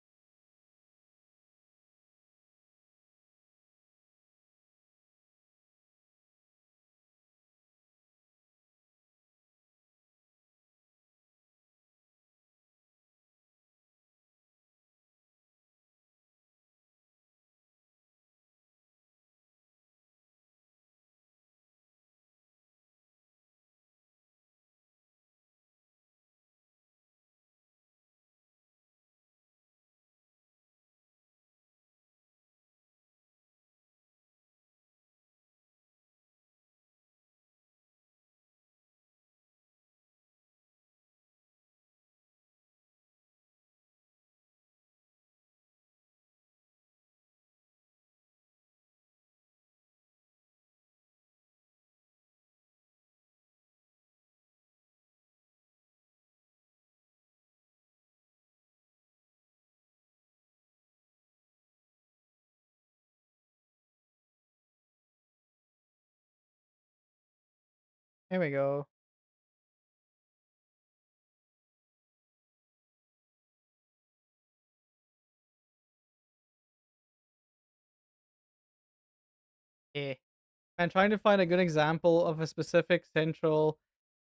Here we go. Yeah. I'm trying to find a good example of a specific central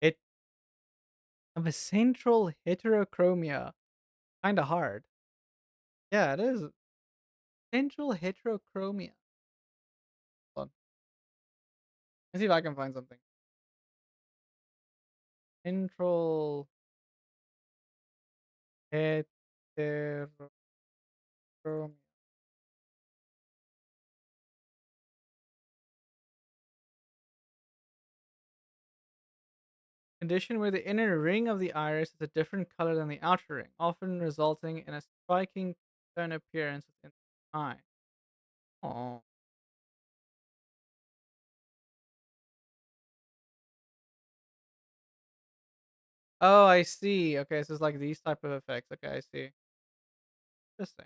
it of a central heterochromia. Kinda hard. Yeah, it is. Central heterochromia. Hold on. Let's see if I can find something. Central heterochromia. Condition where the inner ring of the iris is a different color than the outer ring, often resulting in a striking turn appearance within the eye. Oh. Oh, I see. Okay, so it's like these type of effects. Okay, I see. Interesting.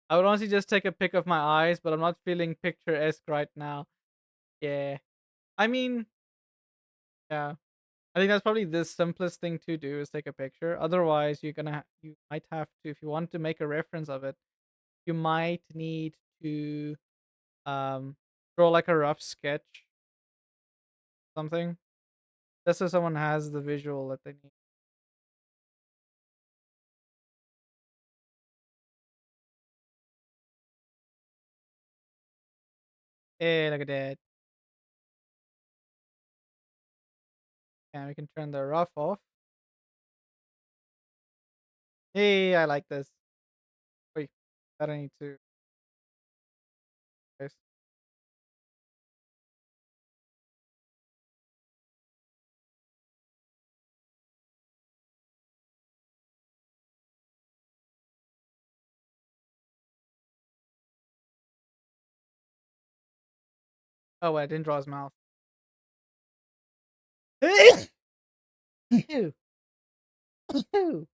I would honestly just take a pic of my eyes, but I'm not feeling picturesque right now. Yeah. I mean, yeah. I think that's probably the simplest thing to do is take a picture. Otherwise, you might have to, if you want to make a reference of it, you might need to um draw like a rough sketch, something, just so someone has the visual that they need. Hey, look at that. And we can turn the rough off. Hey, I like this. Wait, I don't need to. Yes. Oh, wait, I didn't draw his mouth. Ew. Ew.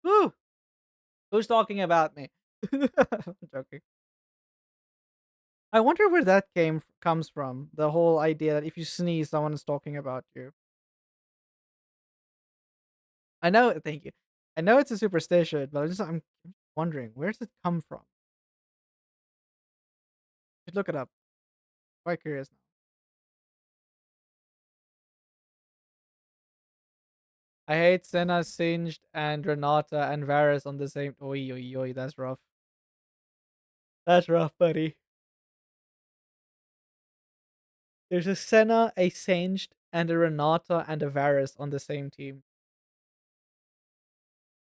Woo! Who's talking about me? I'm joking. I wonder where that comes from. The whole idea that if you sneeze, someone is talking about you. I know. Thank you. I know it's a superstition, but I'm wondering where does it come from? Should look it up. Quite curious now. I hate Senna, Singed, and Renata and Varys on the same. Oi, oi, oi. That's rough. That's rough, buddy. There's a Senna, a Singed, and a Renata and a Varys on the same team.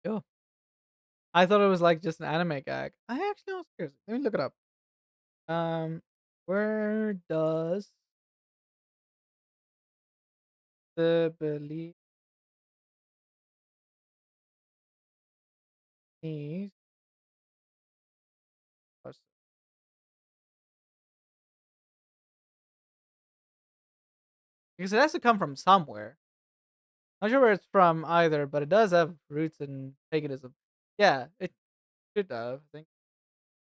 Yo. I thought it was like just an anime gag. I actually was curious. Let me look it up. Um, where does the belief is? Because it has to come from somewhere. Not sure where it's from either, but it does have roots in paganism. Yeah, it should have. I think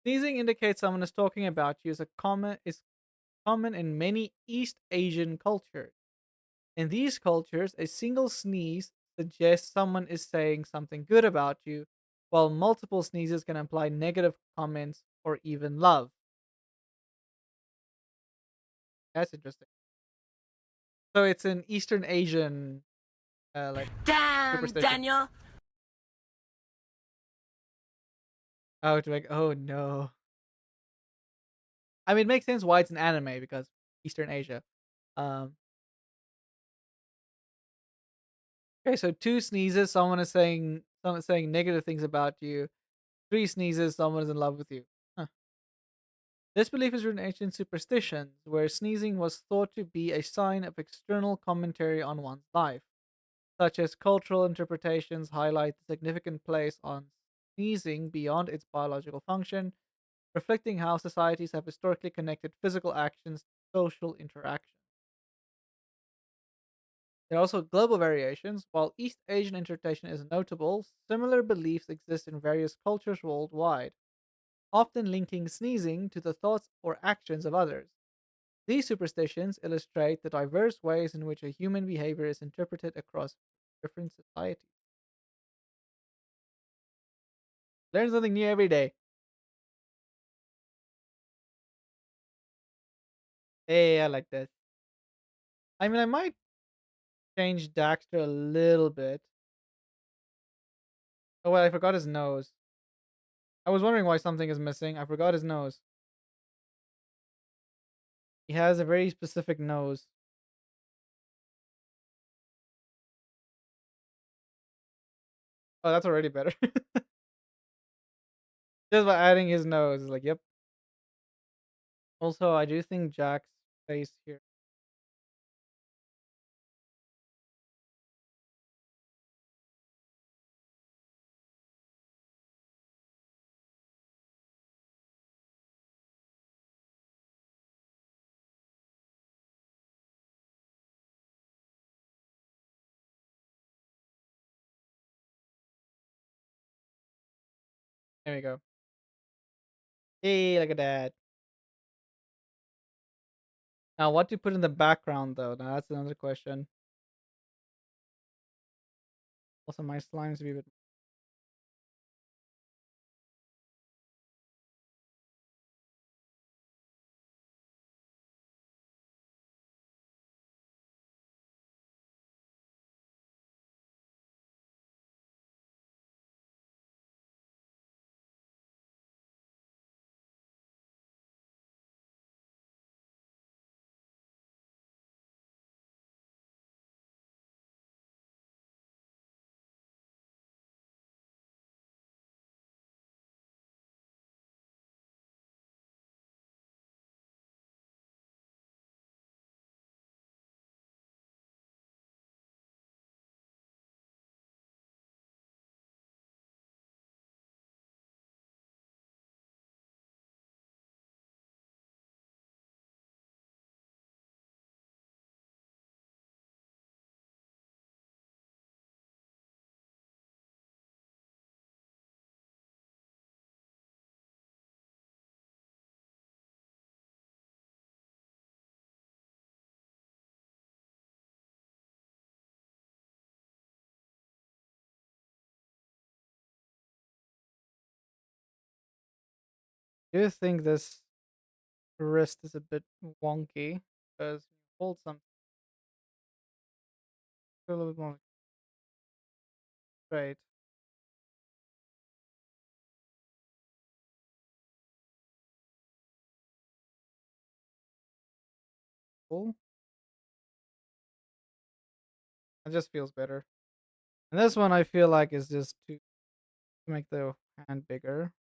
sneezing indicates someone is talking about you. Is common in many East Asian cultures. In these cultures, a single sneeze suggests someone is saying something good about you, while multiple sneezes can imply negative comments or even love. That's interesting. So it's an Eastern Asian like Damn, superstition. Daniel. Oh, to make oh no. I mean, it makes sense why it's an anime because Eastern Asia. Um, okay, so two sneezes, someone is saying negative things about you. Three sneezes, someone is in love with you. Huh. This belief is rooted in ancient superstitions, where sneezing was thought to be a sign of external commentary on one's life, such as cultural interpretations highlight the significant place on sneezing beyond its biological function, reflecting how societies have historically connected physical actions to social interaction. There are also global variations. While East Asian interpretation is notable, similar beliefs exist in various cultures worldwide, often linking sneezing to the thoughts or actions of others. These superstitions illustrate the diverse ways in which a human behavior is interpreted across different societies. Learn something new every day. Hey, I like this. I mean, I might change Daxter a little bit. Oh, well, I forgot his nose. I was wondering why something is missing. I forgot his nose. He has a very specific nose. Oh, that's already better. Just by adding his nose, it's like, yep. Also, I do think Jack's face here. There we go. Hey, look at that. Now, what to put in the background, though? Now, that's another question. Also, my slimes be a bit. I do think this wrist is a bit wonky because you hold something a little bit more straight. Cool. It just feels better. And this one I feel like is just to make the hand bigger.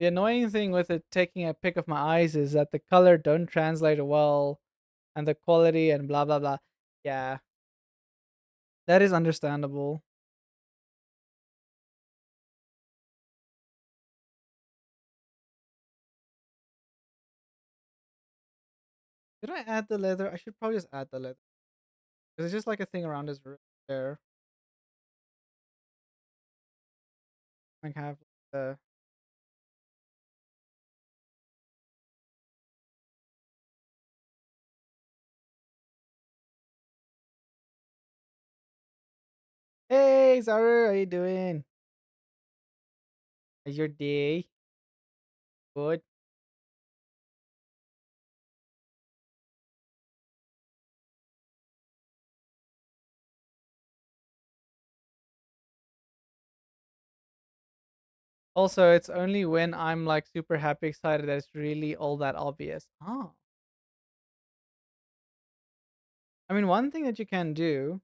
The annoying thing with it taking a pic of my eyes is that the color don't translate well and the quality and blah blah blah. Yeah, that is understandable. Did I add the leather? I should probably just add the leather. Because it's just like a thing around his wrist there. Like have the Hey Zaru, how you doing? How's your day? Good. Also, it's only when I'm like super happy excited that it's really all that obvious. Oh. I mean, one thing that you can do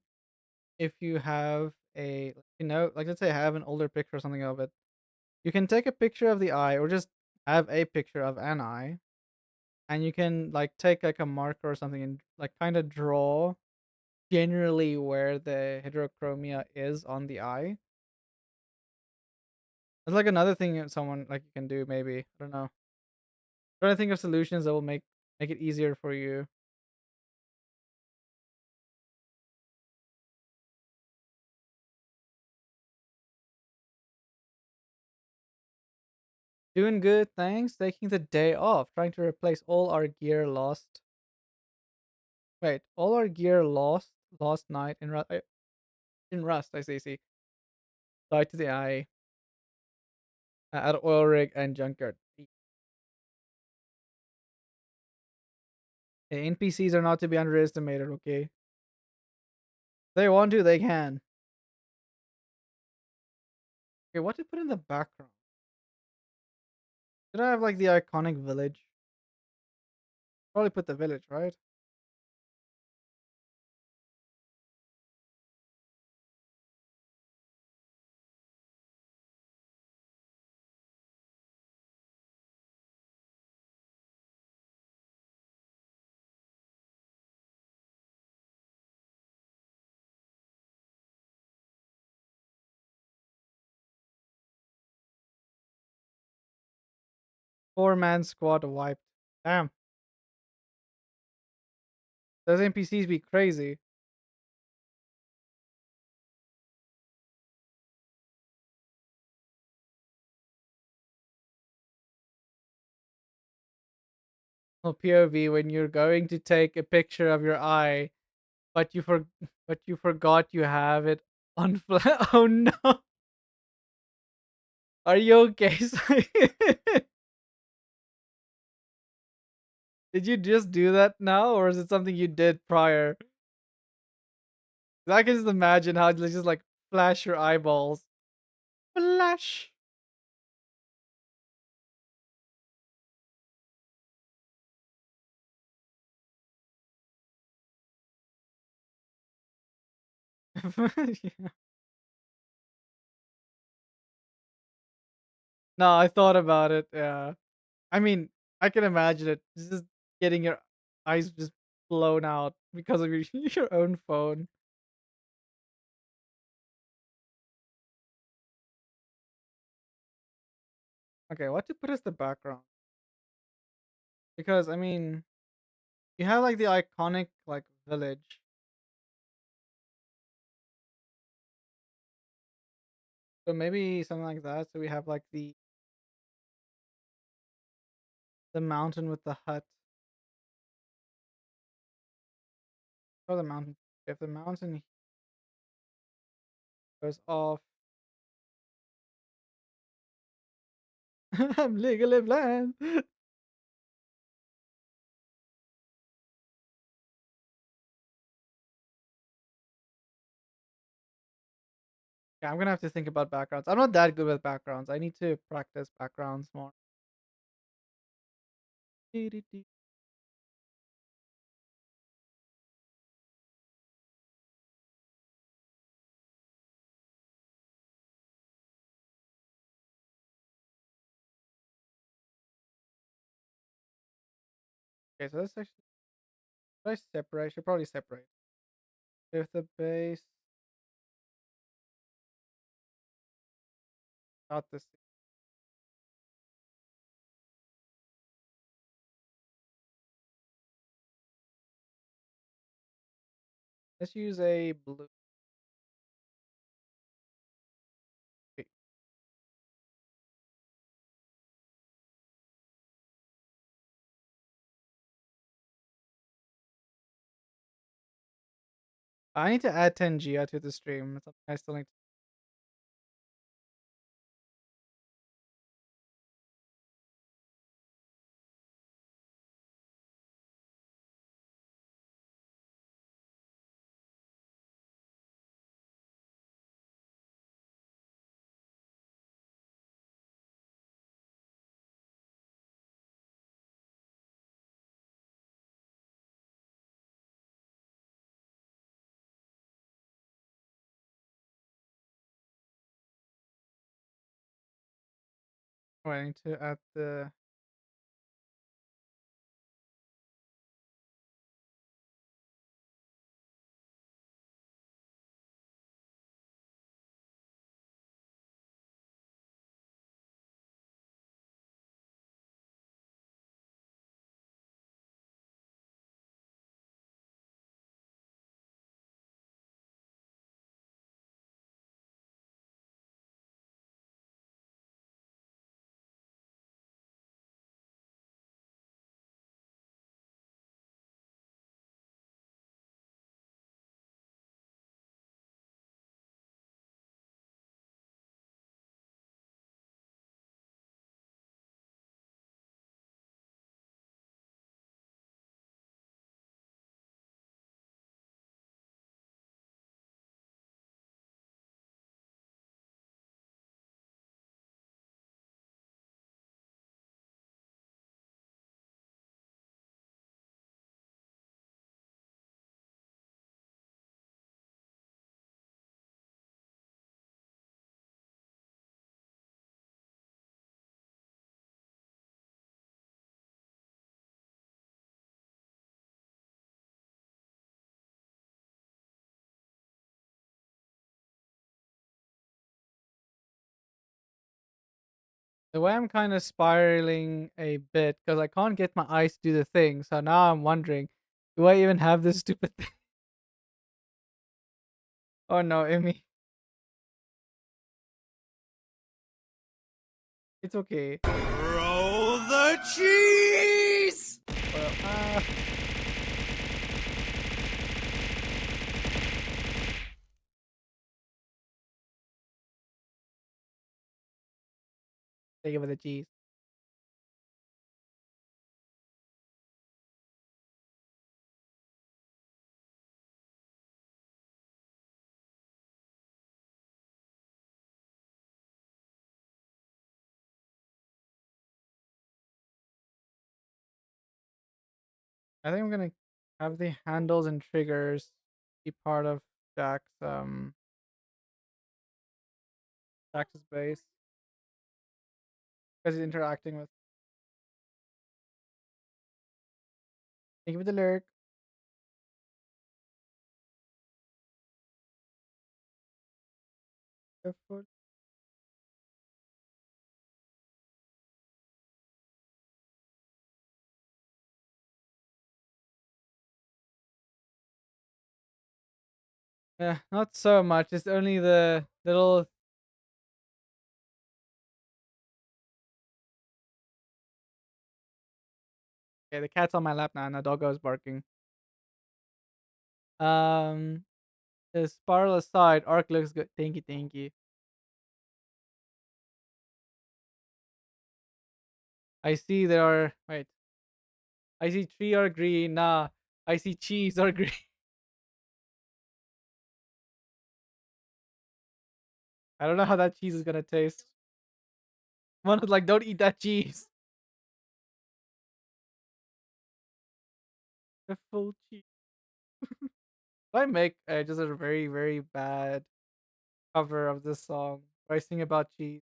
if you have a like let's say I have an older picture or something of it, you can take a picture of the eye or just have a picture of an eye and you can like take like a marker or something and like kind of draw generally where the heterochromia is on the eye. It's like another thing that someone like you can do maybe. I don't know. Trying to think of solutions that will make it easier for you. Doing good, thanks. Taking the day off, trying to replace all our gear lost. Wait, all our gear lost last night in Rust. I see. Died to the eye at oil rig and junkyard. NPCs are not to be underestimated. Okay, if they want to, they can. Okay, what to put in the background? Did I have like the iconic village? Probably put the village, right? Four-man squad wiped. Damn, those NPCs be crazy. Well, POV when you're going to take a picture of your eye, but but you forgot you have it on oh no. Are you okay? Did you just do that now, or is it something you did prior? 'Cause I can just imagine how it's just like flash your eyeballs. Flash. Yeah. No, I thought about it. Yeah. I mean, I can imagine it. Just getting your eyes just blown out because of your your own phone. Okay, what to put as the background? Because I mean, you have like the iconic like village. So maybe something like that. So we have like the mountain with the hut. Or the mountain. If the mountain goes off, I'm legally blind. Yeah, I'm gonna have to think about backgrounds. I'm not that good with backgrounds. I need to practice backgrounds more. Okay, so let's actually should I separate? I should probably separate. If the base got this, let's use a blue. Okay, I need to add 10 Gia to the stream. It's something I still need. Oh, I need to add the. The way I'm kind of spiraling a bit because I can't get my eyes to do the thing. So now I'm wondering, do I even have this stupid thing? Oh no, Amy. It's okay. Roll the cheese! Well, take it with the cheese. I think I'm gonna have the handles and triggers be part of Jack's base because he's interacting with. Take it with the lurk. Careful. Yeah, not so much. It's only the little. Okay, the cat's on my lap now, and the doggo is barking. Um, the spiral aside, arc looks good. Thank you, thank you. I see there are. Wait, I see tree are green. Nah, I see cheese are green. I don't know how that cheese is gonna taste. One is like, don't eat that cheese. The full cheese. I make just a very, very bad cover of this song where I sing about cheese.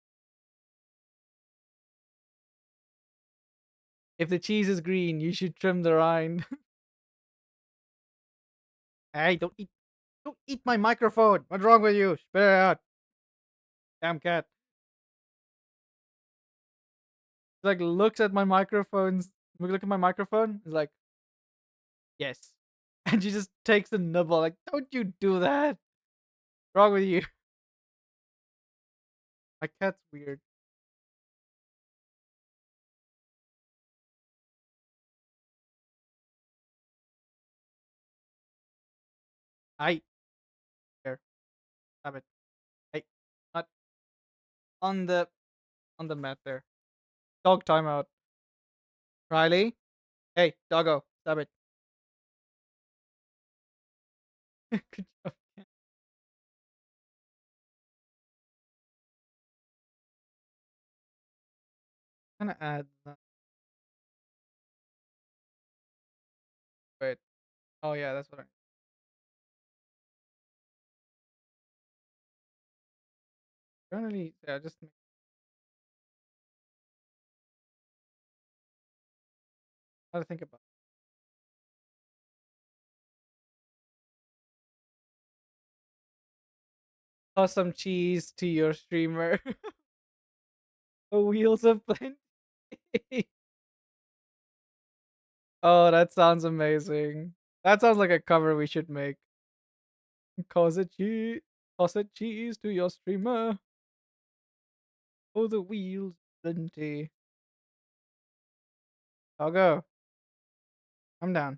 If the cheese is green, you should trim the rind. Hey, don't eat my microphone. What's wrong with you? Spit it out. Damn cat. Like looks at my microphones. Look at my microphone. It's like, yes. And she just takes a nibble. Like, don't you do that. Wrong with you? My cat's weird. I there. Have it. Hey, not on the mat there. Dog timeout. Riley. Hey, doggo. Stop it. Good job. I'm gonna add that. Wait. Oh yeah, that's what I generally yeah, just how to think about. Toss some cheese to your streamer. The wheels of plenty. Oh, that sounds amazing. That sounds like a cover we should make. Cause a cheese, toss a cheese to your streamer. Oh, the wheels plenty. I'll go. I'm down.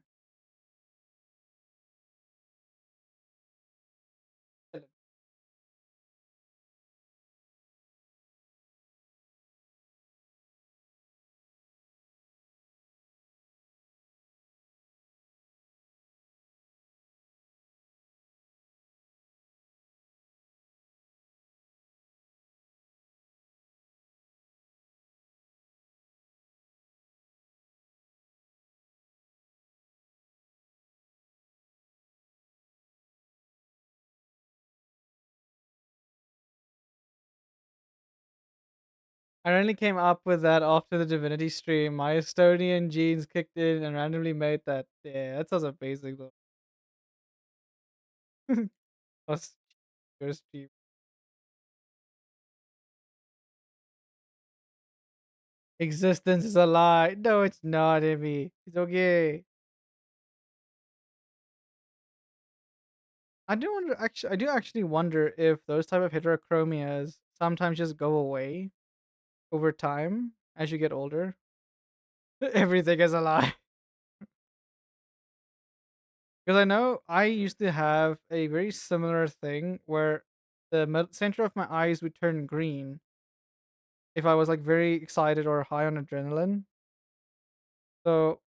I only came up with that after the Divinity stream. My Estonian genes kicked in and randomly made that. Yeah, that sounds amazing though. Plus, your stream. Existence is a lie. No, it's not, Emmy. It's okay. I do actually wonder if those type of heterochromias sometimes just go away over time as you get older. Everything is a lie. Because I know I used to have a very similar thing where the center of my eyes would turn green if I was like very excited or high on adrenaline. So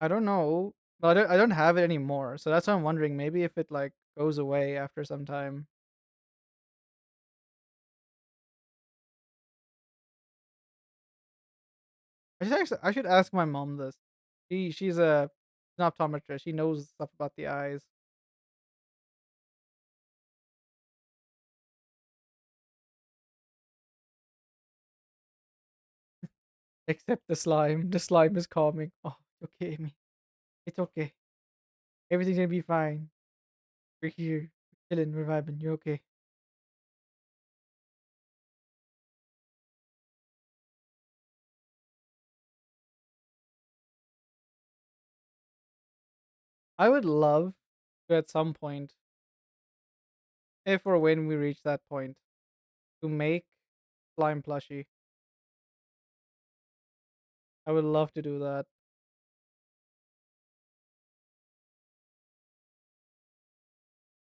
I don't know, but I don't have it anymore. So that's why I'm wondering maybe if it like goes away after some time. I should ask my mom this. She's an optometrist. She knows stuff about the eyes. Except the slime. The slime is calming. Oh, okay, Amy. It's okay. Everything's gonna be fine. We're here. We're chilling. We're vibing. You're okay. I would love to at some point, if or when we reach that point, to make slime plushie. I would love to do that,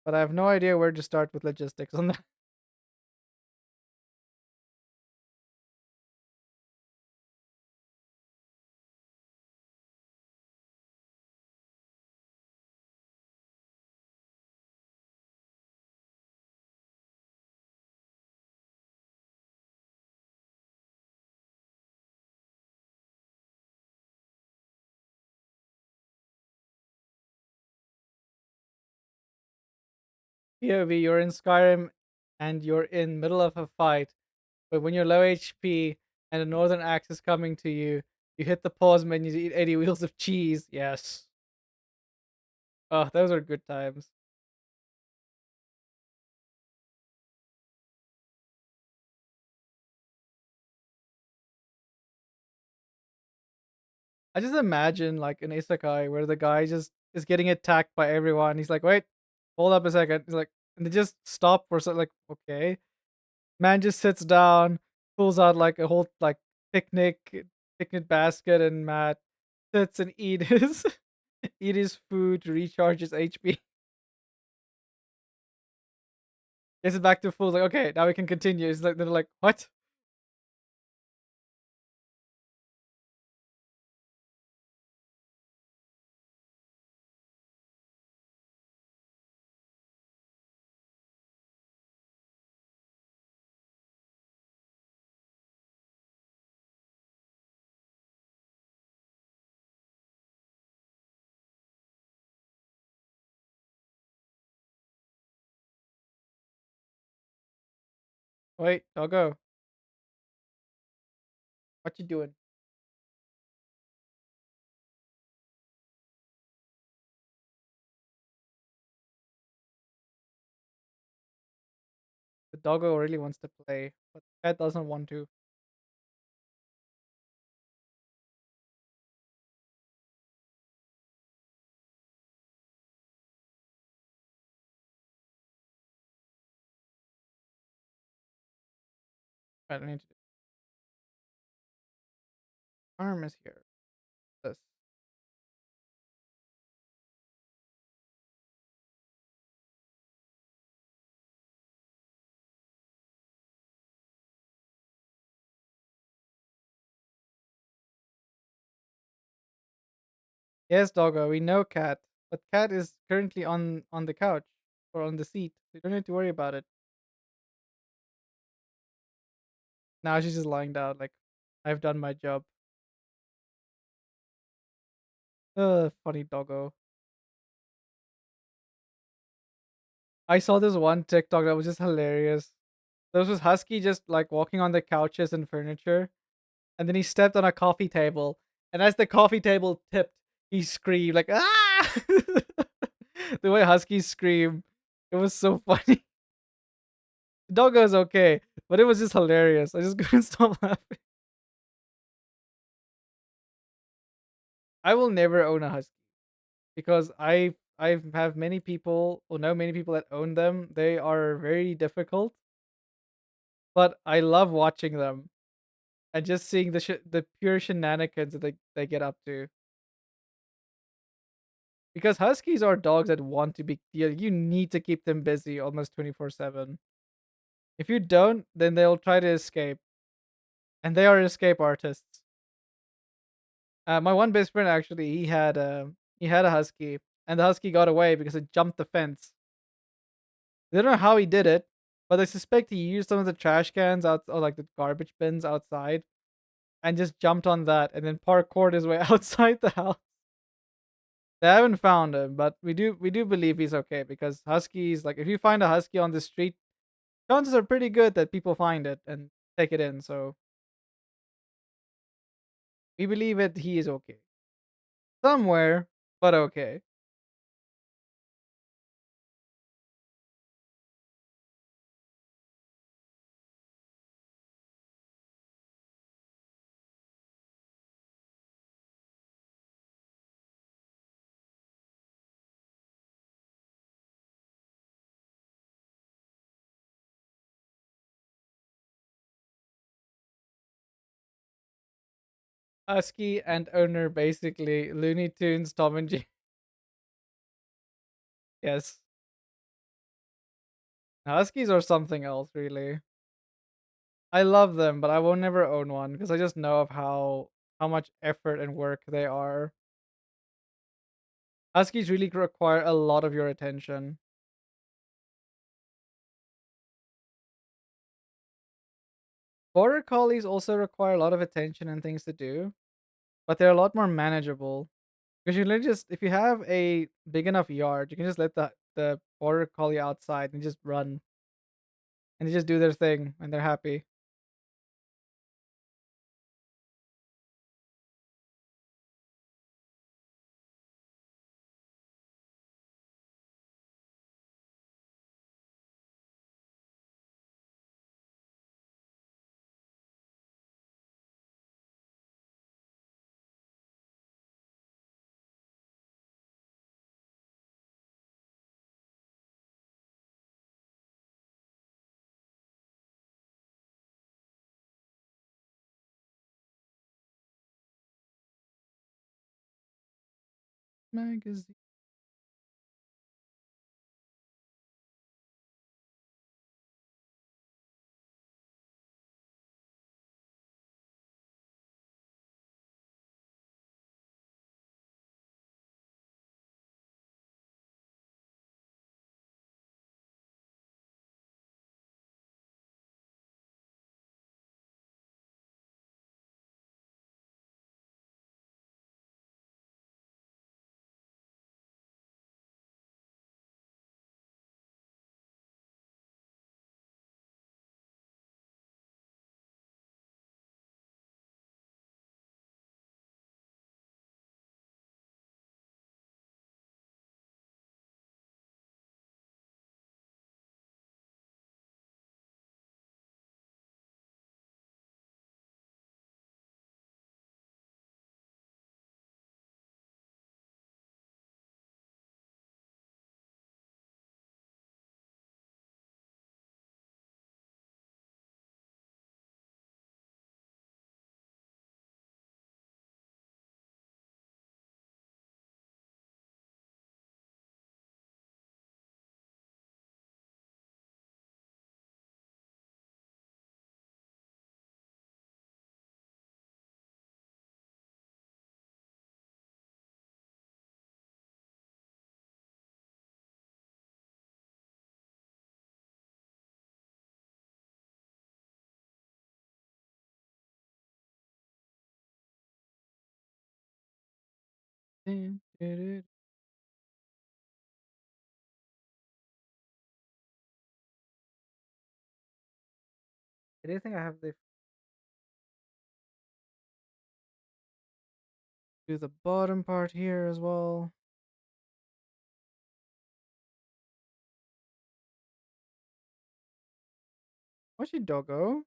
but I have no idea where to start with logistics on that. POV, you're in Skyrim and you're in middle of a fight, but when you're low HP and the Northern Axe is coming to you, you hit the pause menu to eat 80 wheels of cheese. Yes. Oh, those are good times. I just imagine like an isekai where the guy just is getting attacked by everyone. He's like, wait, hold up a second. He's like, and they just stop for something like, okay. Man just sits down, pulls out like a whole like picnic basket, and Matt sits and eat his eat his food to recharge his HP. Gets it back to full. Like, okay, now we can continue. It's like they're like, what? Wait, doggo, what you doing? The doggo really wants to play, but the cat doesn't want to. I don't need to. Arm is here. This. Yes, doggo, we know cat, but cat is currently on the couch or on the seat. You don't need to worry about it. Now she's just lying down, like I've done my job. Funny doggo. I saw this one TikTok that was just hilarious. There was this husky just like walking on the couches and furniture, and then he stepped on a coffee table, and as the coffee table tipped, he screamed like ah! The way huskies scream, it was so funny. The doggo is okay, but it was just hilarious. I just couldn't stop laughing. I will never own a husky because I have many people or know many people that own them. They are very difficult, but I love watching them and just seeing the pure shenanigans that they get up to. Because huskies are dogs that want to be you need to keep them busy almost 24/7. If you don't, then they'll try to escape, and they are escape artists. My one best friend actually, he had a husky, and the husky got away because it jumped the fence. They don't know how he did it, but I suspect he used some of the trash cans out or like the garbage bins outside and just jumped on that and then parkoured his way outside the house. They haven't found him, but we do believe he's okay because huskies, like if you find a husky on the street, chances are pretty good that people find it and take it in. So we believe it he is okay. Somewhere, but okay. Husky and owner basically Looney Tunes, Tom and Jerry. Yes. Huskies are something else, really. I love them, but I will never own one because I just know of how much effort and work they are. Huskies really require a lot of your attention. Border collies also require a lot of attention and things to do, but they're a lot more manageable. Because you literally just if you have a big enough yard, you can just let the border collie outside and just run and they just do their thing and they're happy. Magazine. I do think I have the do the bottom part here as well. What's she doggo?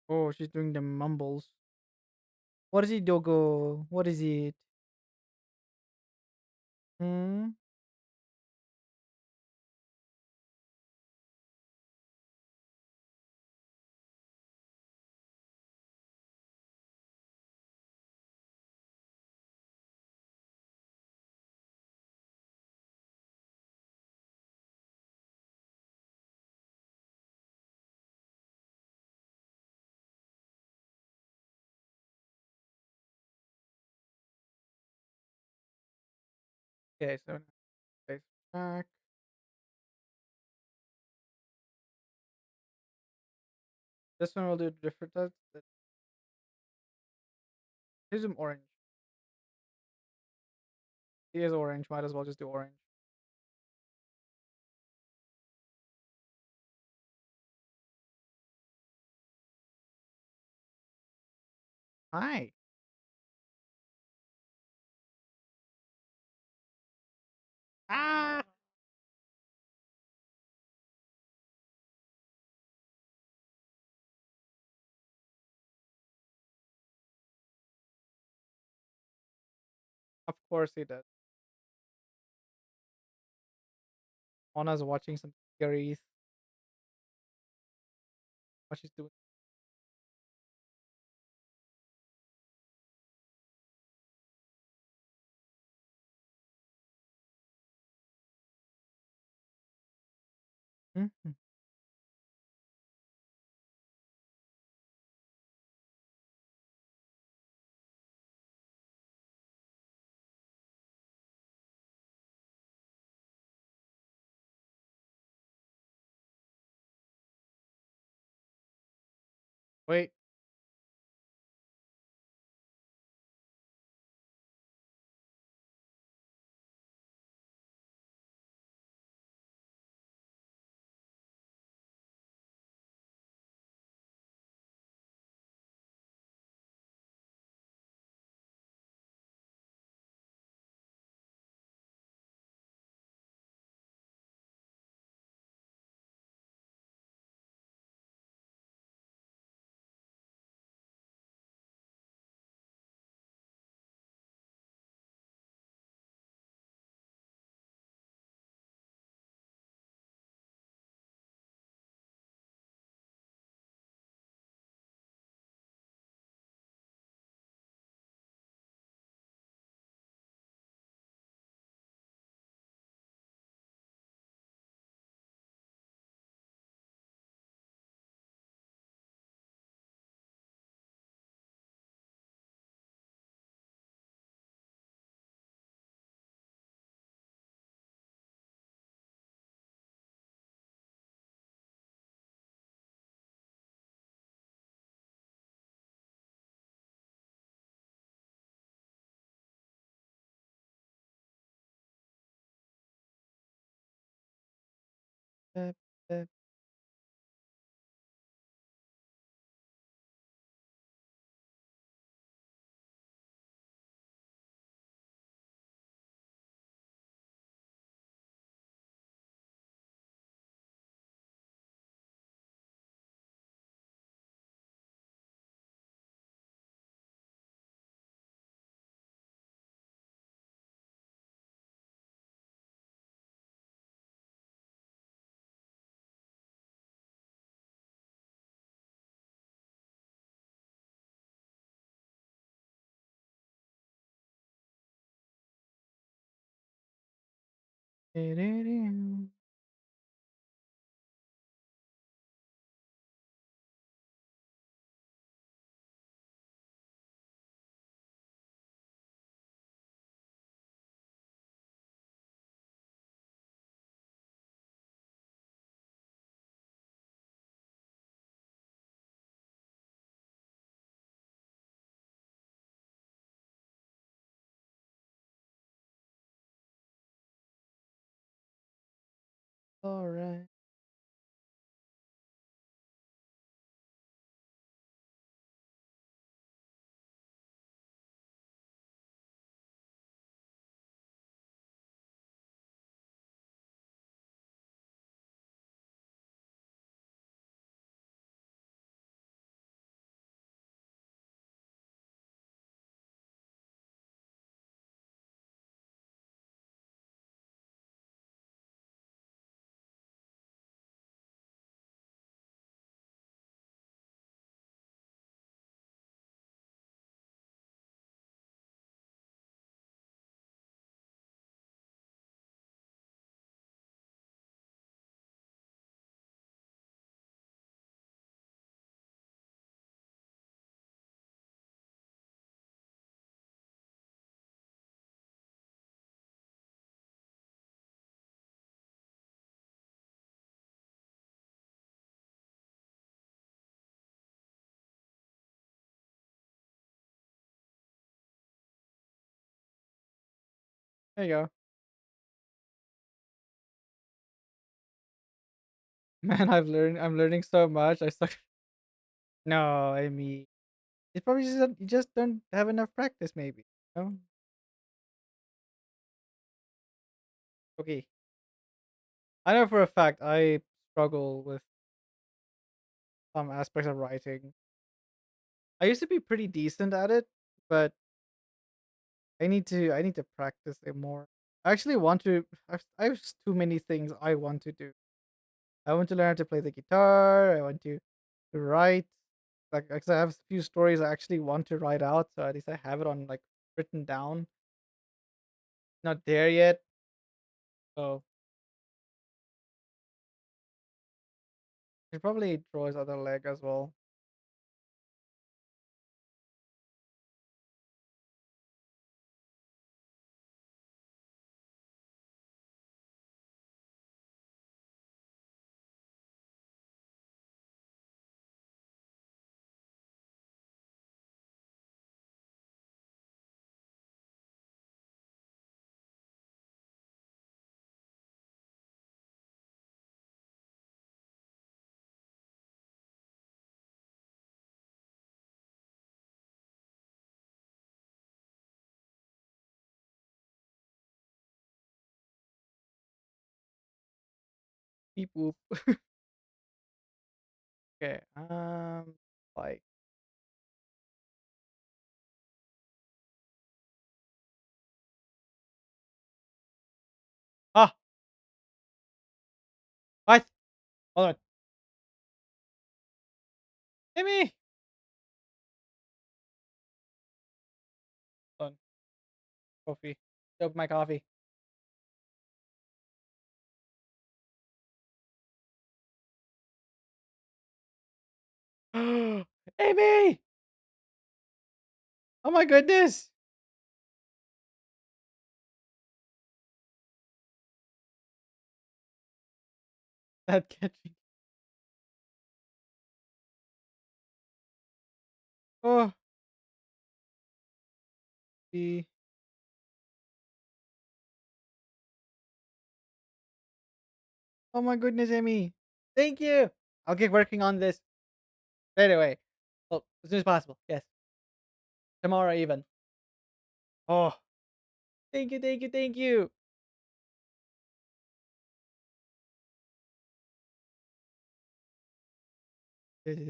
Oh, she's doing the mumbles. What is it, doggo? What is it? Mm. Okay, so now place back. This one will do different types. Here's some orange. Here's orange. Might as well just do orange. Hi. Ah! Of course he does. Mona's watching some series. What she's doing. Mhm. Wait. Uh, uh, There you go. Man, I'm learning so much. I suck. No, I mean, it's probably just that you just don't have enough practice, maybe. No? Okay. I know for a fact I struggle with some aspects of writing. I used to be pretty decent at it, but I need to practice it more. I actually want to. I have too many things I want to do. I want to learn how to play the guitar. I want to write. Like, 'cause I have a few stories I actually want to write out, so at least I have it on like written down. Not there yet, so I should probably draw his other leg as well. Beep boop. Okay. Like ah, what? Hold on. Amy. Hold on. Coffee. Soak my coffee. Amy! Oh my goodness! That catching. Oh, the. Oh my goodness, Amy. Thank you. I'll get working on this right away. Well, as soon as possible. Yes. Tomorrow even. Oh, thank you, thank you, thank you. Okay,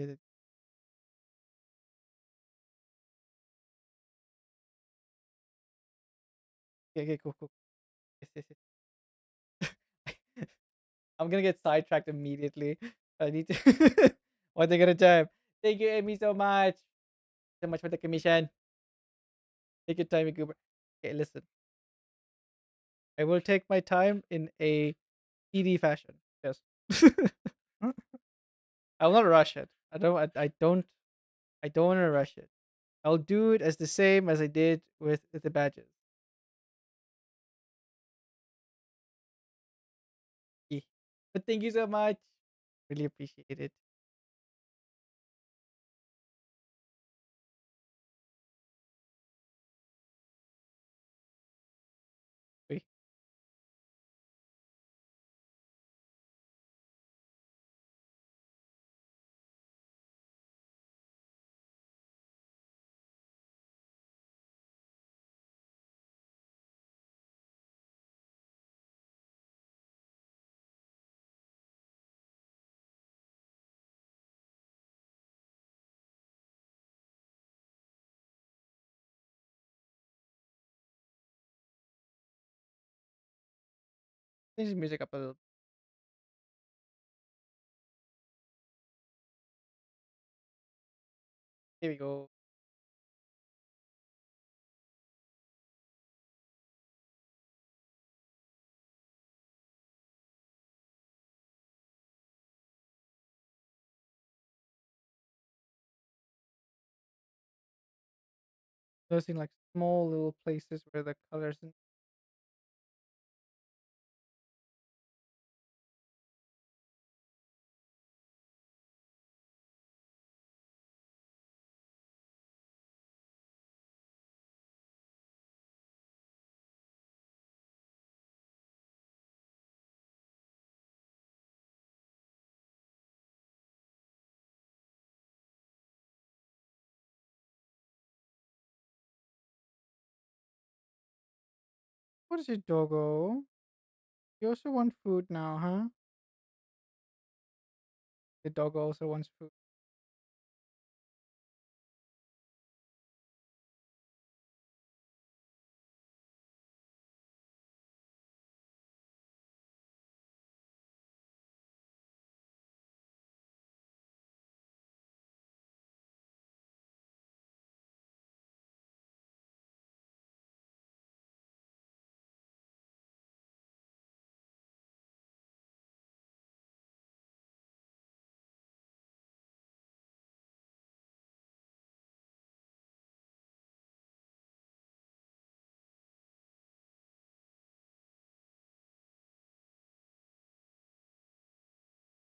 okay, cool, cool. Yes, yes, yes. I'm gonna get sidetracked immediately. I need to. One thing at a time. Thank you, Amy, so much. So much for the commission. Take your time, Cooper. Okay, listen. I will take my time in a PD fashion. Yes. I will not rush it. I don't want to rush it. I'll do it as the same as I did with the badges. Yeah. But thank you so much. Really appreciate it. Wait. Change the music up a little. Here we go. Noticing like small little places where the colors and What is it, doggo? You also want food now, huh? The doggo also wants food.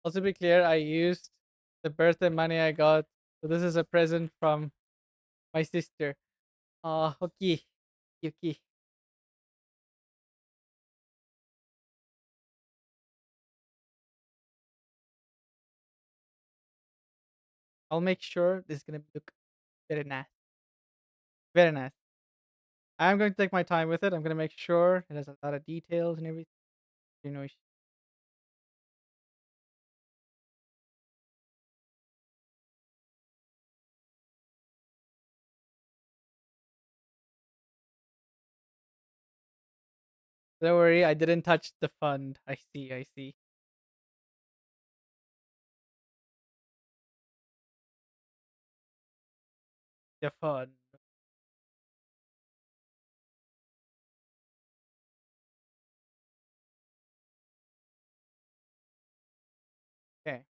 Also, to be clear, I used the birthday money I got. So this is a present from my sister. Okay. Yuki. I'll make sure this is gonna look very nice. Very nice. I'm going to take my time with it. I'm gonna make sure it has a lot of details and everything. You know, don't worry, I didn't touch the fund. I see, I see. The fund. Okay.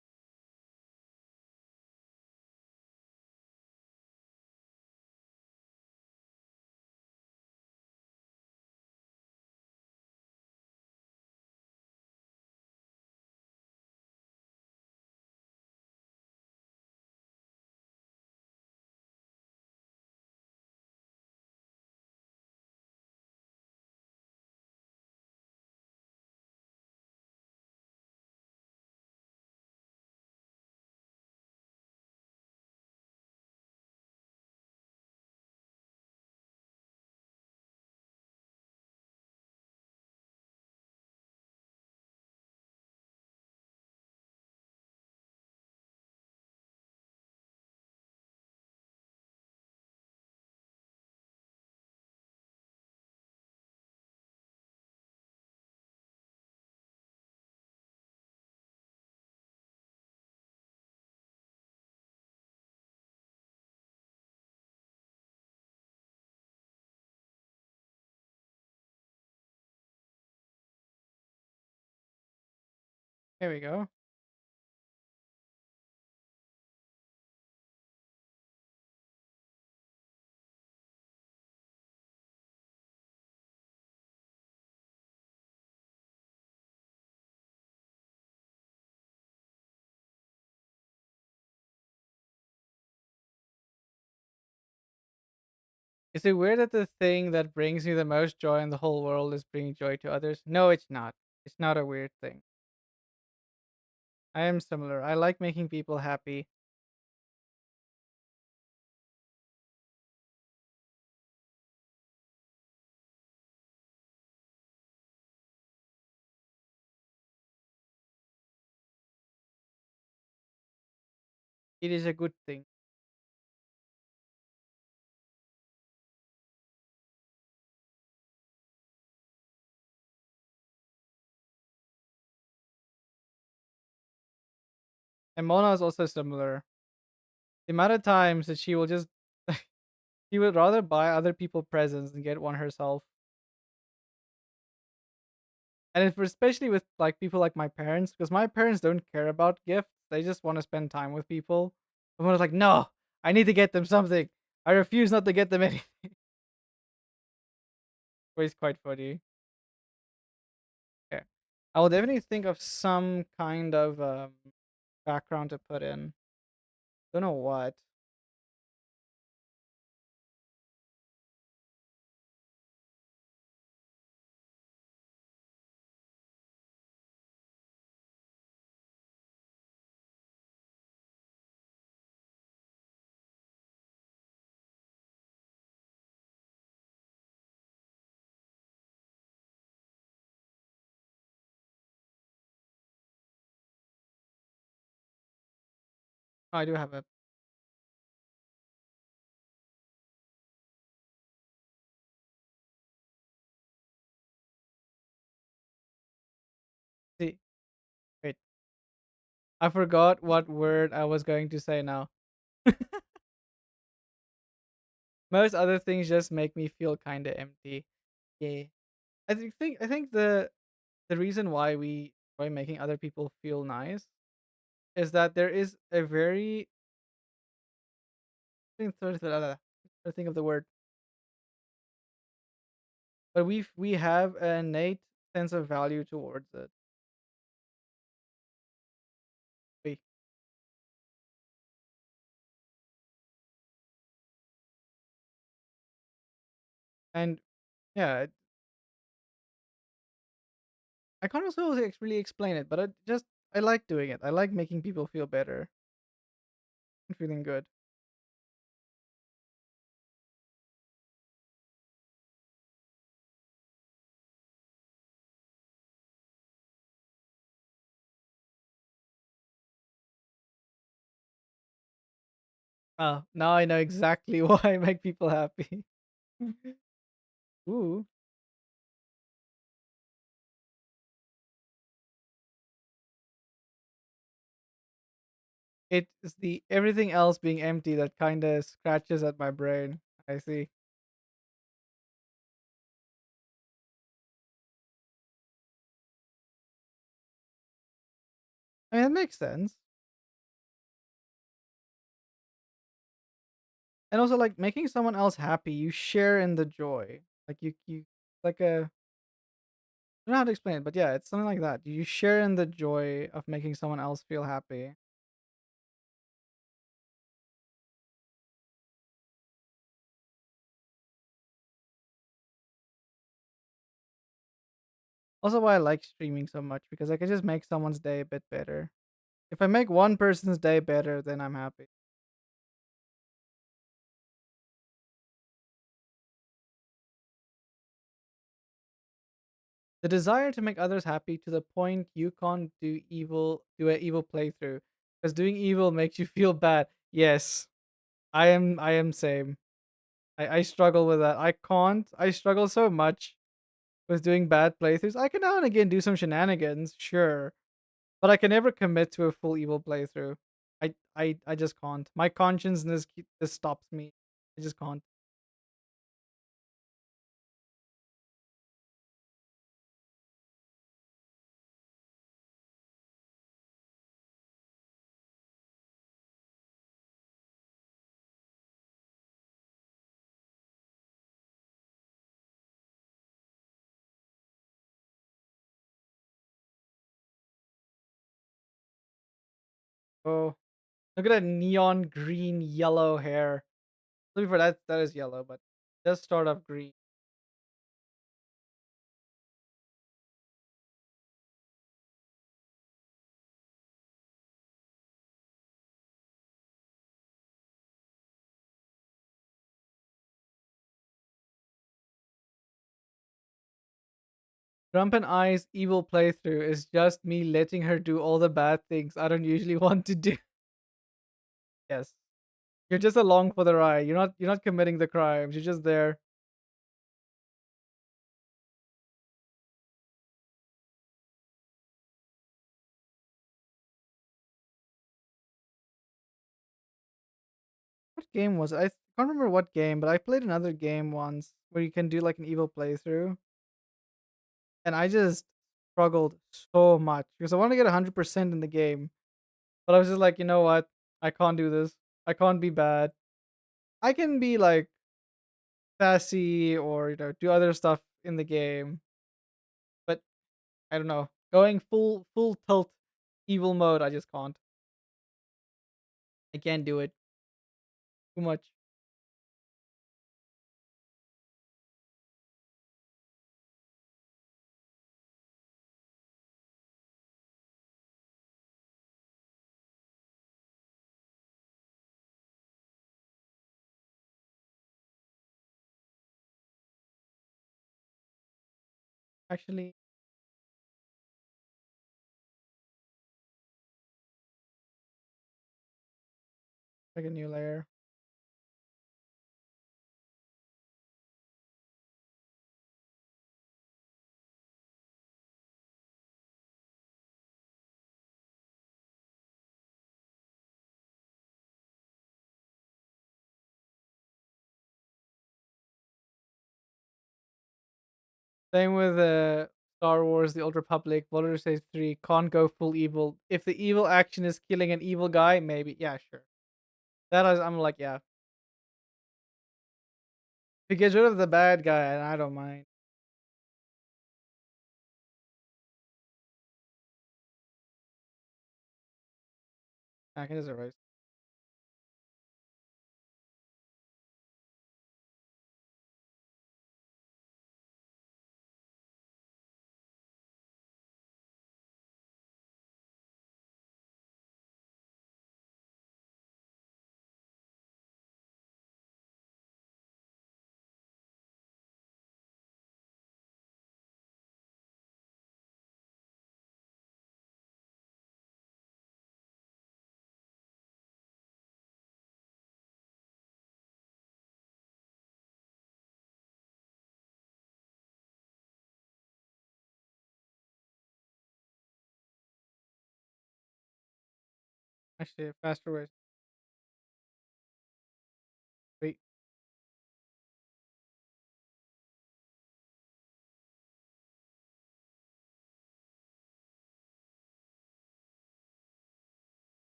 Here we go. Is it weird that the thing that brings me the most joy in the whole world is bringing joy to others? No, it's not. It's not a weird thing. I am similar. I like making people happy. It is a good thing. And Mona is also similar. The amount of times that she will just she would rather buy other people presents than get one herself. And if, especially with like people like my parents, because my parents don't care about gifts, they just want to spend time with people. And I was like, no, I need to get them something. I refuse not to get them anything. It's quite funny. Yeah, I will definitely think of some kind of background to put in. Don't know what. I do have a see. Wait, I forgot what word I was going to say now. Most other things just make me feel kind of empty. Yeah, I think the reason why we why making other people feel nice is that there is a very I think of the word, but we have an innate sense of value towards it. We and yeah, I can't also really explain it, but I like doing it. I like making people feel better and feeling good. Oh, now I know exactly why I make people happy. Ooh, it's the everything else being empty that kind of scratches at my brain. I see. I mean, that makes sense. And also, like making someone else happy, you share in the joy. Like you like a I don't know how to explain it, but yeah, it's something like that. You share in the joy of making someone else feel happy. Also, why I like streaming so much because I can just make someone's day a bit better. If I make one person's day better, then I'm happy. The desire to make others happy to the point you can't do an evil playthrough because doing evil makes you feel bad. Yes, I am same. I struggle with that. I can't. I struggle so much with doing bad playthroughs. I can now and again do some shenanigans, sure, but I can never commit to a full evil playthrough. I just can't. My consciousness just stops me. I just can't. Oh, look at that neon green yellow hair. To be fair, that is yellow, but just start off green. Trump and I's evil playthrough is just me letting her do all the bad things I don't usually want to do. Yes, you're just along for the ride. You're not committing the crimes. You're just there. What game was it? I can't remember what game, but I played another game once where you can do like an evil playthrough, and I just struggled so much because I want to get 100% in the game, but I was just like, you know what? I can't do this. I can't be bad. I can be like sassy or do other stuff in the game, but I don't know. Going full tilt evil mode, I just can't. I can't do it. Too much. Actually, Like a new layer. Same with Star Wars: The Old Republic. Baldur's Gate 3 can't go full evil. If the evil action is killing an evil guy, maybe. Yeah, sure. That is, I'm like, yeah. If it gets rid of the bad guy, I don't mind. I can just erase. Actually, faster ways. Wait.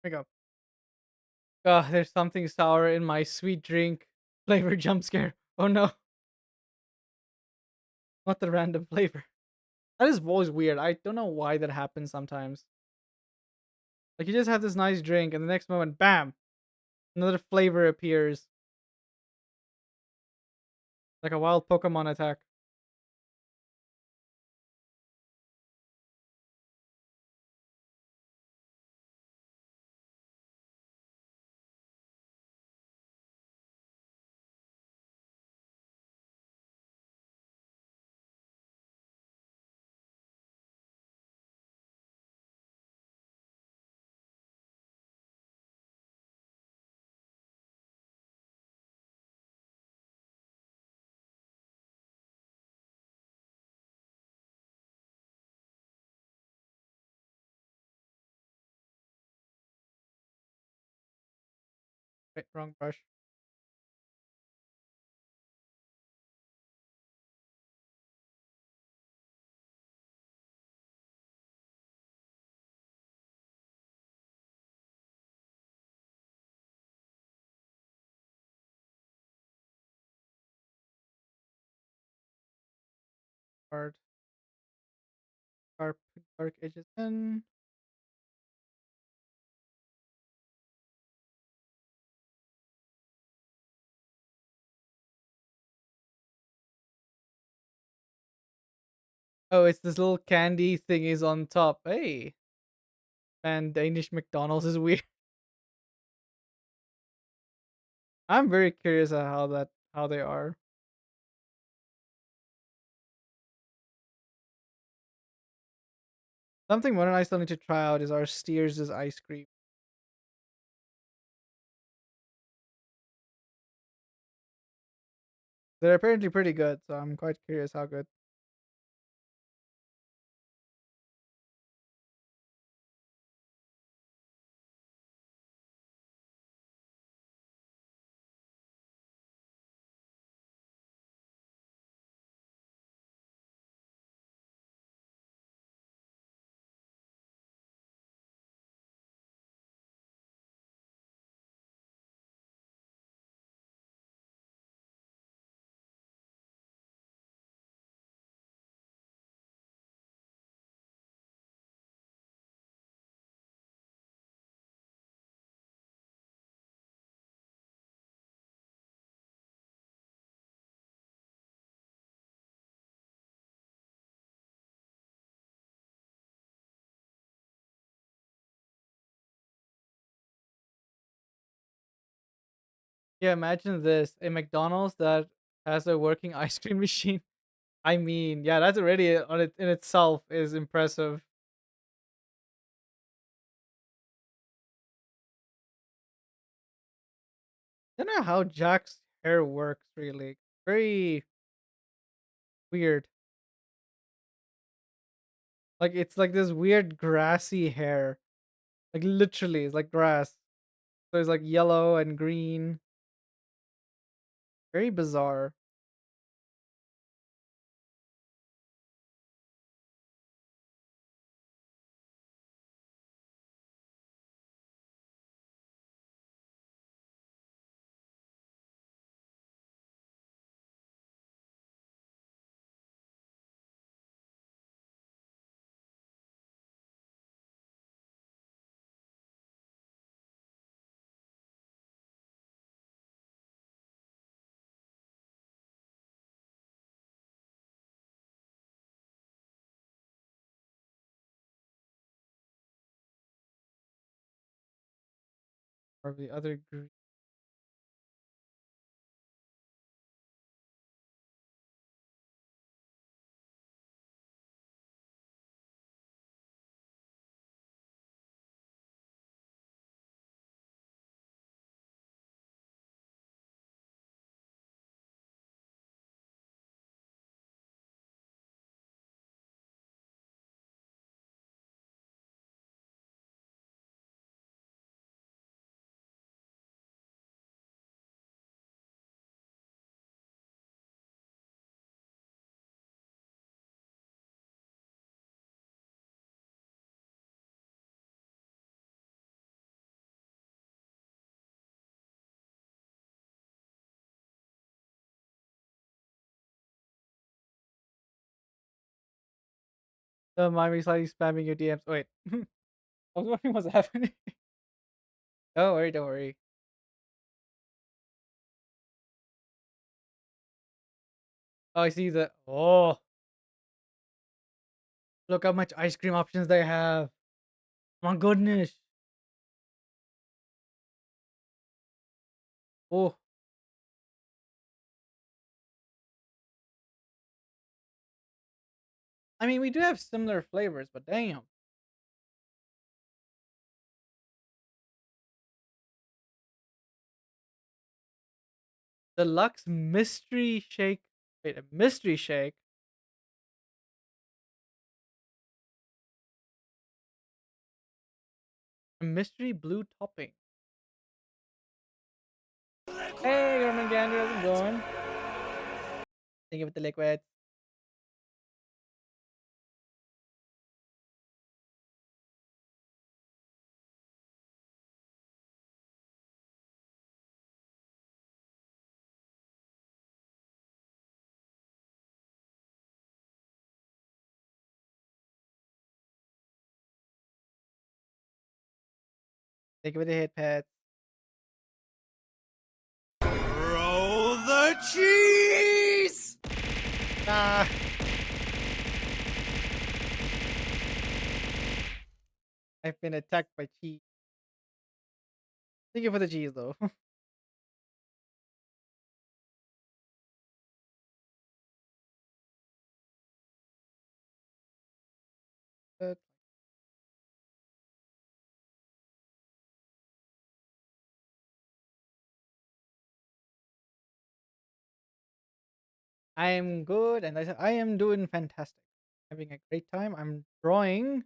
Here we go. There's something sour in my sweet drink. Flavor jump scare. Oh no, not the random flavor. That is always weird. I don't know why that happens sometimes. Like you just have this nice drink, and the next moment, bam, another flavor appears, like a wild Pokemon attack. Wait, wrong brush. Hard, sharp, dark edges in. Oh, it's this little candy thing is on top. Hey, man, Danish McDonald's is weird. I'm very curious at how they are. Something one I still need to try out is our Steers' ice cream. They're apparently pretty good, so I'm quite curious how good. Yeah, imagine this, a McDonald's that has a working ice cream machine. I mean, yeah, that's already on it in itself is impressive. I don't know how Jack's hair works really. Very weird. Like it's like this weird grassy hair. Like literally, it's like grass. So it's like yellow and green. Very bizarre. Or the other green. Don't mind me slightly spamming your DMs. Wait. I was wondering what's happening. Don't worry, don't worry. Oh, I see the oh, look how much ice cream options they have. My goodness. Oh, I mean we do have similar flavors, but damn. Deluxe mystery shake. Wait, a mystery shake. A mystery blue topping. Hey, Gorman Gander, how's it going? Thank you with the liquid. Thank you with the hit pets. Roll the cheese! Ah, I've been attacked by cheese. Thank you for the cheese though. But I am good, and I said I am doing fantastic. Having a great time. I'm drawing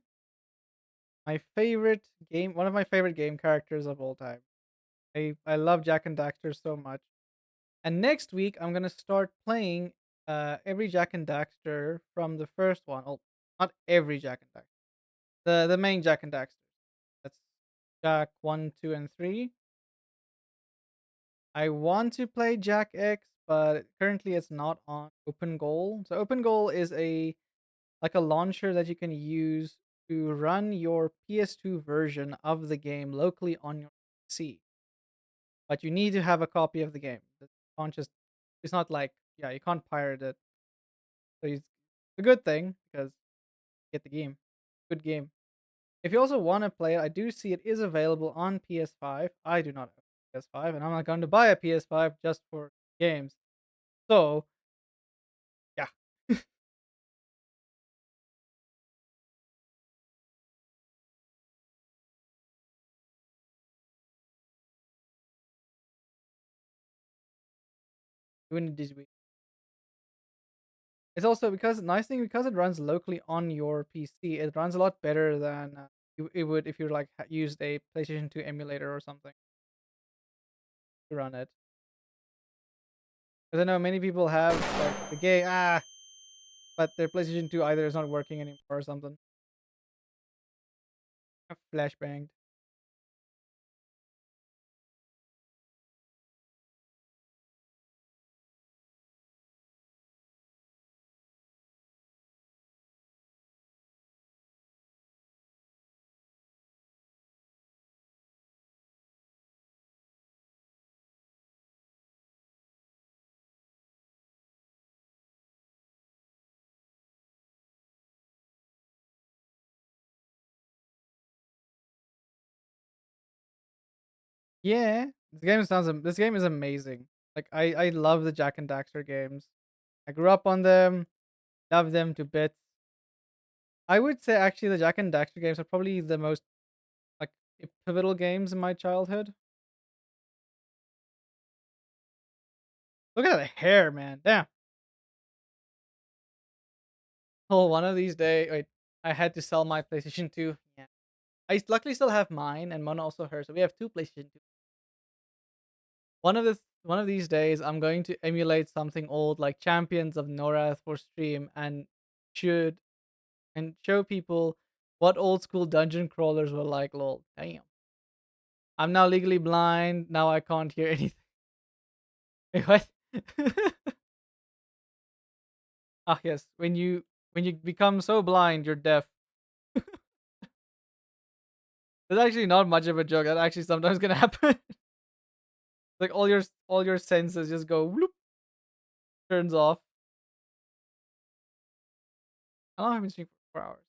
my favorite game, one of my favorite game characters of all time. I love Jack and Daxter so much. And next week I'm gonna start playing every Jack and Daxter from the first one. Oh, not every Jack and Daxter. The main Jack and Daxter. That's Jack 1, 2, and 3. I want to play Jack X, but currently it's not on Open Goal. So Open Goal is a like a launcher that you can use to run your PS2 version of the game locally on your PC. But you need to have a copy of the game. You can't just it's not like yeah, you can't pirate it. So it's a good thing because you get the game. Good game. If you also want to play it, I do see it is available on PS5. I do not. PS5, and I'm not going to buy a PS5 just for games. So yeah, even this week. It's also because nice thing because it runs locally on your PC. It runs a lot better than it would if you like used a PlayStation 2 emulator or something to run it. Because I know many people have like the game but their PlayStation 2 either is not working anymore or something. Flashbanged. Yeah, this game is amazing. Like I love the Jack and Daxter games. I grew up on them, love them to bits. I would say actually the Jack and Daxter games are probably the most like pivotal games in my childhood. Look at that hair, man. Damn. Oh, one of these days, wait, I had to sell my PlayStation 2. Yeah. Luckily still have mine and Mona also hers. So we have two PlayStation 2. One of these days I'm going to emulate something old like Champions of Norath for stream should and show people what old school dungeon crawlers were like, lol. Damn. I'm now legally blind. Now I can't hear anything. Wait, what? Ah, yes. When you become so blind, you're deaf. That's actually not much of a joke. That actually sometimes gonna happen. Like all your senses just go whoop, turns off. How long have I been streaming for 4 hours?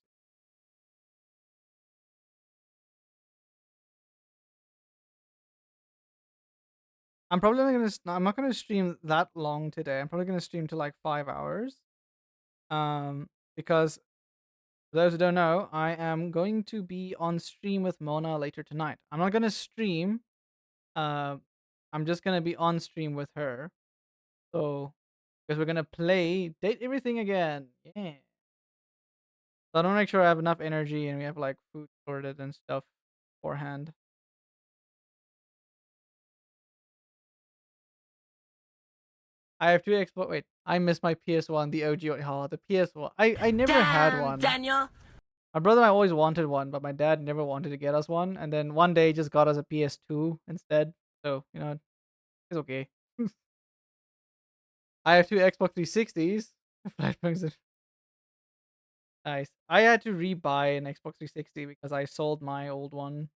I'm not gonna stream that long today. I'm probably gonna stream to like 5 hours. Because for those who don't know, I am going to be on stream with Mona later tonight. I'm not gonna stream. Uh, I'm just gonna be on stream with her. So because we're gonna play Date Everything again. Yeah. So I don't make sure I have enough energy and we have like food sorted and stuff beforehand. I have two Xbox. Wait, I miss my PS1, the OG. Oh, the PS1. I never had Damn, one. Daniel! My brother and I always wanted one, but my dad never wanted to get us one. And then one day he just got us a PS2 instead. So, it's okay. I have two Xbox 360s. Flashbangs are nice. I had to rebuy an Xbox 360 because I sold my old one.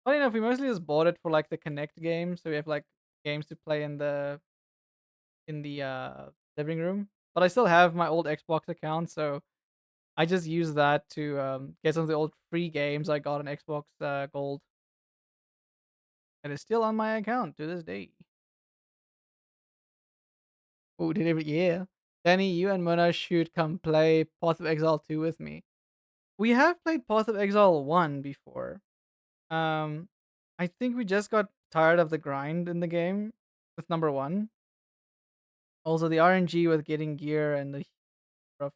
Funny enough, we mostly just bought it for like the Connect games. So we have like games to play in the living room. But I still have my old Xbox account, so I just use that to get some of the old free games I got on Xbox Gold. And it's still on my account to this day. Oh, did it? Yeah. Danny, you and Mona should come play Path of Exile 2 with me. We have played Path of Exile 1 before. Um, I think we just got tired of the grind in the game with number 1. Also, the RNG with getting gear and the stuff.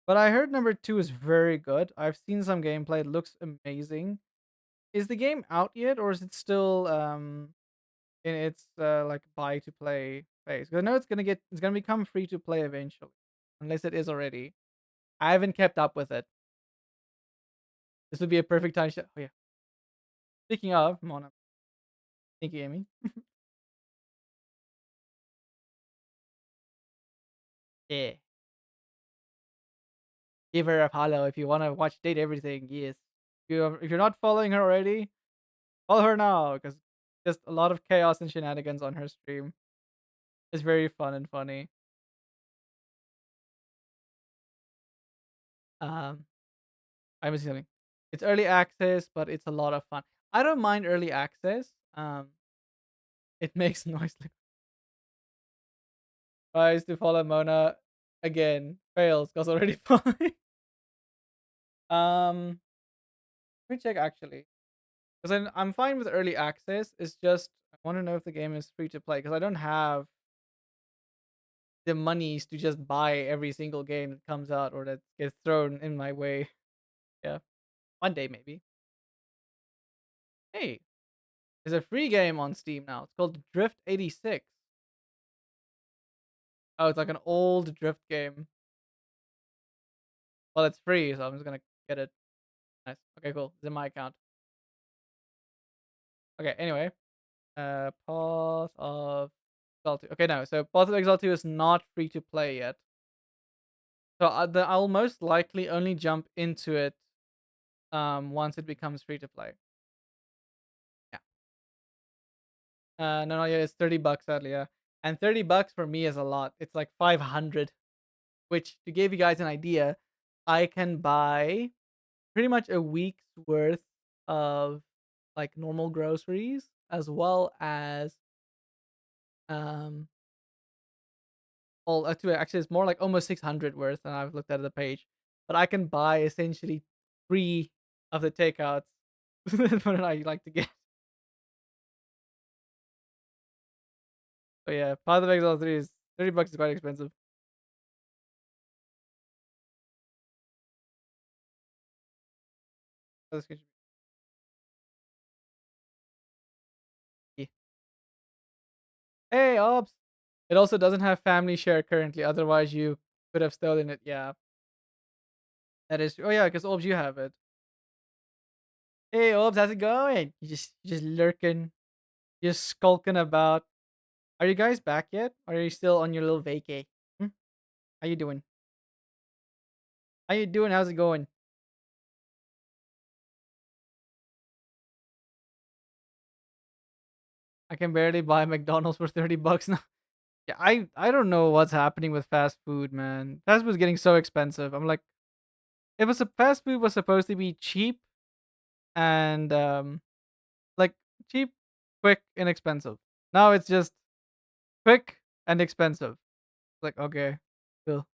But I heard number 2 is very good. I've seen some gameplay. It looks amazing. Is the game out yet, or is it still in its like buy to play phase? 'Cause I know it's gonna become free to play eventually, unless it is already. I haven't kept up with it. This would be a perfect time. Oh yeah. Speaking of Mona, thank you, Amy. Yeah, give her a follow if you want to watch Date Everything. Yes, if you're not following her already, follow her now because just a lot of chaos and shenanigans on her stream. It's very fun and funny. Um, I'm assuming it's early access, but it's a lot of fun. I don't mind early access. It makes noise. Tries to follow Mona again. Fails because already following. Um, Let me check actually. Because I'm fine with early access. It's just I want to know if the game is free to play because I don't have the monies to just buy every single game that comes out or that gets thrown in my way. Yeah, one day maybe. Hey, there's a free game on Steam now. It's called Drift 86. Oh, it's like an old Drift game. Well, it's free, so I'm just gonna get it. Nice. Okay, cool. It's in my account. Okay, anyway. Path of Exile 2. Okay, no. So Path of Exile 2 is not free to play yet. So I'll most likely only jump into it once it becomes free to play. Yeah. No, yeah, it's $30 sadly, yeah. And $30 for me is a lot. It's like 500, which to give you guys an idea, I can buy pretty much a week's worth of like normal groceries as well as um actually it's more like almost 600 worth and I've looked at the page. But I can buy essentially 3 of the takeouts that I like to get. But yeah, Path of Exile 3 is $30 is quite expensive. That's good. Yeah. Hey, Ops! It also doesn't have family share currently, otherwise you could have stolen it. Yeah, that is. Oh yeah, because Ops, you have it. Hey, Ops, how's it going? You just lurking, just skulking about. Are you guys back yet? Or are you still on your little vacay? Hmm? How you doing? How you doing? How's it going? I can barely buy McDonald's for $30 now. Yeah, I don't know what's happening with fast food, man. Fast food's getting so expensive. I'm like, if it's a fast food was supposed to be cheap and like cheap, quick, inexpensive. Now it's just quick and expensive. Like okay, cool.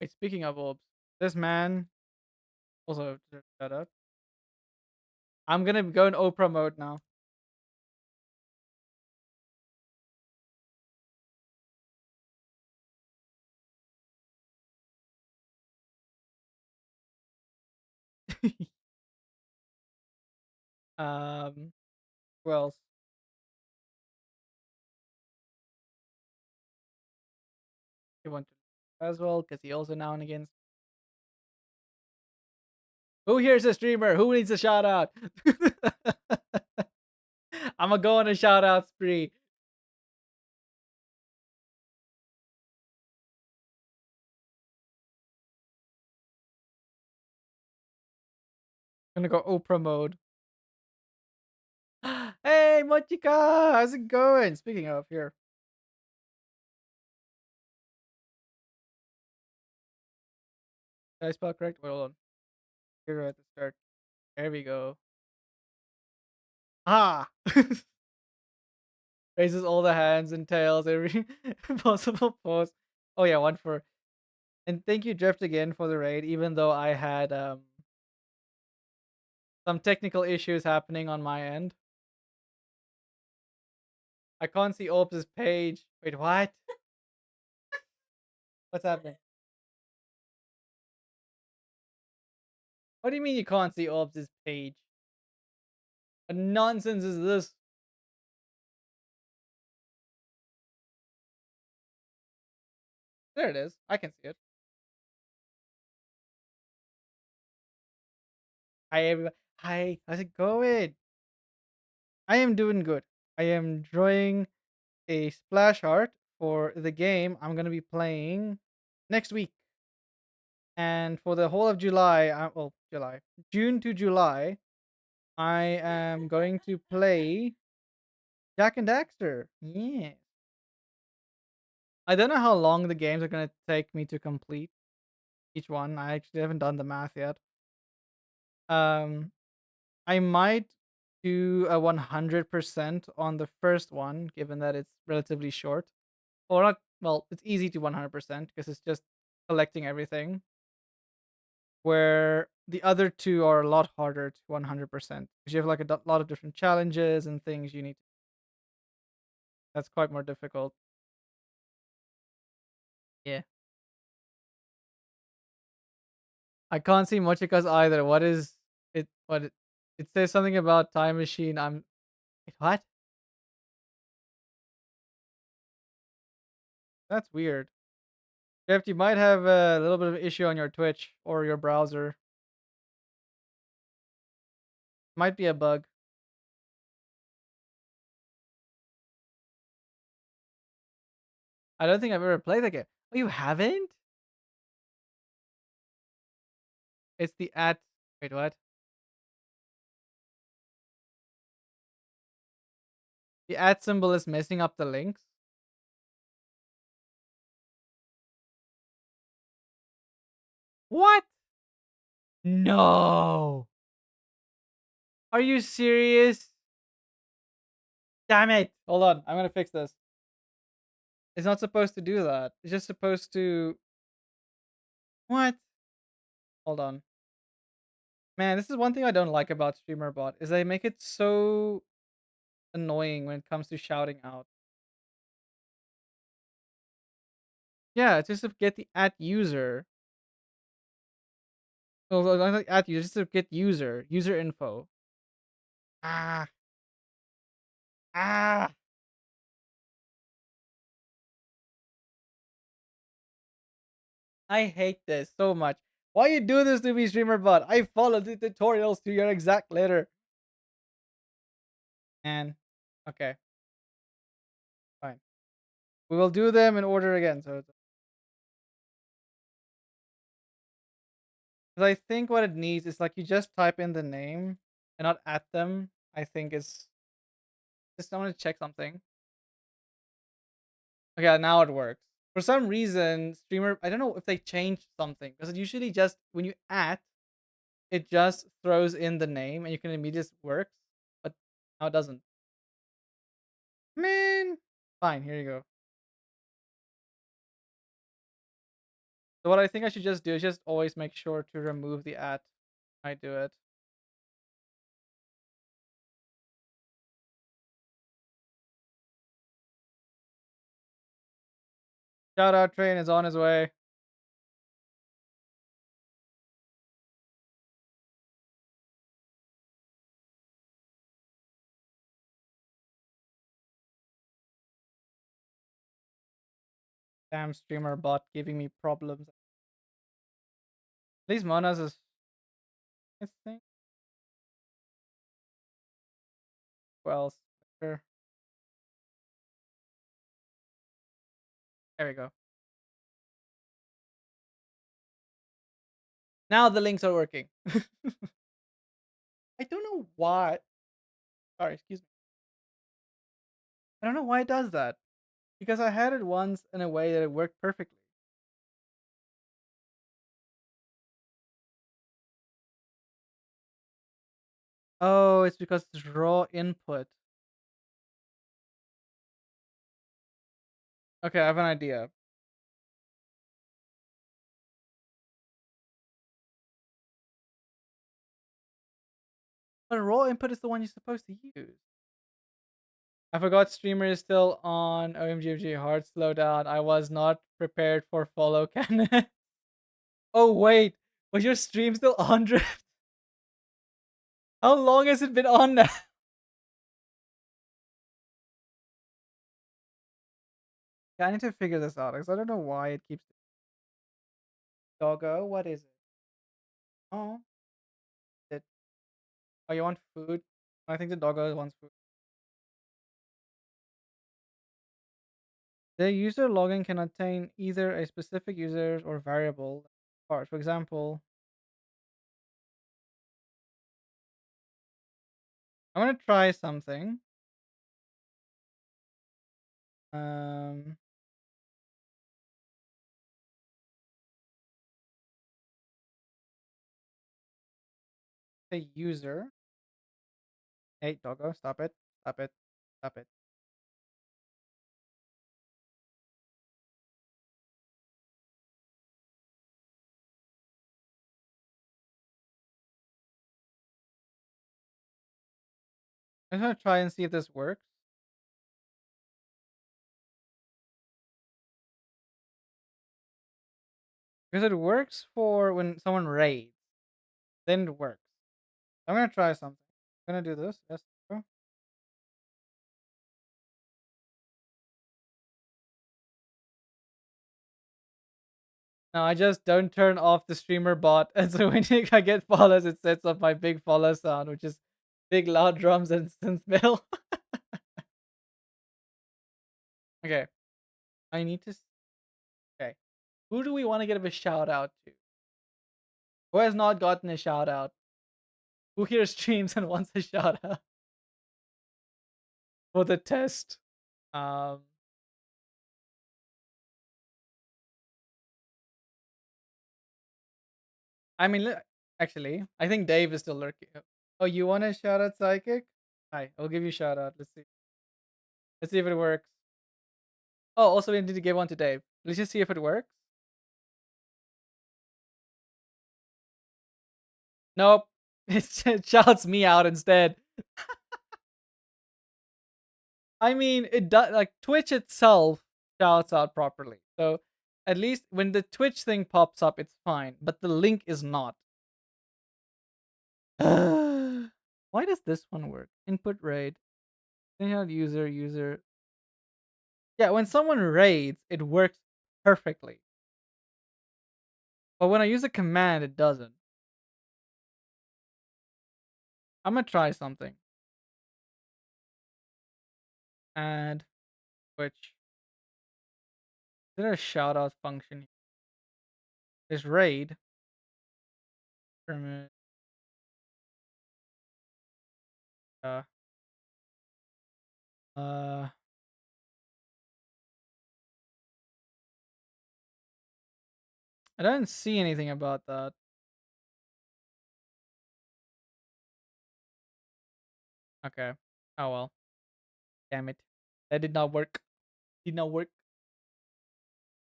Wait, speaking of orbs, this man also shut up. I'm gonna go in Oprah mode now. um, who else? He went to as well because he also now and again. Who here's a streamer? Who needs a shout out? I'm gonna go on a shout out spree. I'm gonna go Oprah mode. Hey, Mochika, how's it going? Speaking of here, did I spell correct? Wait, hold on. Here at the start. There we go. Ah! Raises all the hands and tails, every possible pose. Oh yeah, one for. And thank you, Drift, again for the raid. Even though I had some technical issues happening on my end, I can't see Ops' page. Wait, what? What's happening? What do you mean you can't see Ops' page? What nonsense is this? There it is. I can see it. Hi, everybody. Hi, how's it going? I am doing good. I am drawing a splash art for the game I'm gonna be playing next week. And for the whole of July, well, June to July, I am going to play Jack and Daxter. Yeah. I don't know how long the games are gonna take me to complete each one. I actually haven't done the math yet. Um, I might do a 100% on the first one, given that it's relatively short. Or not, well, it's easy to 100% because it's just collecting everything. Where the other two are a lot harder to 100% because you have like a lot of different challenges and things you need. That's quite more difficult. Yeah. I can't see Mochika's either. What is it? It says something about time machine. Wait, what? That's weird. Jeff, you might have a little bit of issue on your Twitch or your browser. Might be a bug. I don't think I've ever played that game. Oh, you haven't? It's the at. Wait, what? The at symbol is messing up the links. What? No. Are you serious? Damn it. Hold on. I'm gonna fix this. It's not supposed to do that. It's just supposed to. What? Hold on. Man, this is one thing I don't like about StreamerBot is they make it so annoying when it comes to shouting out. Yeah, it's just to get the at user. Oh, not like at user, just to get user info. Ah, ah. I hate this so much. Why you do this to me, StreamerBot? I follow the tutorials to your exact letter. And okay, fine. We will do them in order again. So, 'cause I think what it needs is like you just type in the name and not at them. I think is just I want to check something. Okay, now it works. For some reason, streamer I don't know if they changed something because it usually just when you at it just throws in the name and you can immediately works, but now it doesn't. Man, fine. Here you go. So what I think I should just do is just always make sure to remove the at. I do it. Shout out train is on his way. Damn streamer bot giving me problems. These monas is I think well sure. There we go. Now the links are working. I don't know why. Sorry, excuse me. I don't know why it does that. Because I had it once in a way that it worked perfectly. Oh, it's because it's raw input. Okay, I have an idea. But raw input is the one you're supposed to use. I forgot streamer is still on. OMGMG, hard slow down. I was not prepared for follow cannon. Oh wait, was your stream still on, Drift? How long has it been on now? Yeah, I need to figure this out because I don't know why it keeps. Doggo, what is it? Oh, it. Oh, you want food? I think the doggo wants food. The user login can contain either a specific user or variable. For example, I'm gonna try something. Um, say user. Hey, doggo, stop it. Stop it. Stop it. I'm gonna try and see if this works. Because it works for when someone raids. Then it works. I'm gonna try something. I'm gonna do this. Yes. Go. No, I just don't turn off the streamer bot, and so when I get follows, it sets up my big follow sound, which is big loud drums and synth mill. Okay, I need to. Okay, who do we want to give a shout out to? Who has not gotten a shout out? Who here streams and wants a shout out for the test? Um, I mean, actually, I think Dave is still lurking. Oh, you want a shout out, Psychic? Hi, I'll give you a shout out. Let's see. Let's see if it works. Oh, also, we need to give one to Dave. Let's just see if it works. Nope. It shouts me out instead. I mean, it does, like Twitch itself shouts out properly. So at least when the Twitch thing pops up, it's fine. But the link is not. Why does this one work? Input raid. User. Yeah, when someone raids, it works perfectly. But when I use a command, it doesn't. I'm gonna try something. Add Twitch. Is there a shout out function? There's raid. Permit. Uh, uh, I don't see anything about that. Okay. Oh well. Damn it. That did not work. Did not work.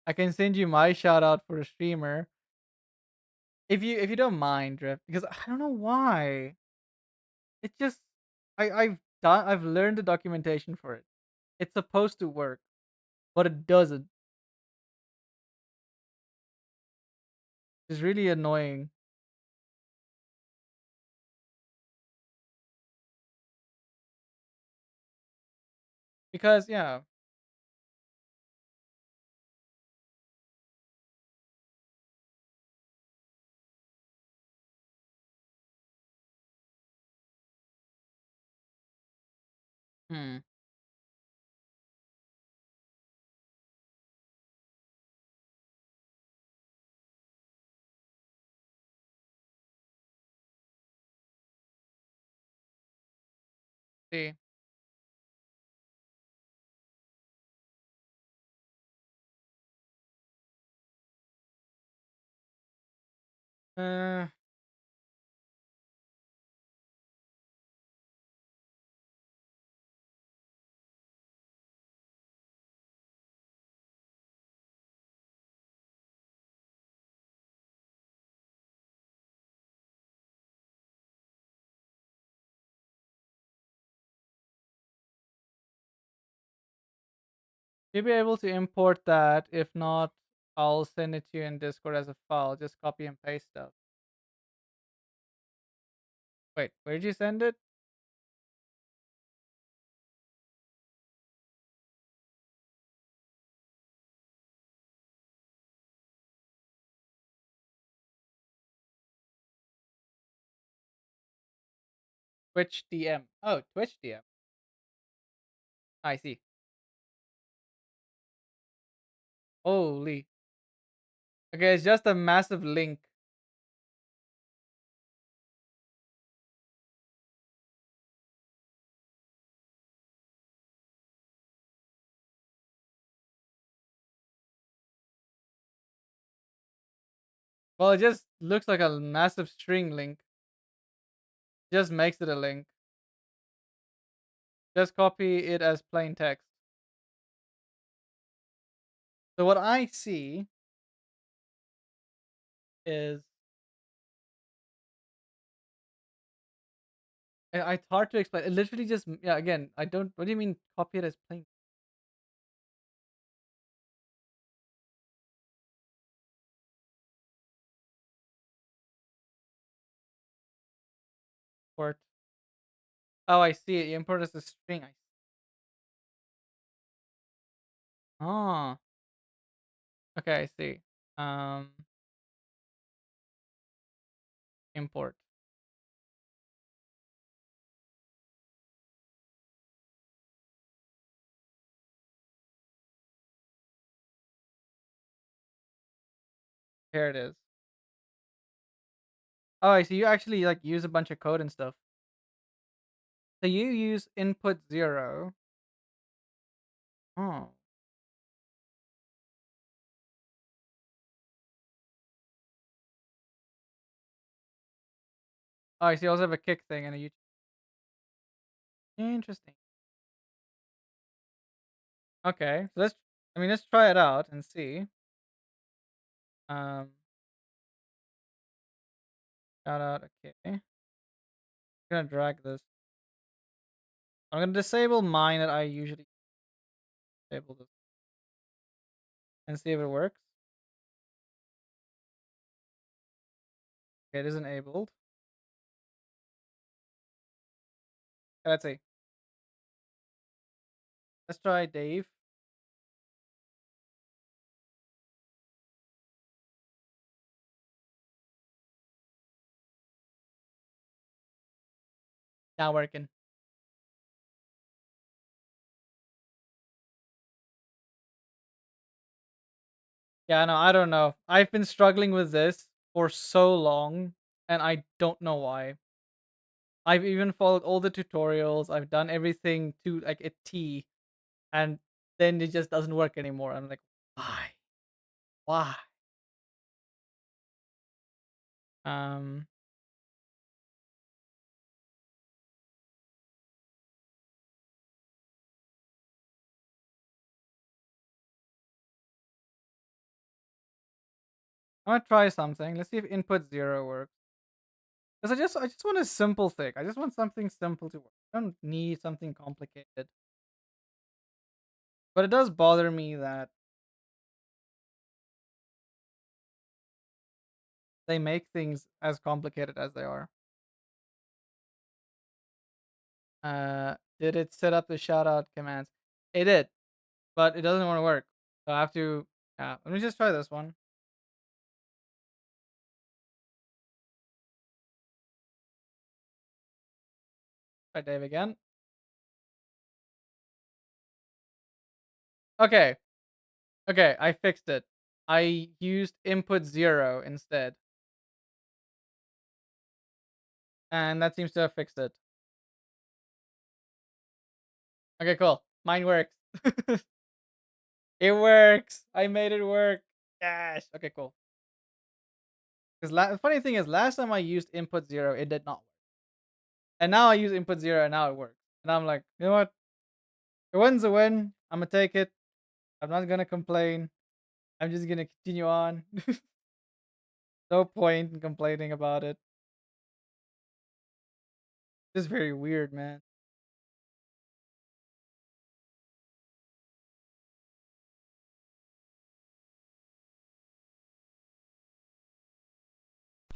I can send you my shout out for a streamer. If you don't mind, Drift, because I don't know why. It just I've learned the documentation for it. It's supposed to work, but it doesn't. It's really annoying. Because yeah. Hmm. See. Uh you'll be able to import that. If not, I'll send it to you in Discord as a file. Just copy and paste stuff. Wait, where did you send it? Twitch DM. Oh, Twitch DM. I see. Holy. Okay, it's just a massive link. Well, it just looks like a massive string link. just makes it a link. Just copy it as plain text. So what I see is it's hard to explain. It literally just yeah. Again, I don't. What do you mean copy it as plain port? Oh, I see it. You import as a string. Oh, okay. I see. Um, import. Here it is. Oh, I see. You actually like use a bunch of code and stuff. So you use input 0. Oh. Oh, I see. You also have a kick thing and a YouTube. Interesting. Okay. So let's. I mean, let's try it out and see. Um, shout out. Okay. I'm gonna drag this. I'm gonna disable mine that I usually disable this and see if it works. Okay, it is enabled. Okay, let's see. Let's try Dave. Not working. Yeah, no, I don't know. I've been struggling with this for so long, and I don't know why. I've even followed all the tutorials. I've done everything to like a T, and then it just doesn't work anymore. I'm like, why? Why? Um, I'm gonna try something. Let's see if input 0 works. Because I just want a simple thing. I just want something simple to work. I don't need something complicated. But it does bother me that they make things as complicated as they are. Did it set up the shout out commands? It did, but it doesn't want to work. So I have to. Yeah, let me just try this one. Try Dave again. Okay, okay, I fixed it. I used input 0 instead, and that seems to have fixed it. Okay, cool. Mine works. It works. I made it work. Yes. Okay, cool. Because the funny thing is, last time I used input 0, it did not work, and now I use input 0, and now it works. And I'm like, you know what? The win's a win. I'm gonna take it. I'm not gonna complain. I'm just gonna continue on. No point in complaining about it. It's very weird, man.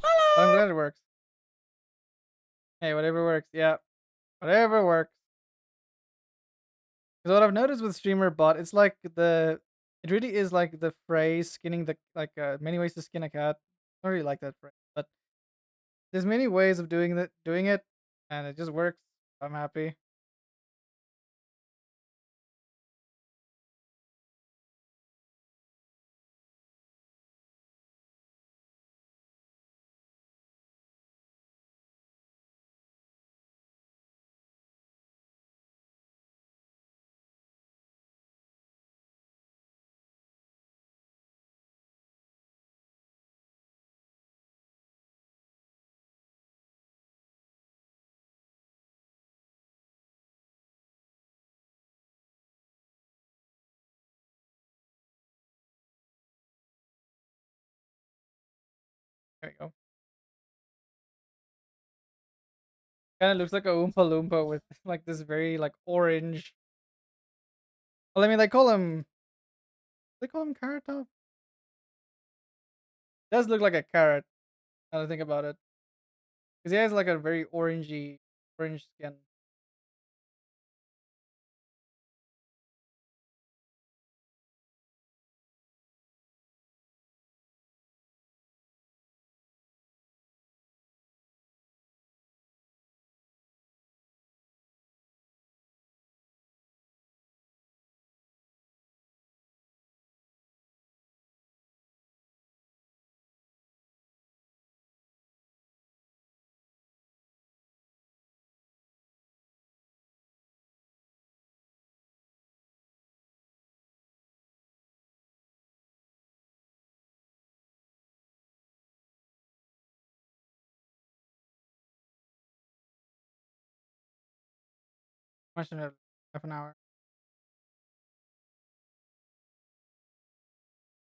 But I'm glad it works. Hey, whatever works. Yeah, whatever works. Because what I've noticed with streamer bot, it's like it really is like the phrase skinning the like many ways to skin a cat. I don't really like that phrase, but there's many ways of doing it, and it just works. I'm happy. There you go. Kinda looks like a Oompa Loompa with, like, this very, like, orange. Well, I mean, they call him Carrot Top? Does look like a carrot, now that I think about it, because he has, like, a very orange skin. Much in a half an hour.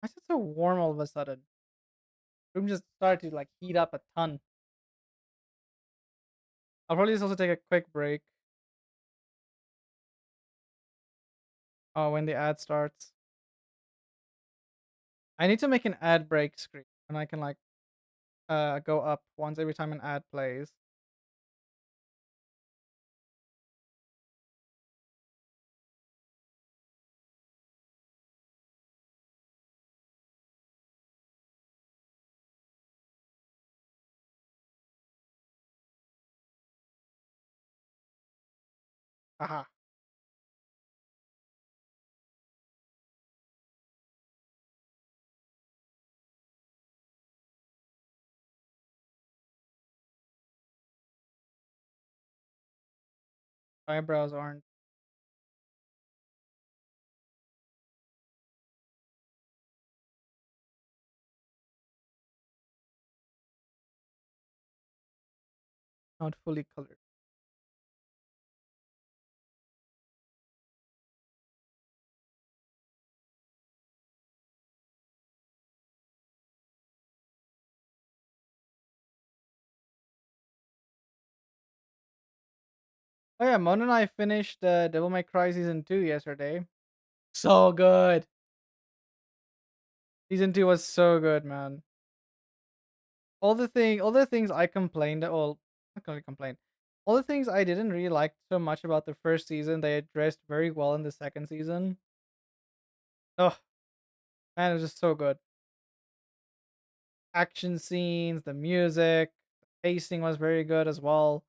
Why is it so warm all of a sudden? Room just started to, like, heat up a ton. I'll probably just also take a quick break, when the ad starts. I need to make an ad break screen, and I can, like, go up once every time an ad plays. Haha. Eyebrows aren't. Not fully colored. Oh yeah, Mon and I finished Devil May Cry Season 2 yesterday. So good. Season 2 was so good, man. All the things I complained, well, not gonna complain. All the things I didn't really like so much about the first season, they addressed very well in the second season. Oh man, it was just so good. Action scenes, the music, the pacing was very good as well.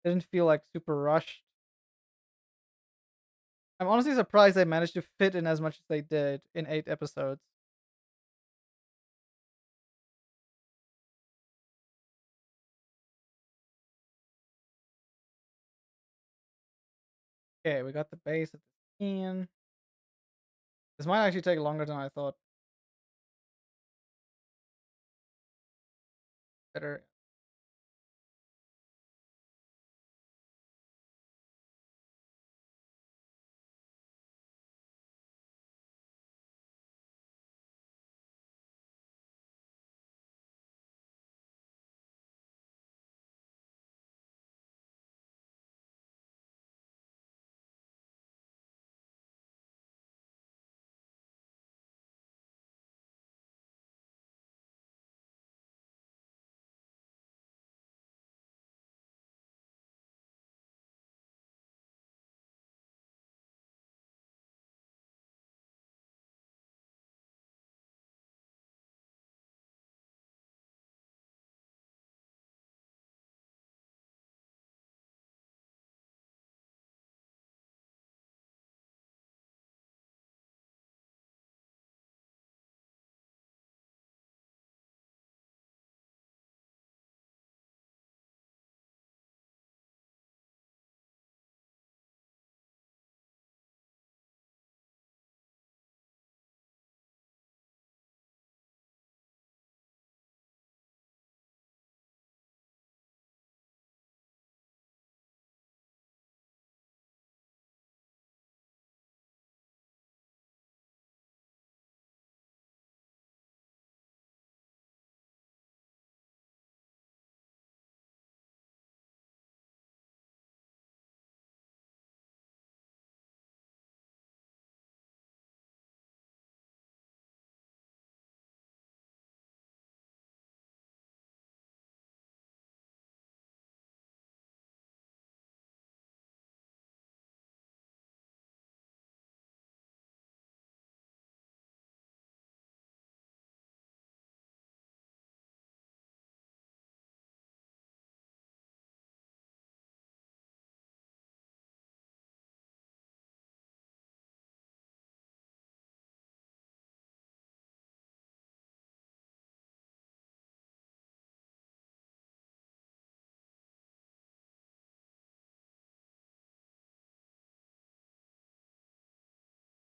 Didn't feel like super rushed. I'm honestly surprised they managed to fit in as much as they did in 8 episodes. Okay, we got the base of the skin. This might actually take longer than I thought. Better.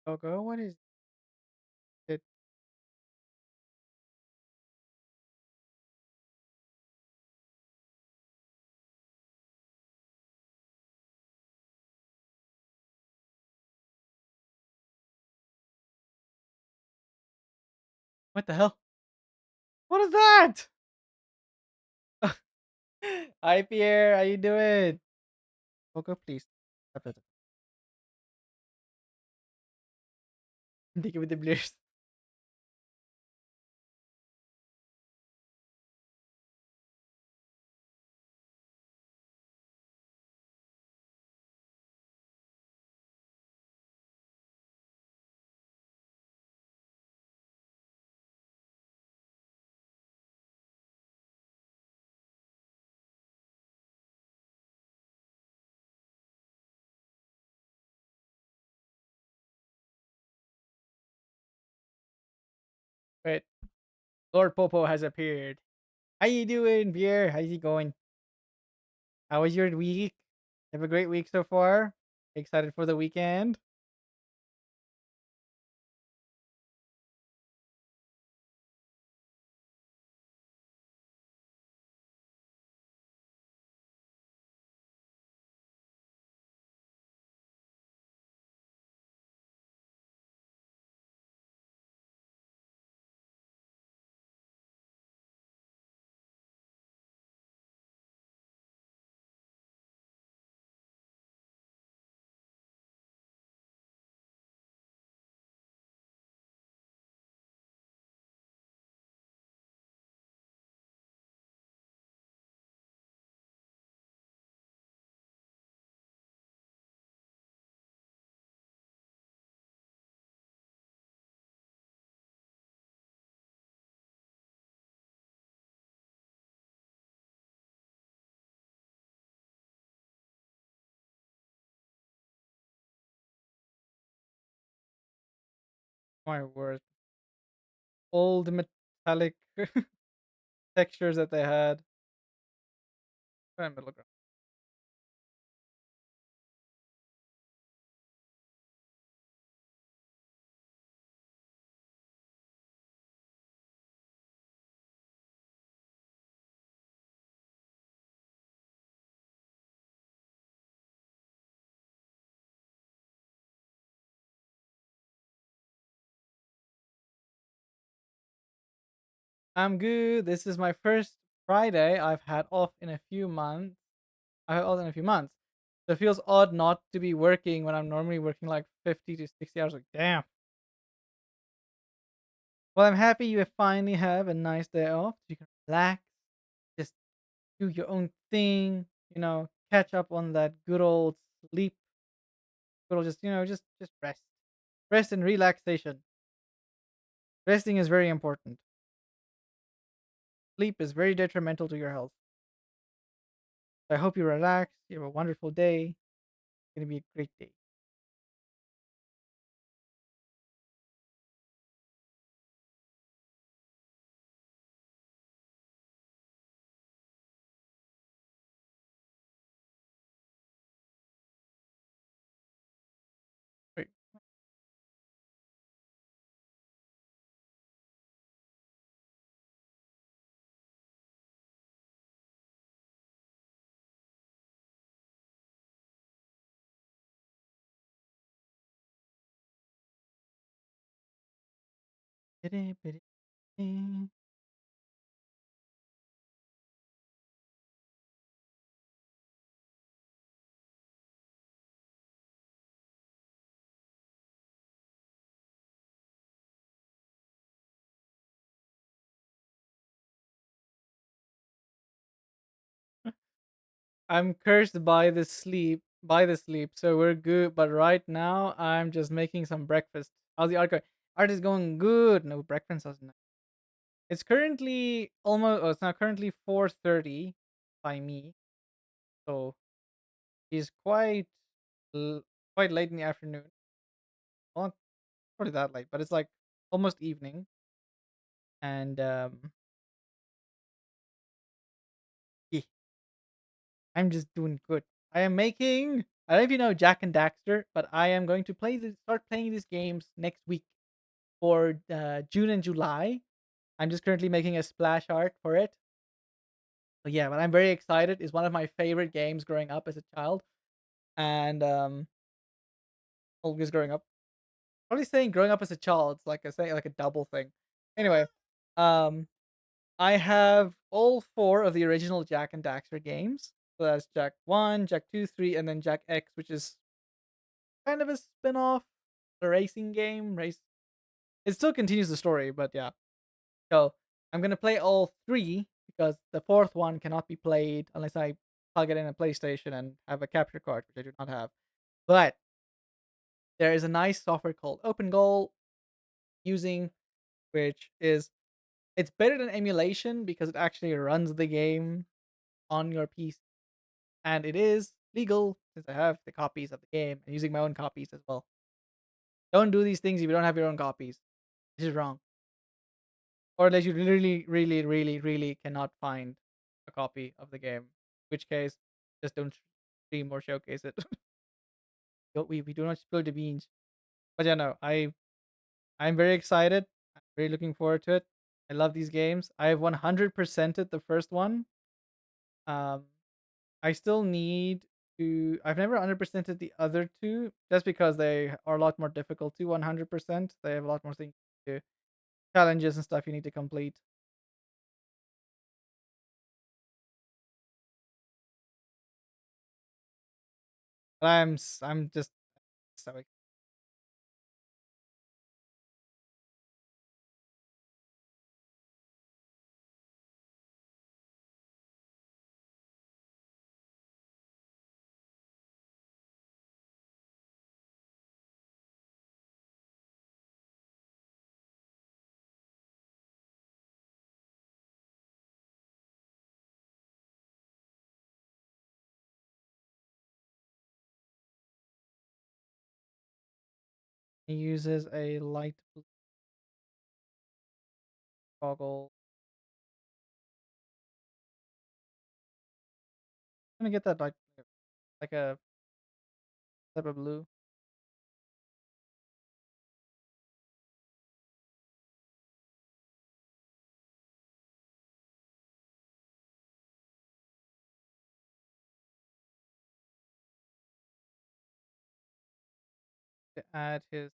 Go go. What is it? What the hell? What is that? Hi Pierre, how you doing? Go go, please. Stop it. Take it with the blurs. Wait, Lord Popo has appeared. How you doing, Pierre? How's it going? How was your week? Have a great week so far. Excited for the weekend? My word. Old metallic textures that they had. Middle ground. I'm good. This is my first Friday I've had off in a few months. I had off in a few months. So it feels odd not to be working when I'm normally working like 50 to 60 hours. Like, damn. Well, I'm happy you finally have a nice day off. So you can relax, just do your own thing, catch up on that good old sleep. Good old just rest. Rest and relaxation. Resting is very important. Sleep is very detrimental to your health. So I hope you relax. You have a wonderful day. It's gonna be a great day. Wait. I'm cursed by the sleep, so we're good. But right now, I'm just making some breakfast. How's the art going? Art is going good. No breakfast was nice. It's currently almost. Oh, it's now currently 4:30 by me, so it's l- quite late in the afternoon. Well, not probably that late, but it's like almost evening, and yeah, I'm just doing good. I am making I don't know if you know Jack and Daxter, but I am going to start playing these games next week for June and July. I'm just currently making a splash art for it. But yeah, but I'm very excited. It's one of my favorite games growing up as a child, and always growing up. Probably saying growing up as a child, it's like I say like a double thing. Anyway, um, I have all four of the original Jack and Daxter games. So that's Jack 1, Jack 2, 3, and then Jack X, which is kind of a spin-off, the racing game. It still continues the story, but yeah. So I'm gonna play all three because the fourth one cannot be played unless I plug it in a PlayStation and have a capture card, which I do not have. But there is a nice software called OpenGoal using, which is it's better than emulation because it actually runs the game on your PC, and it is legal since I have the copies of the game and using my own copies as well. Don't do these things if you don't have your own copies. This is wrong. Or unless you literally, really, really, really cannot find a copy of the game, in which case, just don't stream or showcase it. We do not spill the beans. But yeah, no, I'm very excited. I'm very looking forward to it. I love these games. I have 100%ed the first one. Um, I still need to. I've never 100%ed the other two, just because they are a lot more difficult to 100%. They have a lot more things to challenges and stuff you need to complete. But I'm just so excited He uses a light blue goggle. I'm gonna get that like a type of blue. To add his.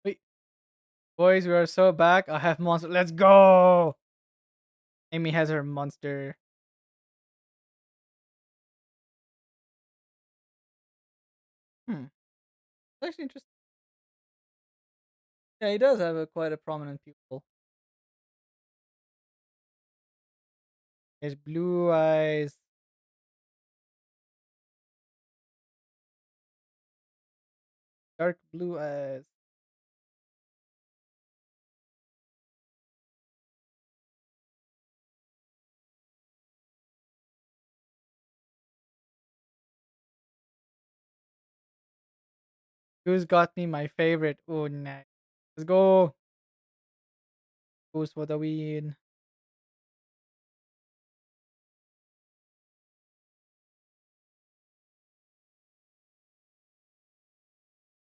Wait, boys, we are so back. I have monster. Let's go. Amy has her monster. Hmm. That's actually interesting. Yeah, he does have a quite a prominent pupil. His blue eyes. Dark blue eyes. Who's got me my favorite? Oh, nice. Let's go. Goose for the win.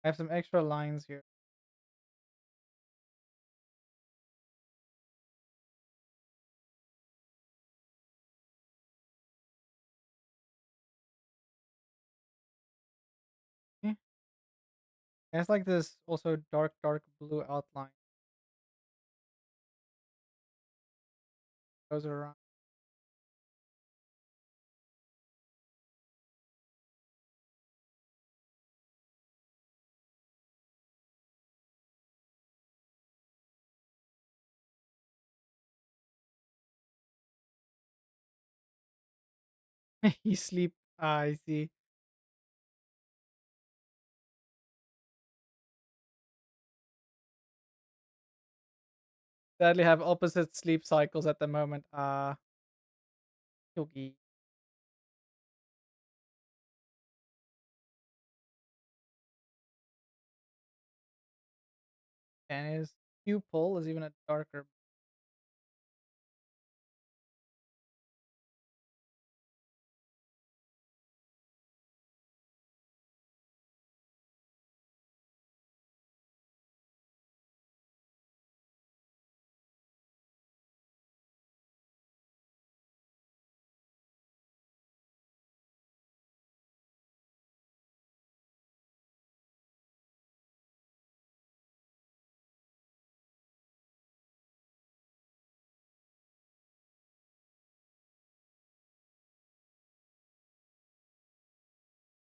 I have some extra lines here. Eh, it's like this also dark blue outline goes around. He sleep. Ah, I see. Sadly, have opposite sleep cycles at the moment. Yogi. And his pupil is even a darker.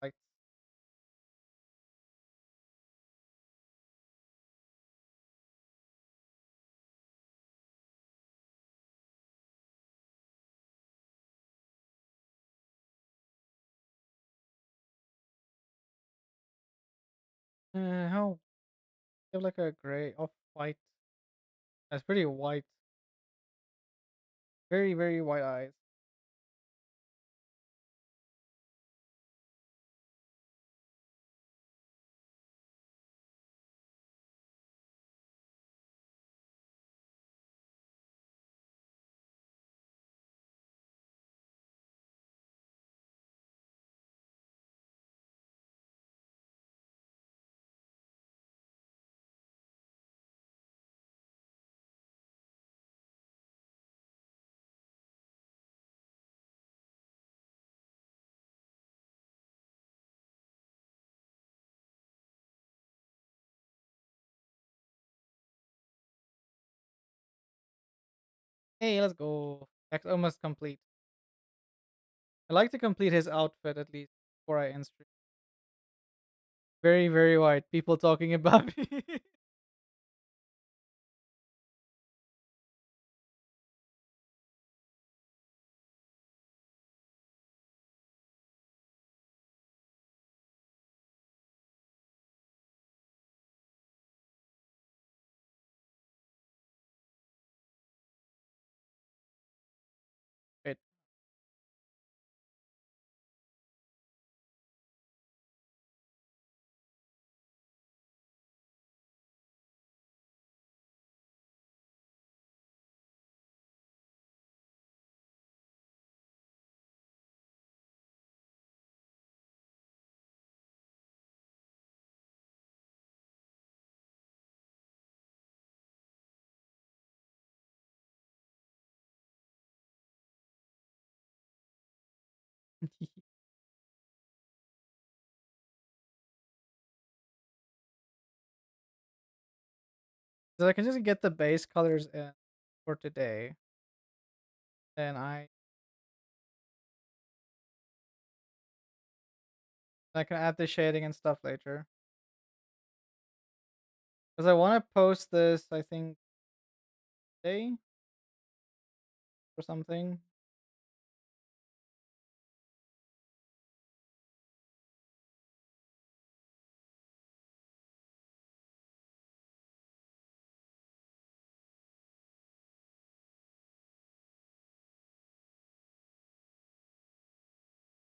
Like, how they have like a gray off white. That's pretty white. Very, very white eyes. Hey, let's go. That's almost complete. I like to complete his outfit at least before I end stream. Very, very white. People talking about me. Wait, so I can just get the base colors in for today. Then I can add the shading and stuff later. Because I want to post this, I think, today or something.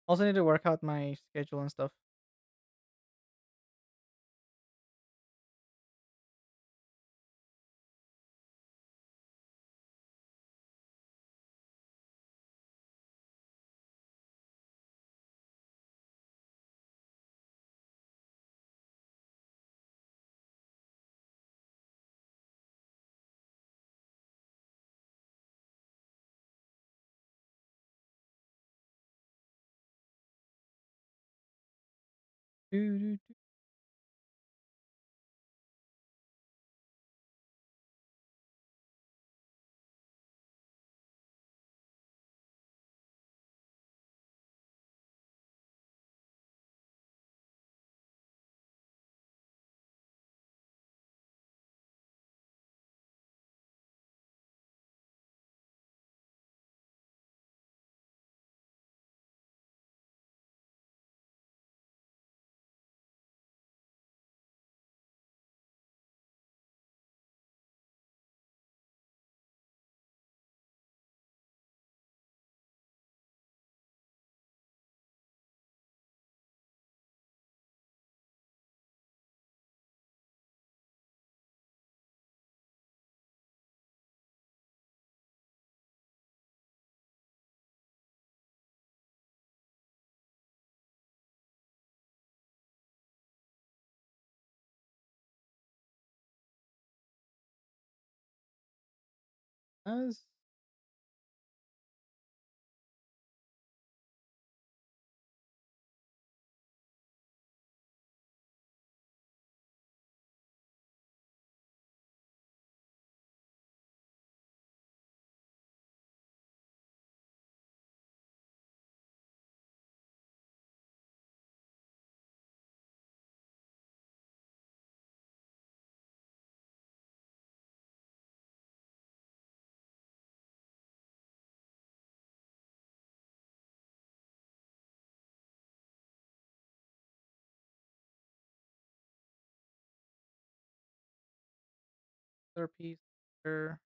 Also need to work out my schedule and stuff. Doo, doo, doo. As other piece here.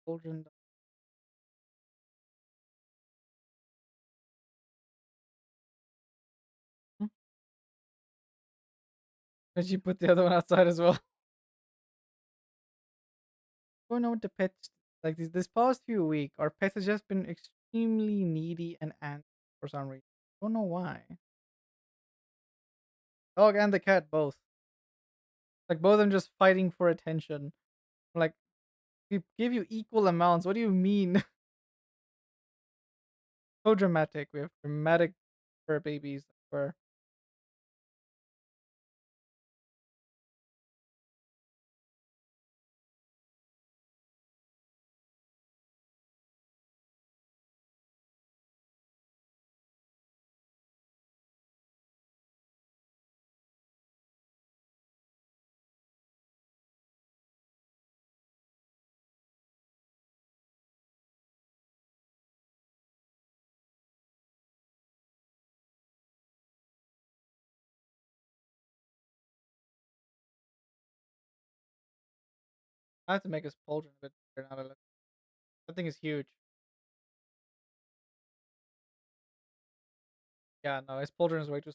Children. Hmm? Did you put the other one outside as well? Don't know what the pets like this past few week. Our pets has just been extremely needy and antsy for some reason. Don't know why. Dog and the cat both. Like both of them just fighting for attention. Like we give you equal amounts. What do you mean? So dramatic. We have dramatic fur babies. Fur. I have to make his pauldron a bit bigger now. That thing is huge. Yeah, no, his pauldron is way too.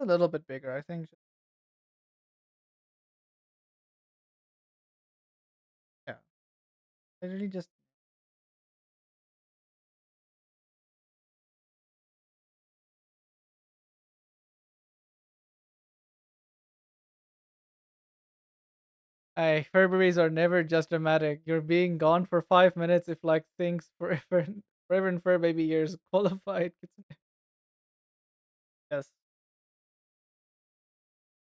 A little bit bigger, I think. Yeah, literally just. Hey, Furberries are never just dramatic. You're being gone for 5 minutes if like things forever, forever and fur baby years qualified. Yes,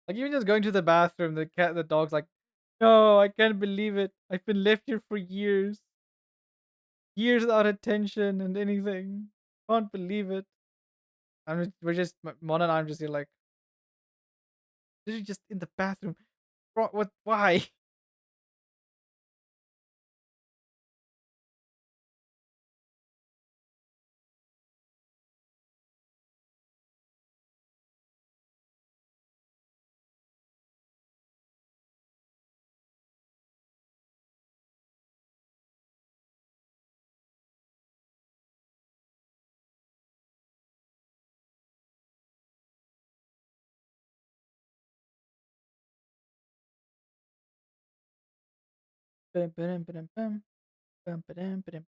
like even just going to the bathroom, the dog's like, no, I can't believe it. I've been left here for years, years without attention and anything. Can't believe it. We're just Mona and I'm just here like, literally just in the bathroom. What? Why? Bum, ba-dum, ba-dum, bum. Bum, ba-dum, ba-dum.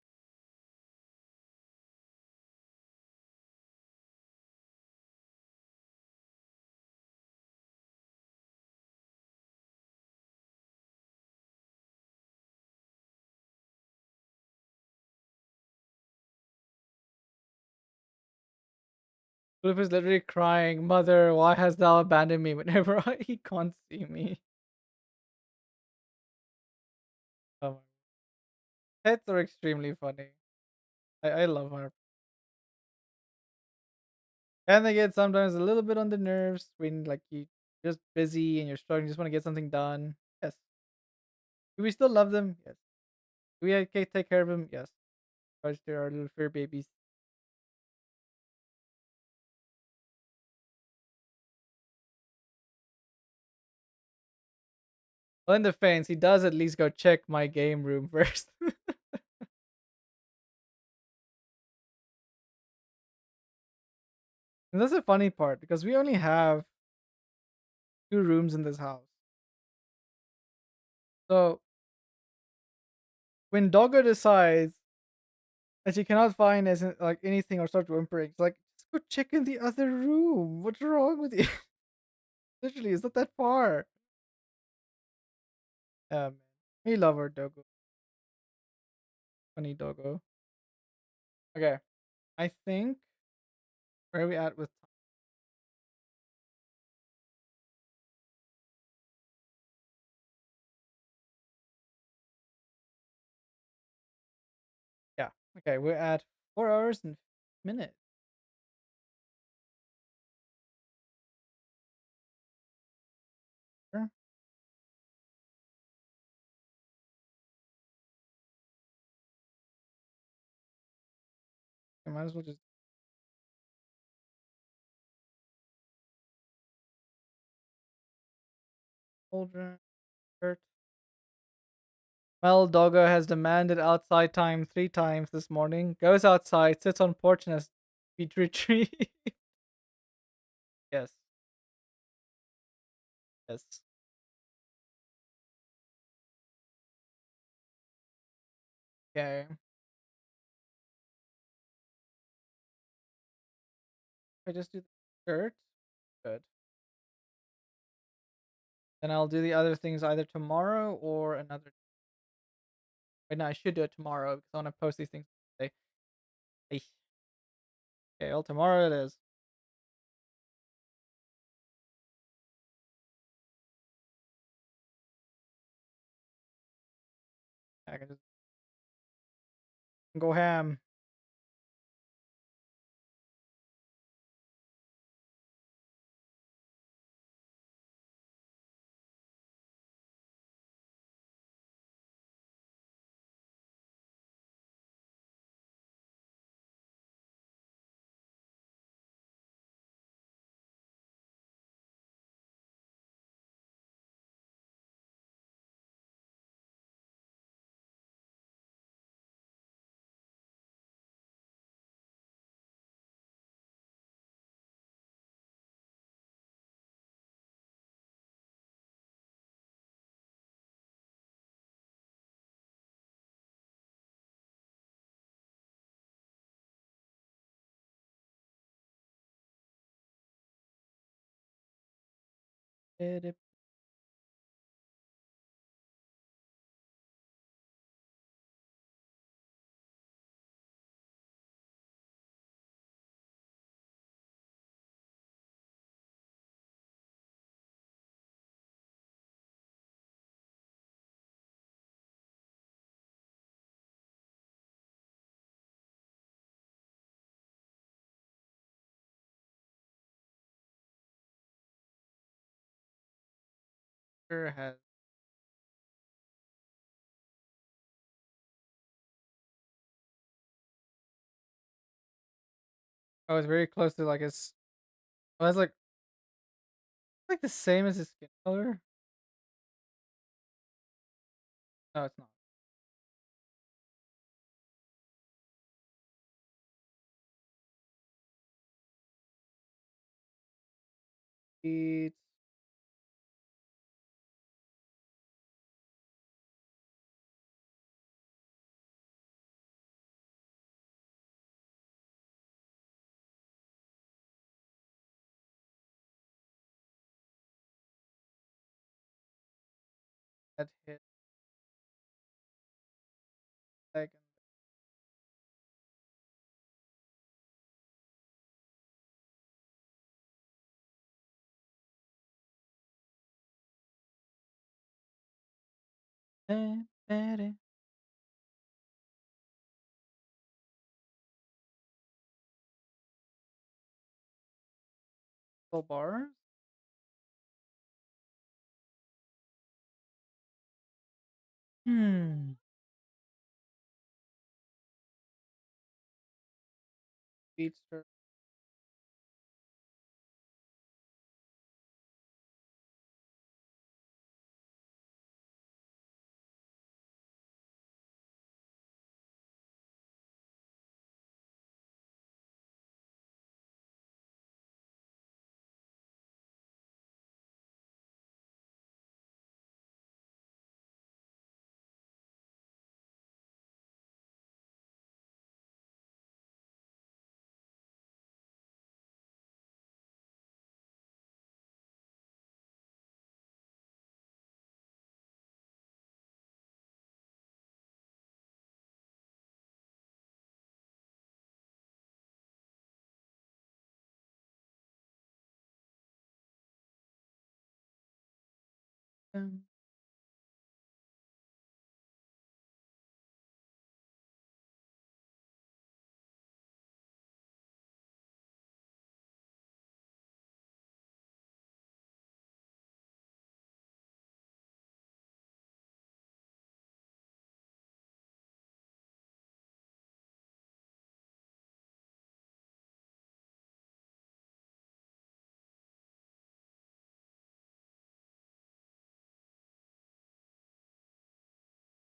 Philip is literally crying, "Mother, why hast thou abandoned me?" Whenever he can't see me. Oh, pets are extremely funny. I love her. And they get sometimes a little bit on the nerves when like you just busy and you're struggling, just want to get something done. Yes. Do we still love them? Yes. Do we okay, take care of them? Yes. Because they're our little fur babies. Well, in defense, he does at least go check my game room first. And that's the funny part because we only have two rooms in this house. So when Doggo decides that she cannot find as like anything or start whimpering, it's like just go check in the other room. What's wrong with you? Literally, it's not that far. Man. We love our Doggo. Funny Doggo. Okay. I think where are we at with yeah. Okay, we're at 4 hours and minutes. Sure. I might as well just hold her. Well, Doggo has demanded outside time 3 times this morning. Goes outside, sits on porch and has beat retreat. Yes, yes. Okay. I just do the shirt. Good. Then I'll do the other things either tomorrow or another. Wait, no, I should do it tomorrow because I want to post these things today. Eesh. Okay, well, tomorrow it is. I can just go ham. I sure has. I was very close to like his. I was like the same as his skin color. No, it's not. It's that hit second. Full bars. Hmm. Speedster.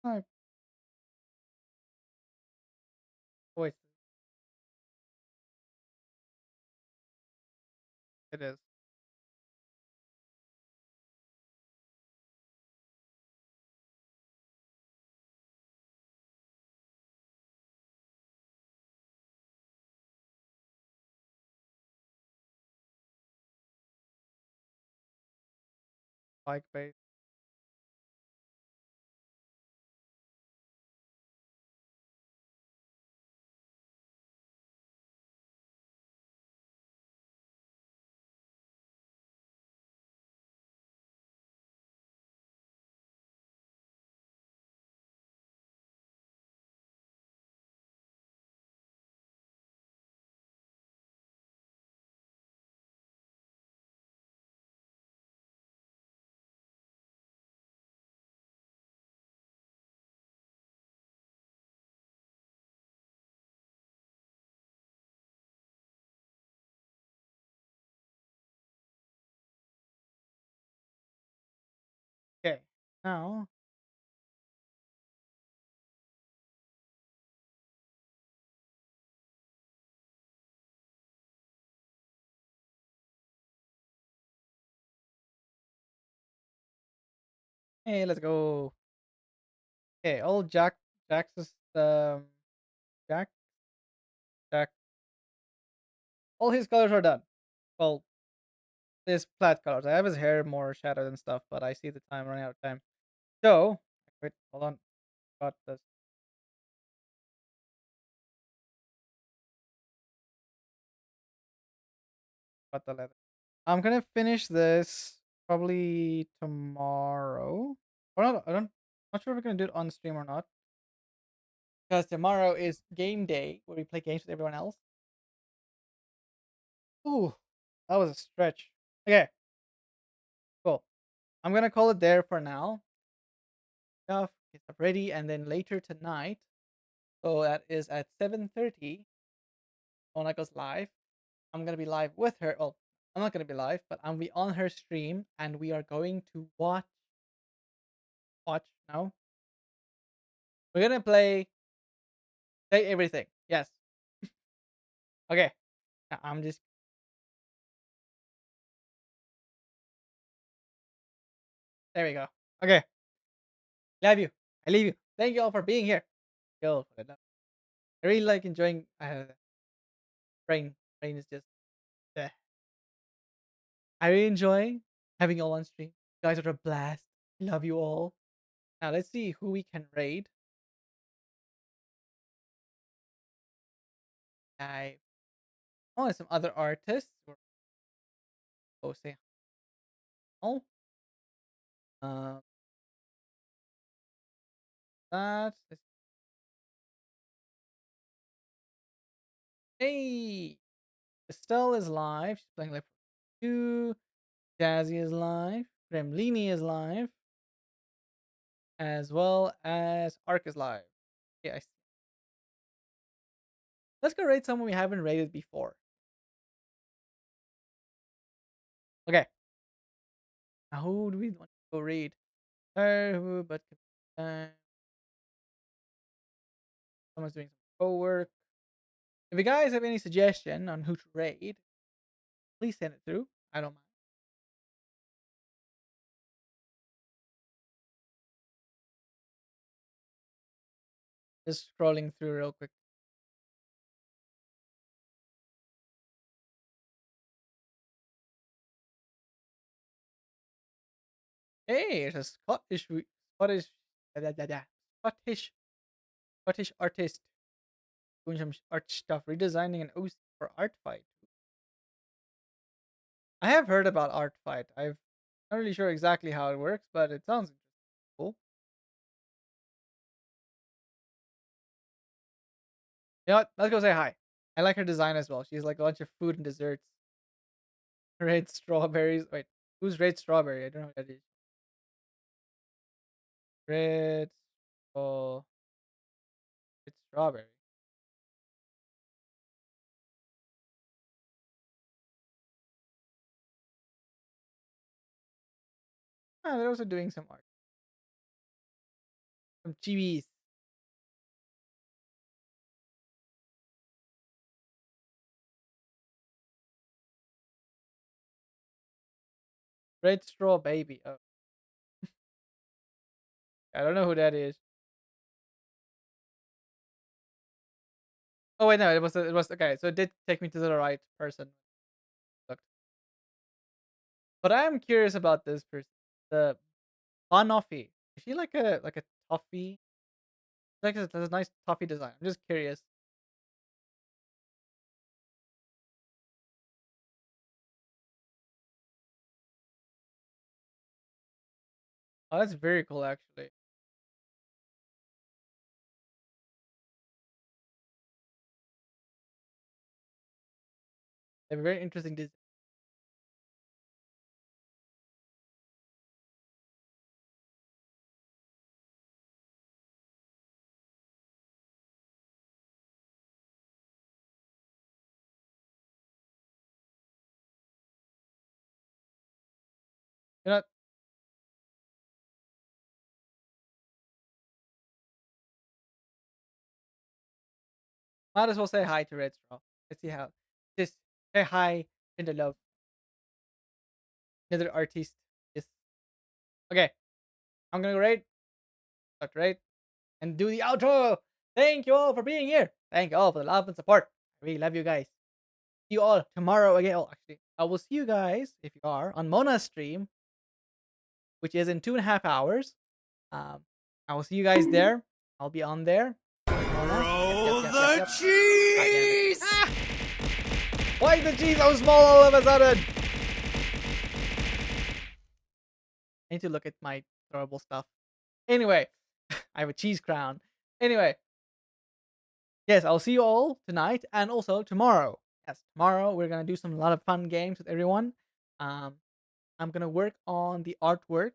Hi, voice. It is. Bike base. Okay. Now, hey, let's go. Okay, old Jack's Jack Jack. All his colors are done. Well, his plaid colors. I have his hair more shadowed and stuff, but I see the time running out of time. So, wait, hold on. Got this. Got the leather. I'm gonna finish this probably tomorrow. Or not? I don't. Not sure if we're gonna do it on stream or not. Because tomorrow is game day where we play games with everyone else. Ooh, that was a stretch. Okay, cool. I'm gonna call it there for now. Stuff is ready, and then later tonight. So that is at 7:30. Ona goes live. I'm gonna be live with her. Well, I'm not gonna be live, but I'll be on her stream, and we are going to watch now. We're gonna play say everything. Yes. Okay. I'm just there we go. Okay. Love you. I leave you. Thank you all for being here. Yo, I really like enjoying brain is just eh. I really enjoy having you all on stream. You guys are a blast. Love you all. Now let's see who we can raid. I oh, and some other artists. Oh, say oh. Uh, that. Hey, Estelle is live. She's playing live 2. Jazzy is live. Gremlini is live. As well as Ark is live. Yeah, I see. Let's go raid someone we haven't raided before. Okay. Now who do we want to go raid? Who but someone's doing some co-work. If you guys have any suggestion on who to raid, please send it through. I don't mind. Just scrolling through real quick. Hey, it's a Scottish, Scottish, Scottish artist doing some art stuff, redesigning an OC for Art Fight. I have heard about Art Fight. I'm not really sure exactly how it works, but it sounds cool. You know what? Let's go say hi. I like her design as well. She's like a bunch of food and desserts. Red strawberries. Wait, who's Red Strawberry? I don't know who that is. Red, oh, Red Strawberry. Ah, they're also doing some art. Some chibis. Red Straw Baby. Oh, I don't know who that is. Oh wait, no, it was okay. So it did take me to the right person. Look, but I am curious about this person. The Banoffee. Is she like a toffee? Like a nice toffee design. I'm just curious. Oh, that's very cool actually. They have a very interesting design. You know, might as well say hi to Red Straw. Let's see how. Just say hi in the love. Another artist. Just okay. I'm gonna go rate, start to rate, and do the outro. Thank you all for being here. Thank you all for the love and support. I really love you guys. See you all tomorrow again. Oh, actually, I will see you guys if you are on Mona's stream, which is in 2.5 hours. Um, I will see you guys there. I'll be on there with Mona. Yep, yep, Roll yep, yep, the yep. God damn it. cheese! Ah! Why is the cheese so small all of a sudden? I need to look at my throwable stuff. Anyway, I have a cheese crown. Anyway, yes, I'll see you all tonight and also tomorrow. Yes, tomorrow we're gonna do some a lot of fun games with everyone. Um, I'm gonna work on the artwork,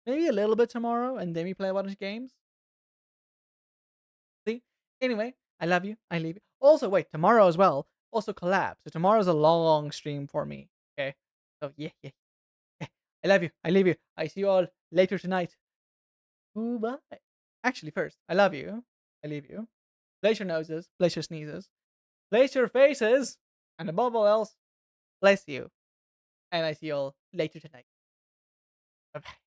maybe a little bit tomorrow, and then we play a bunch of games. See? Anyway, I love you. I leave you. Also, wait, tomorrow as well. Also collab. So tomorrow's a long stream for me. Okay. So yeah, yeah, yeah. I love you. I leave you. I see you all later tonight. Goodbye. Actually, first, I love you. I leave you. Place your noses. Place your sneezes. Place your faces. And above all else, bless you. And I see you all later tonight. Bye bye.